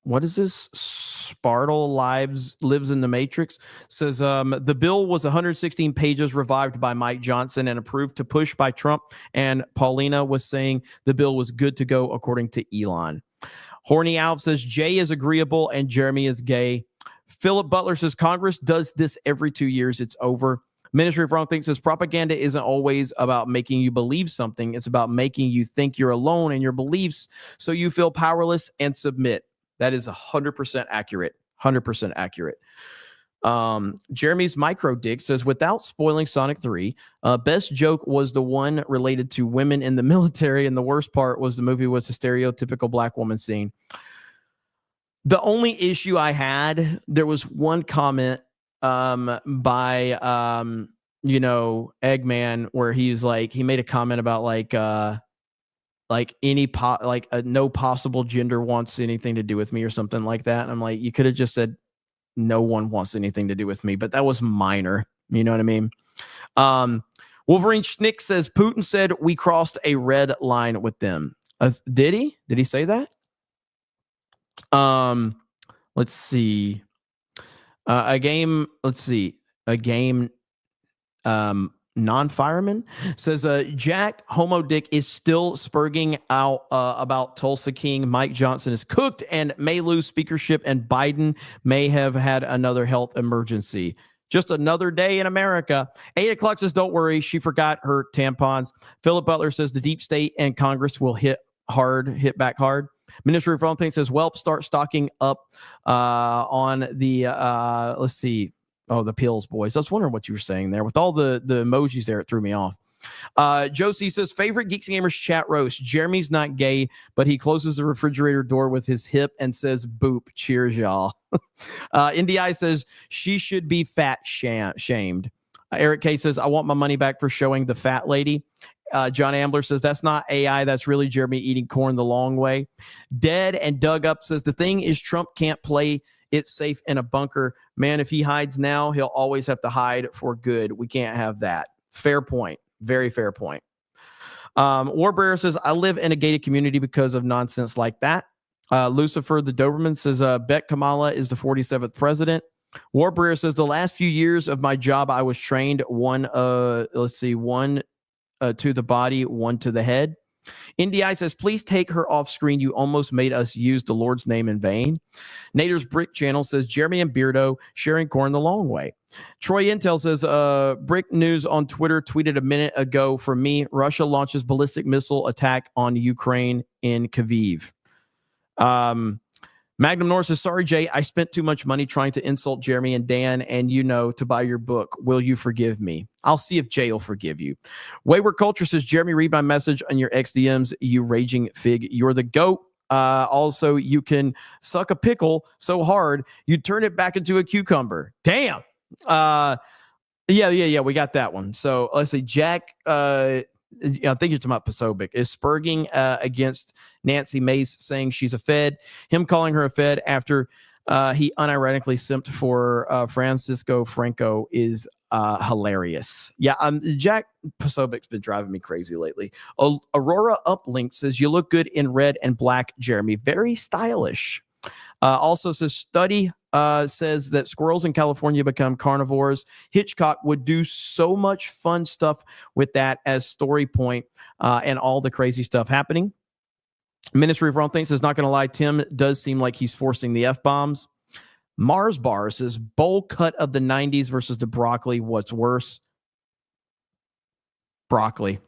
What is this? Spartle lives in the Matrix says the bill was 116 pages revived by Mike Johnson and approved to push by Trump. And Paulina was saying the bill was good to go according to Elon. Horny Alf says Jay is agreeable and Jeremy is gay. Philip Butler says Congress does this every 2 years. It's over. Ministry of Wrong Things says propaganda isn't always about making you believe something. It's about making you think you're alone in your beliefs so you feel powerless and submit. That is 100% accurate. 100% accurate. Jeremy's Micro Dick says, without spoiling Sonic 3, best joke was the one related to women in the military, and the worst part was the movie was a stereotypical black woman scene. The only issue I had, there was one comment by Eggman where he's like, he made a comment about no possible gender wants anything to do with me or something like that. And I'm like, you could have just said no one wants anything to do with me, but that was minor. You know what I mean? Wolverine Schnick says Putin said we crossed a red line with them. Did he? Did he say that? Let's see. A game non-fireman says Jack Homo Dick is still spurging out about Tulsa King. Mike Johnson is cooked and may lose speakership, and Biden may have had another health emergency. Just another day in America. 8 o'clock says don't worry, she forgot her tampons. Philip Butler says the deep state and Congress will hit back hard. Ministry of Wrong Things says whelp start stocking up on the let's see. Oh, the pills, boys. I was wondering what you were saying there. With all the emojis there, it threw me off. Josie says, favorite Geeks Gamers chat roast. Jeremy's not gay, but he closes the refrigerator door with his hip and says, boop. Cheers, y'all. NDI says, she should be fat shamed. Eric K says, I want my money back for showing the fat lady. John Ambler says, that's not AI. That's really Jeremy eating corn the long way. Dead and Dug Up says, the thing is Trump can't play it's safe in a bunker. Man, if he hides now, he'll always have to hide for good. We can't have that. Fair point. Very fair point. Warbearer says, I live in a gated community because of nonsense like that. Lucifer the Doberman says, bet Kamala is the 47th president. Warbearer says, the last few years of my job, I was trained one to the body, one to the head. NDI says, please take her off screen. You almost made us use the Lord's name in vain. Nader's Brick Channel says, Jeremy and Beardo sharing corn the long way. Troy Intel says, Brick News on Twitter tweeted a minute ago from me, Russia launches ballistic missile attack on Ukraine in Kyiv. Magnum North says, sorry, Jay, I spent too much money trying to insult Jeremy and Dan and to buy your book. Will you forgive me? I'll see if Jay will forgive you. Wayward Culture says, Jeremy, read my message on your XDMs, you raging fig. You're the GOAT. Also, you can suck a pickle so hard, you turn it back into a cucumber. Damn. Yeah. We got that one. So let's see. Jack, I think you're talking about Posobiec, is spurging against Nancy Mace, saying she's a Fed. Him calling her a Fed after he unironically simped for Francisco Franco is hilarious. Yeah, Jack Posobiec's been driving me crazy lately. Aurora Uplink says, you look good in red and black, Jeremy. Very stylish. Also says, study says that squirrels in California become carnivores. Hitchcock would do so much fun stuff with that as story point and all the crazy stuff happening. Ministry of Wrong Things says, not going to lie, Tim does seem like he's forcing the F-bombs. Mars Bar says, bowl cut of the 90s versus the broccoli. What's worse? Broccoli.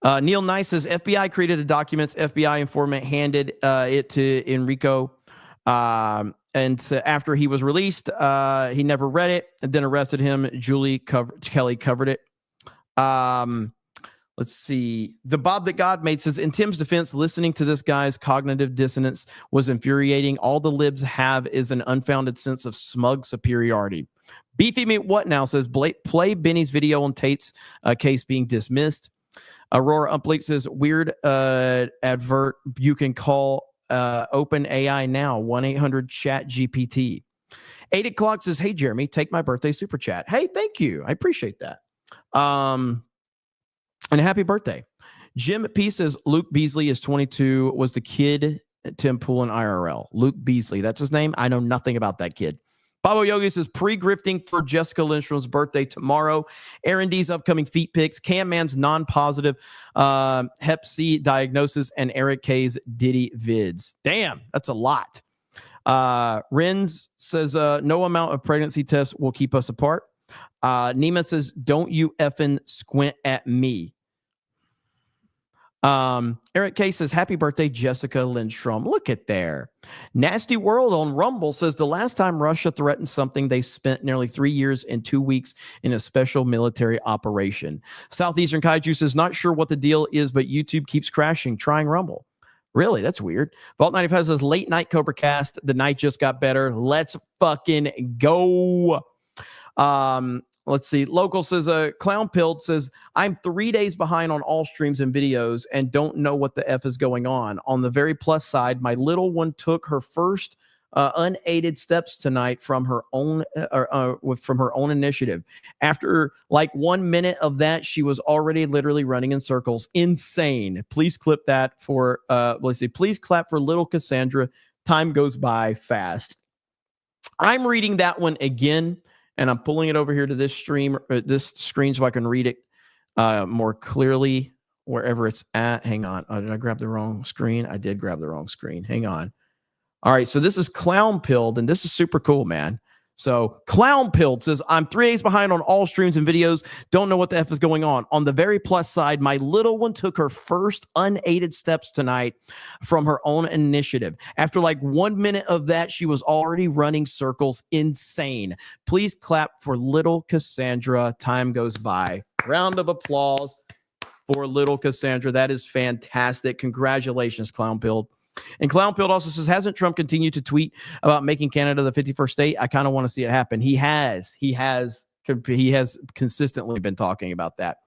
Neil Nice says, FBI created the documents. FBI informant handed it to Enrico. And so after he was released, he never read it and then arrested him. Kelly covered it. Let's see. The Bob That God Made says, in Tim's defense, listening to this guy's cognitive dissonance was infuriating. All the libs have is an unfounded sense of smug superiority. Beefy Meat What Now says, play Benny's video on Tate's case being dismissed. Aurora Uplink says, weird advert. You can call Open AI now, 1-800-CHAT-GPT. 8 o'clock says, hey, Jeremy, take my birthday super chat. Hey, thank you. I appreciate that. And happy birthday. Jim P says, Luke Beasley is 22, was the kid at Tim Pool in IRL. Luke Beasley, that's his name? I know nothing about that kid. Babo Yogi says, pre-grifting for Jessica Lindstrom's birthday tomorrow. Aaron D's upcoming feet pics. Cam Man's non-positive Hep C diagnosis. And Eric K's Diddy vids. Damn, that's a lot. Renz says, no amount of pregnancy tests will keep us apart. Nima says, don't you effing squint at me. Eric K says, happy birthday, Jessica Lindstrom. Look at there. Nasty World on Rumble says, the last time Russia threatened something, they spent nearly 3 years and 2 weeks in a special military operation. Southeastern Kaiju says, not sure what the deal is, but YouTube keeps crashing. Trying Rumble. Really? That's weird. Vault 95 says, late night CobraCast. The night just got better. Let's fucking go. Let's see. Local says, Clown Pilled says, I'm 3 days behind on all streams and videos and don't know what the F is going on. On the very plus side, my little one took her first unaided steps tonight from her own initiative. After like 1 minute of that, she was already literally running in circles. Insane. Please clip that for let's see. Please clap for little Cassandra. Time goes by fast. I'm reading that one again. And I'm pulling it over here to this screen so I can read it more clearly wherever it's at. Hang on. Oh, did I grab the wrong screen? I did grab the wrong screen. Hang on. All right. So this is Clown Pilled, and this is super cool, man. So Clown Pilled says, I'm 3 days behind on all streams and videos. Don't know what the F is going on. On the very plus side, my little one took her first unaided steps tonight from her own initiative. After like 1 minute of that, she was already running circles. Insane. Please clap for little Cassandra. Time goes by. Round of applause for little Cassandra. That is fantastic. Congratulations, Clown Pilled. And Clown Pilled also says, hasn't Trump continued to tweet about making Canada the 51st state? I kind of want to see it happen. He has consistently been talking about that.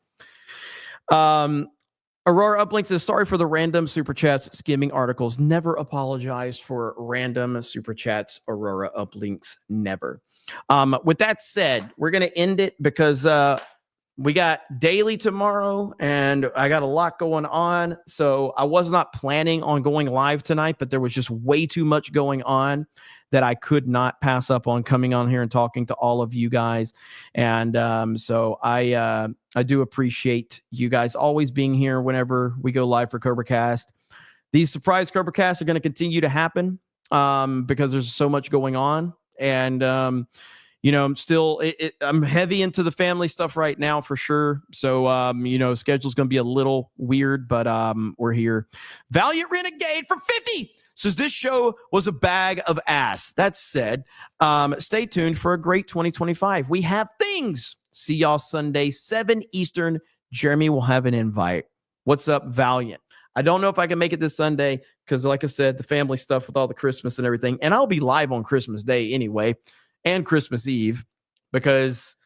Aurora Uplink says, sorry for the random super chats, skimming articles. Never apologize for random super chats, Aurora Uplinks. Never. With that said, we're going to end it because we got daily tomorrow and I got a lot going on. So I was not planning on going live tonight, but there was just way too much going on that I could not pass up on coming on here and talking to all of you guys. And so I do appreciate you guys always being here whenever we go live for CobraCast. These surprise CobraCasts are going to continue to happen because there's so much going on. And I'm still, I'm heavy into the family stuff right now for sure. So, schedule's going to be a little weird, but we're here. Valiant Renegade for 50 says this show was a bag of ass. That said, stay tuned for a great 2025. We have things. See y'all Sunday, 7 Eastern. Jeremy will have an invite. What's up, Valiant? I don't know if I can make it this Sunday because, like I said, the family stuff with all the Christmas and everything. And I'll be live on Christmas Day anyway. And Christmas Eve, because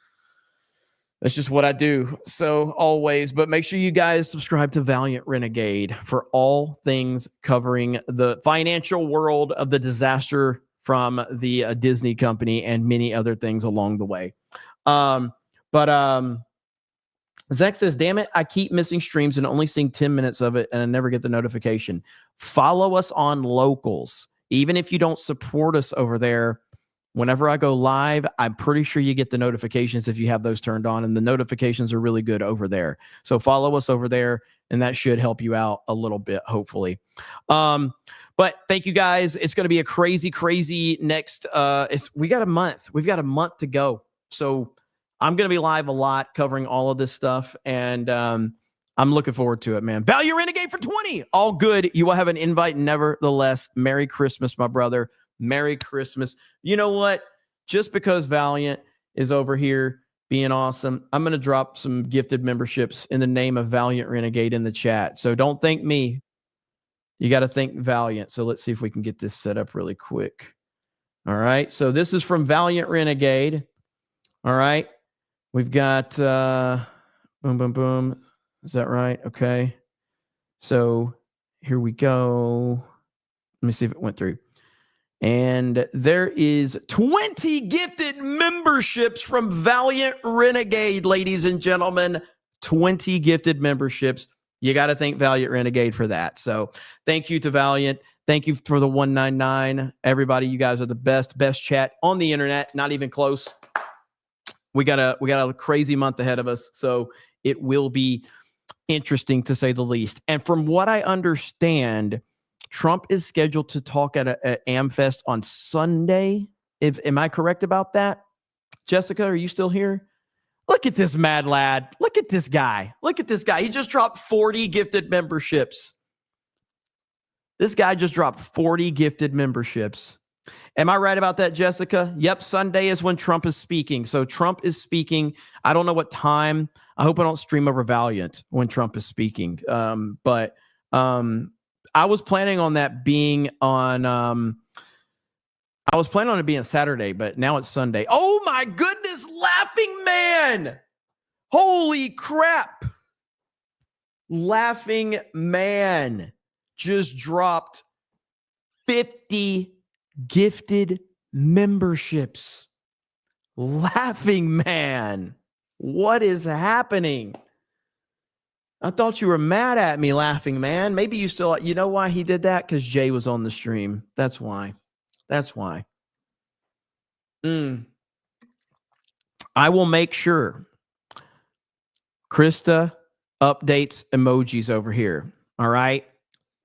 That's just what I do. So always, but make sure you guys subscribe to Valiant Renegade for all things covering the financial world of the disaster from the Disney company and many other things along the way. Zach says, damn it, I keep missing streams and only seeing 10 minutes of it and I never get the notification. Follow us on Locals. Even if you don't support us over there, whenever I go live, I'm pretty sure you get the notifications if you have those turned on, and the notifications are really good over there. So follow us over there, and that should help you out a little bit, hopefully. But thank you guys. It's going to be a crazy next. We got a month. We've got a month to go. So I'm going to be live a lot covering all of this stuff, and I'm looking forward to it, man. Value Renegade for 20. All good. You will have an invite nevertheless. Merry Christmas, my brother. Merry Christmas. You know what? Just because Valiant is over here being awesome, I'm going to drop some gifted memberships in the name of Valiant Renegade in the chat. So don't thank me. You got to thank Valiant. So let's see if we can get this set up really quick. All right. So this is from Valiant Renegade. All right. We've got boom. Is that right? Okay. So here we go. Let me see if it went through. And there is 20 gifted memberships from Valiant Renegade, ladies and gentlemen. 20 gifted memberships. You got to thank Valiant Renegade for that. So thank you to Valiant. Thank you for the 199. Everybody, you guys are the best chat on the internet. Not even close. We got a crazy month ahead of us. So it will be interesting to say the least. And from what I understand, Trump is scheduled to talk at AmFest on Sunday. Am I correct about that? Jessica, are you still here? Look at this mad lad. Look at this guy. Look at this guy. He just dropped 40 gifted memberships. This guy just dropped 40 gifted memberships. Am I right about that, Jessica? Yep, Sunday is when Trump is speaking. So Trump is speaking. I don't know what time. I hope I don't stream over Valiant when Trump is speaking. I was planning on that being on I was planning on it being Saturday, but now it's Sunday. Oh my goodness, Laughing Man. Holy crap. Laughing Man just dropped 50 gifted memberships. Laughing Man. What is happening? I thought you were mad at me, Laughing Man. Maybe you still, you know why he did that? Because Jay was on the stream. That's why. That's why. I will make sure Krista updates emojis over here. All right.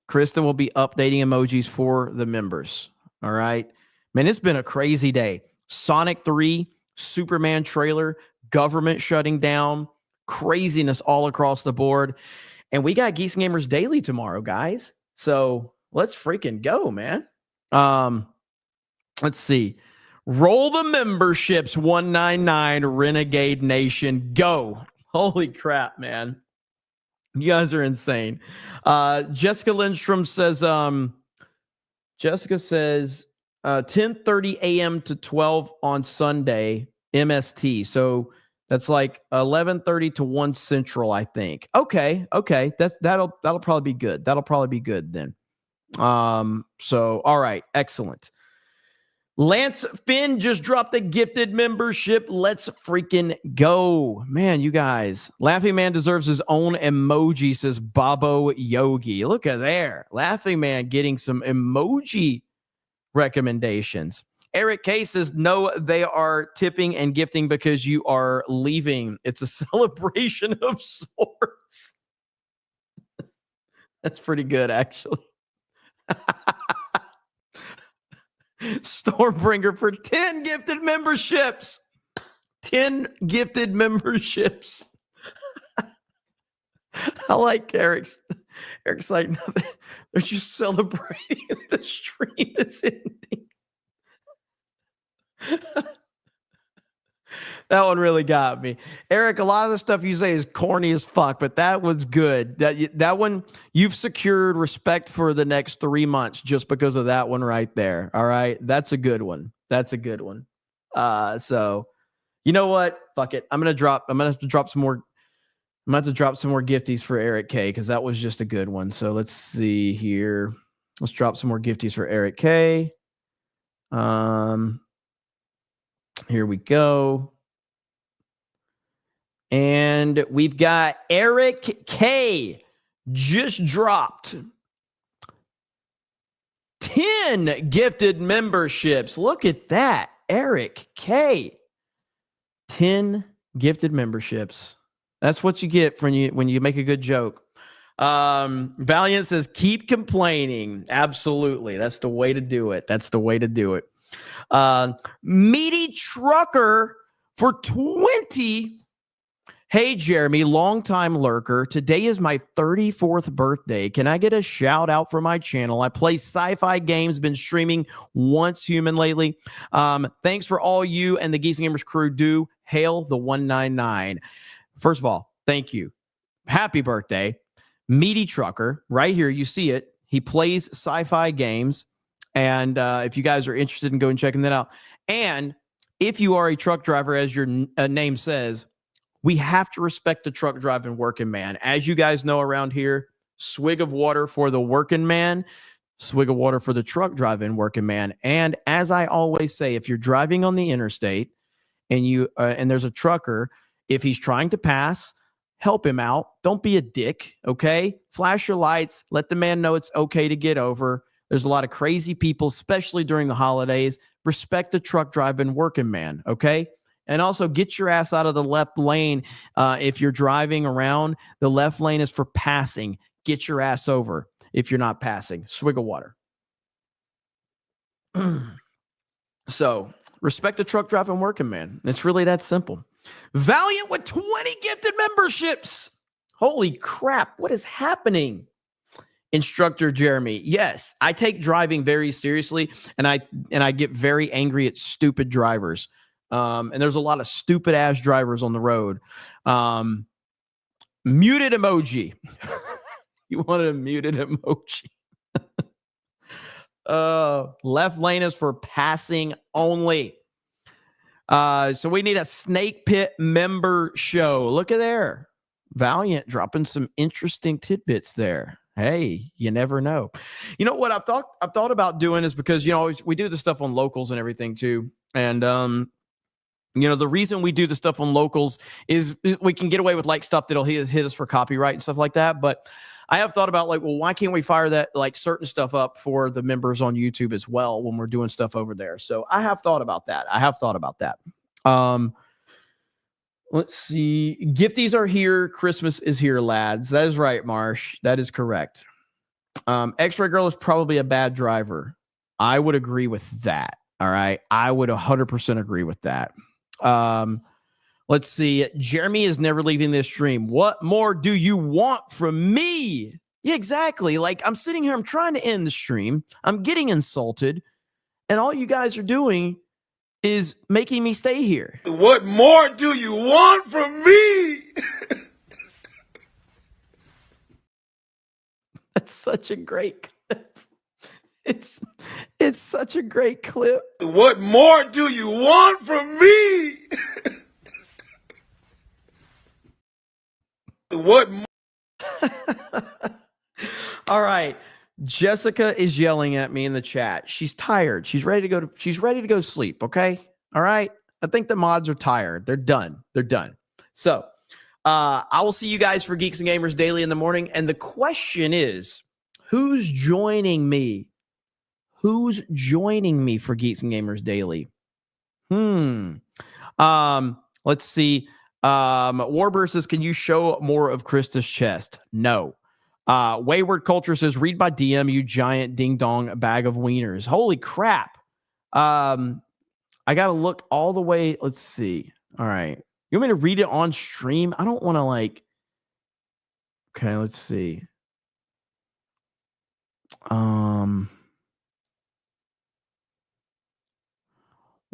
Krista will be updating emojis for the members. All right. Man, it's been a crazy day. Sonic 3, Superman trailer, government shutting down, craziness all across the board. And we got Geeks Gamers Daily tomorrow, guys. So let's freaking go, man. Let's see. Roll the memberships, 199 Renegade Nation. Go. Holy crap, man. You guys are insane. Jessica Lindstrom says, Jessica says 10:30 a.m. to 12 on Sunday, MST. So that's like 11:30 to 1 Central, I think. Okay. That'll probably be good. That'll probably be good then. So all right, excellent. Lance Finn just dropped a gifted membership. Let's freaking go. Man, you guys. Laughing Man deserves his own emoji, says Babo Yogi. Look at there. Laughing Man getting some emoji recommendations. Eric K says, no, they are tipping and gifting because you are leaving. It's a celebration of sorts. That's pretty good, actually. Stormbringer for 10 gifted memberships. 10 gifted memberships. I like Eric's. Eric's like, no, they're just celebrating the stream is ending. That one really got me. Eric, a lot of the stuff you say is corny as fuck, but that one's good. That one, you've secured respect for the next 3 months just because of that one right there. All right. That's a good one. That's a good one. So You know what? Fuck it. I'm gonna have to drop some more. I'm going to have to drop some more gifties for Eric K because that was just a good one. So let's see here. Let's drop some more gifties for Eric K. Here we go. And we've got Eric K just dropped 10 gifted memberships. Look at that. Eric K. 10 gifted memberships. That's what you get when you make a good joke. Valiant says, keep complaining. Absolutely. That's the way to do it. That's the way to do it. Meaty Trucker for 20. Hey, Jeremy, longtime lurker. Today is my 34th birthday. Can I get a shout out for my channel? I play sci-fi games, been streaming Once Human lately. Thanks for all you and the Geeks Gamers crew do. Hail the 199. First of all, thank you. Happy birthday. Meaty Trucker, right here. You see it. He plays sci-fi games. And if you guys are interested in going and checking that out. And if you are a truck driver, as your name says, we have to respect the truck driving working man. As you guys know around here, swig of water for the working man, swig of water for the truck driving working man. And as I always say, if you're driving on the interstate and you and there's a trucker, if he's trying to pass, help him out. Don't be a dick, okay? Flash your lights. Let the man know it's okay to get over. There's a lot of crazy people, especially during the holidays. Respect the truck driving working man, okay? And also get your ass out of the left lane. If you're driving around, the left lane is for passing. Get your ass over if you're not passing. Swig of water. So respect the truck driving working man. It's really that simple. Valiant with 20 gifted memberships. Holy crap. What is happening? Instructor Jeremy. Yes, I take driving very seriously, and I get very angry at stupid drivers. And there's a lot of stupid ass drivers on the road. Muted emoji. You wanted a muted emoji. Left lane is for passing only. So we need a Snake Pit member show. Look at there. Valiant dropping some interesting tidbits there. Hey, you never know. You know what I've thought about doing is because, you know, we do the stuff on locals and everything too. And, you know, the reason we do the stuff on locals is we can get away with like stuff that'll hit us for copyright and stuff like that. But I have thought about like, well, why can't we fire that like certain stuff up for the members on YouTube as well when we're doing stuff over there? So I have thought about that. Let's see. Gifties are here. Christmas is here, lads. That is right, Marsh. That is correct. X-Ray Girl is probably a bad driver. I would agree with that. All right. I would 100% agree with that. Let's see. Jeremy is never leaving this stream. What more do you want from me? Yeah, exactly. Like I'm sitting here, I'm trying to end the stream. I'm getting insulted. And all you guys are doing is making me stay here. What more do you want from me? That's such a great clip. It's such a great clip. What more do you want from me? What more? All right. Jessica is yelling at me in the chat. She's tired. She's ready to go sleep. Okay. All right. I think the mods are tired. They're done. So I will see you guys for Geeks and Gamers Daily in the morning. And the question is, who's joining me? Who's joining me for Geeks and Gamers Daily? Let's see. Warburst says, can you show more of Krista's chest? No. Wayward Culture says, read my DM, you giant ding dong bag of wieners. Holy crap. I got to look all the way. Let's see. All right. You want me to read it on stream? I don't want to like. Okay, let's see.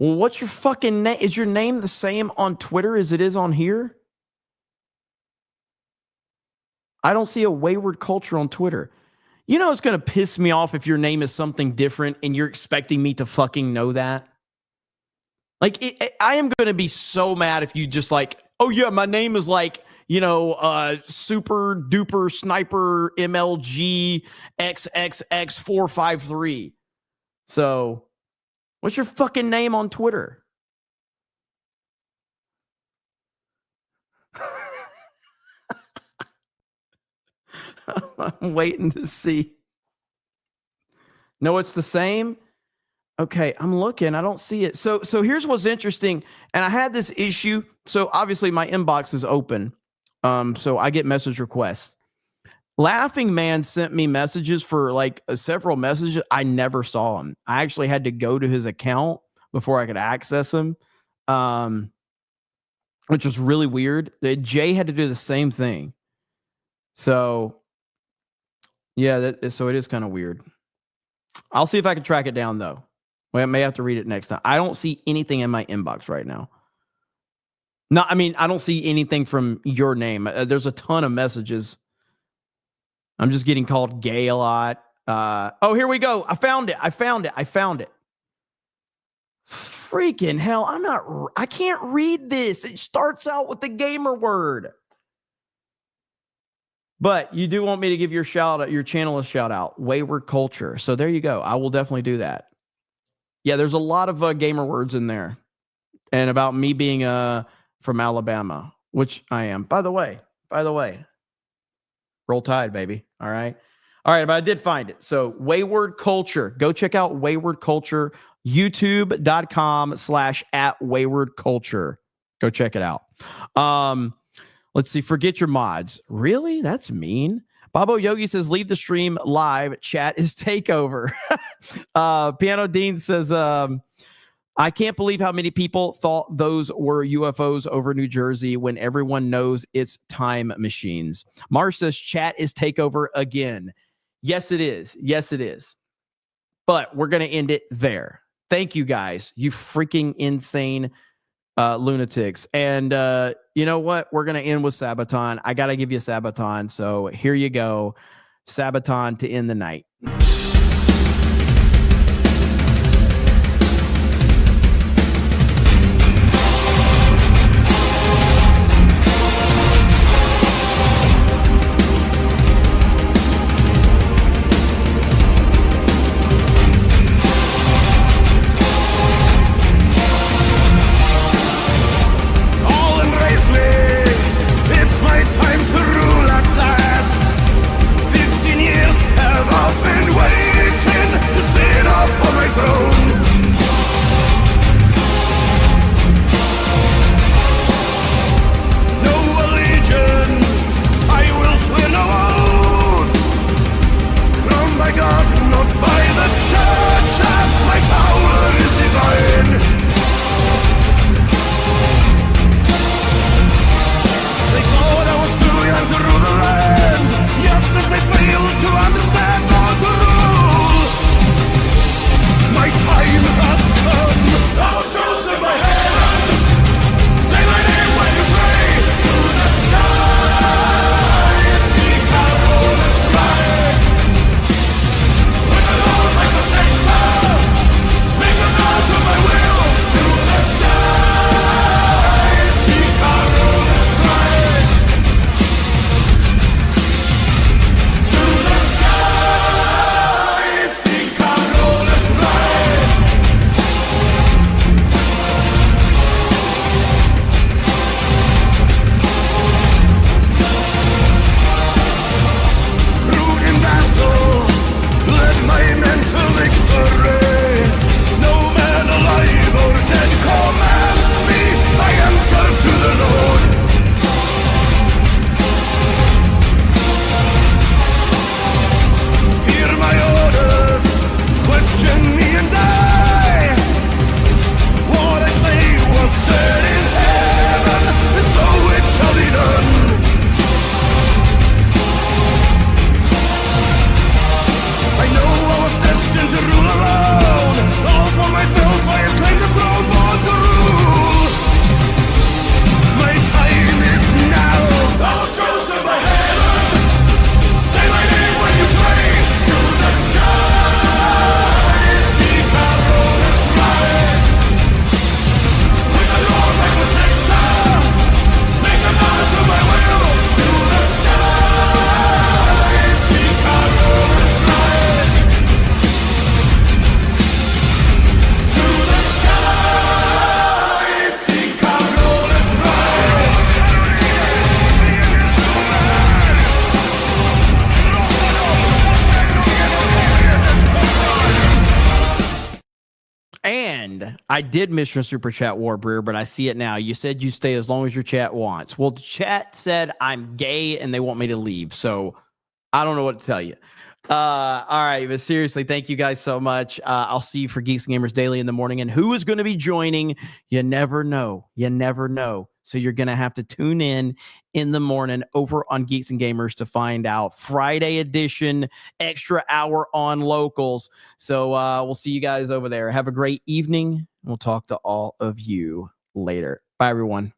Well, what's your fucking name? Is your name the same on Twitter as it is on here? I don't see a Wayward Culture on Twitter. You know it's going to piss me off if your name is something different and you're expecting me to fucking know that. Like, I am going to be so mad if you just like, oh yeah, my name is like, super duper sniper MLG XXX453. So what's your fucking name on Twitter? I'm waiting to see. No, it's the same. Okay, I'm looking. I don't see it. So here's what's interesting. And I had this issue. So obviously my inbox is open. So I get message requests. Laughing Man sent me messages for like several messages. I never saw him. I actually had to go to his account before I could access him, which was really weird. Jay had to do the same thing. So yeah, so it is kind of weird. I'll see if I can track it down though. Well, I may have to read it next time. I don't see anything in my inbox right now. No, I mean, I don't see anything from your name. There's a ton of messages. I'm just getting called gay a lot. Oh, here we go. I found it. Freaking hell. I can't read this. It starts out with the gamer word. But you do want me to give your channel a shout out. Wayward Culture. So there you go. I will definitely do that. Yeah, there's a lot of gamer words in there. And about me being from Alabama, which I am. By the way, roll Tide, baby. All right, but I did find it. So Wayward Culture. Go check out Wayward Culture. YouTube.com/@Wayward Culture. Go check it out. Let's see. Forget your mods. Really? That's mean. Babo Yogi says, leave the stream live. Chat is takeover. Piano Dean says, I can't believe how many people thought those were UFOs over New Jersey when everyone knows it's time machines. Mars says, chat is takeover again. Yes, it is. Yes, it is. But we're going to end it there. Thank you, guys. You freaking insane lunatics. And you know what? We're going to end with Sabaton. I got to give you a Sabaton. So here you go. Sabaton to end the night. It's my time to rule at last. 15 years have all been I did miss your super chat, Warbreer, but I see it now. You said you stay as long as your chat wants. Well, the chat said I'm gay and they want me to leave. So I don't know what to tell you. All right, but seriously, thank you guys so much. I'll see you for Geeks Gamers Daily in the morning. And who is going to be joining? You never know. You never know. So you're going to have to tune in the morning over on Geeks and Gamers to find out. Friday edition, extra hour on locals. So we'll see you guys over there. Have a great evening. We'll talk to all of you later. Bye, everyone.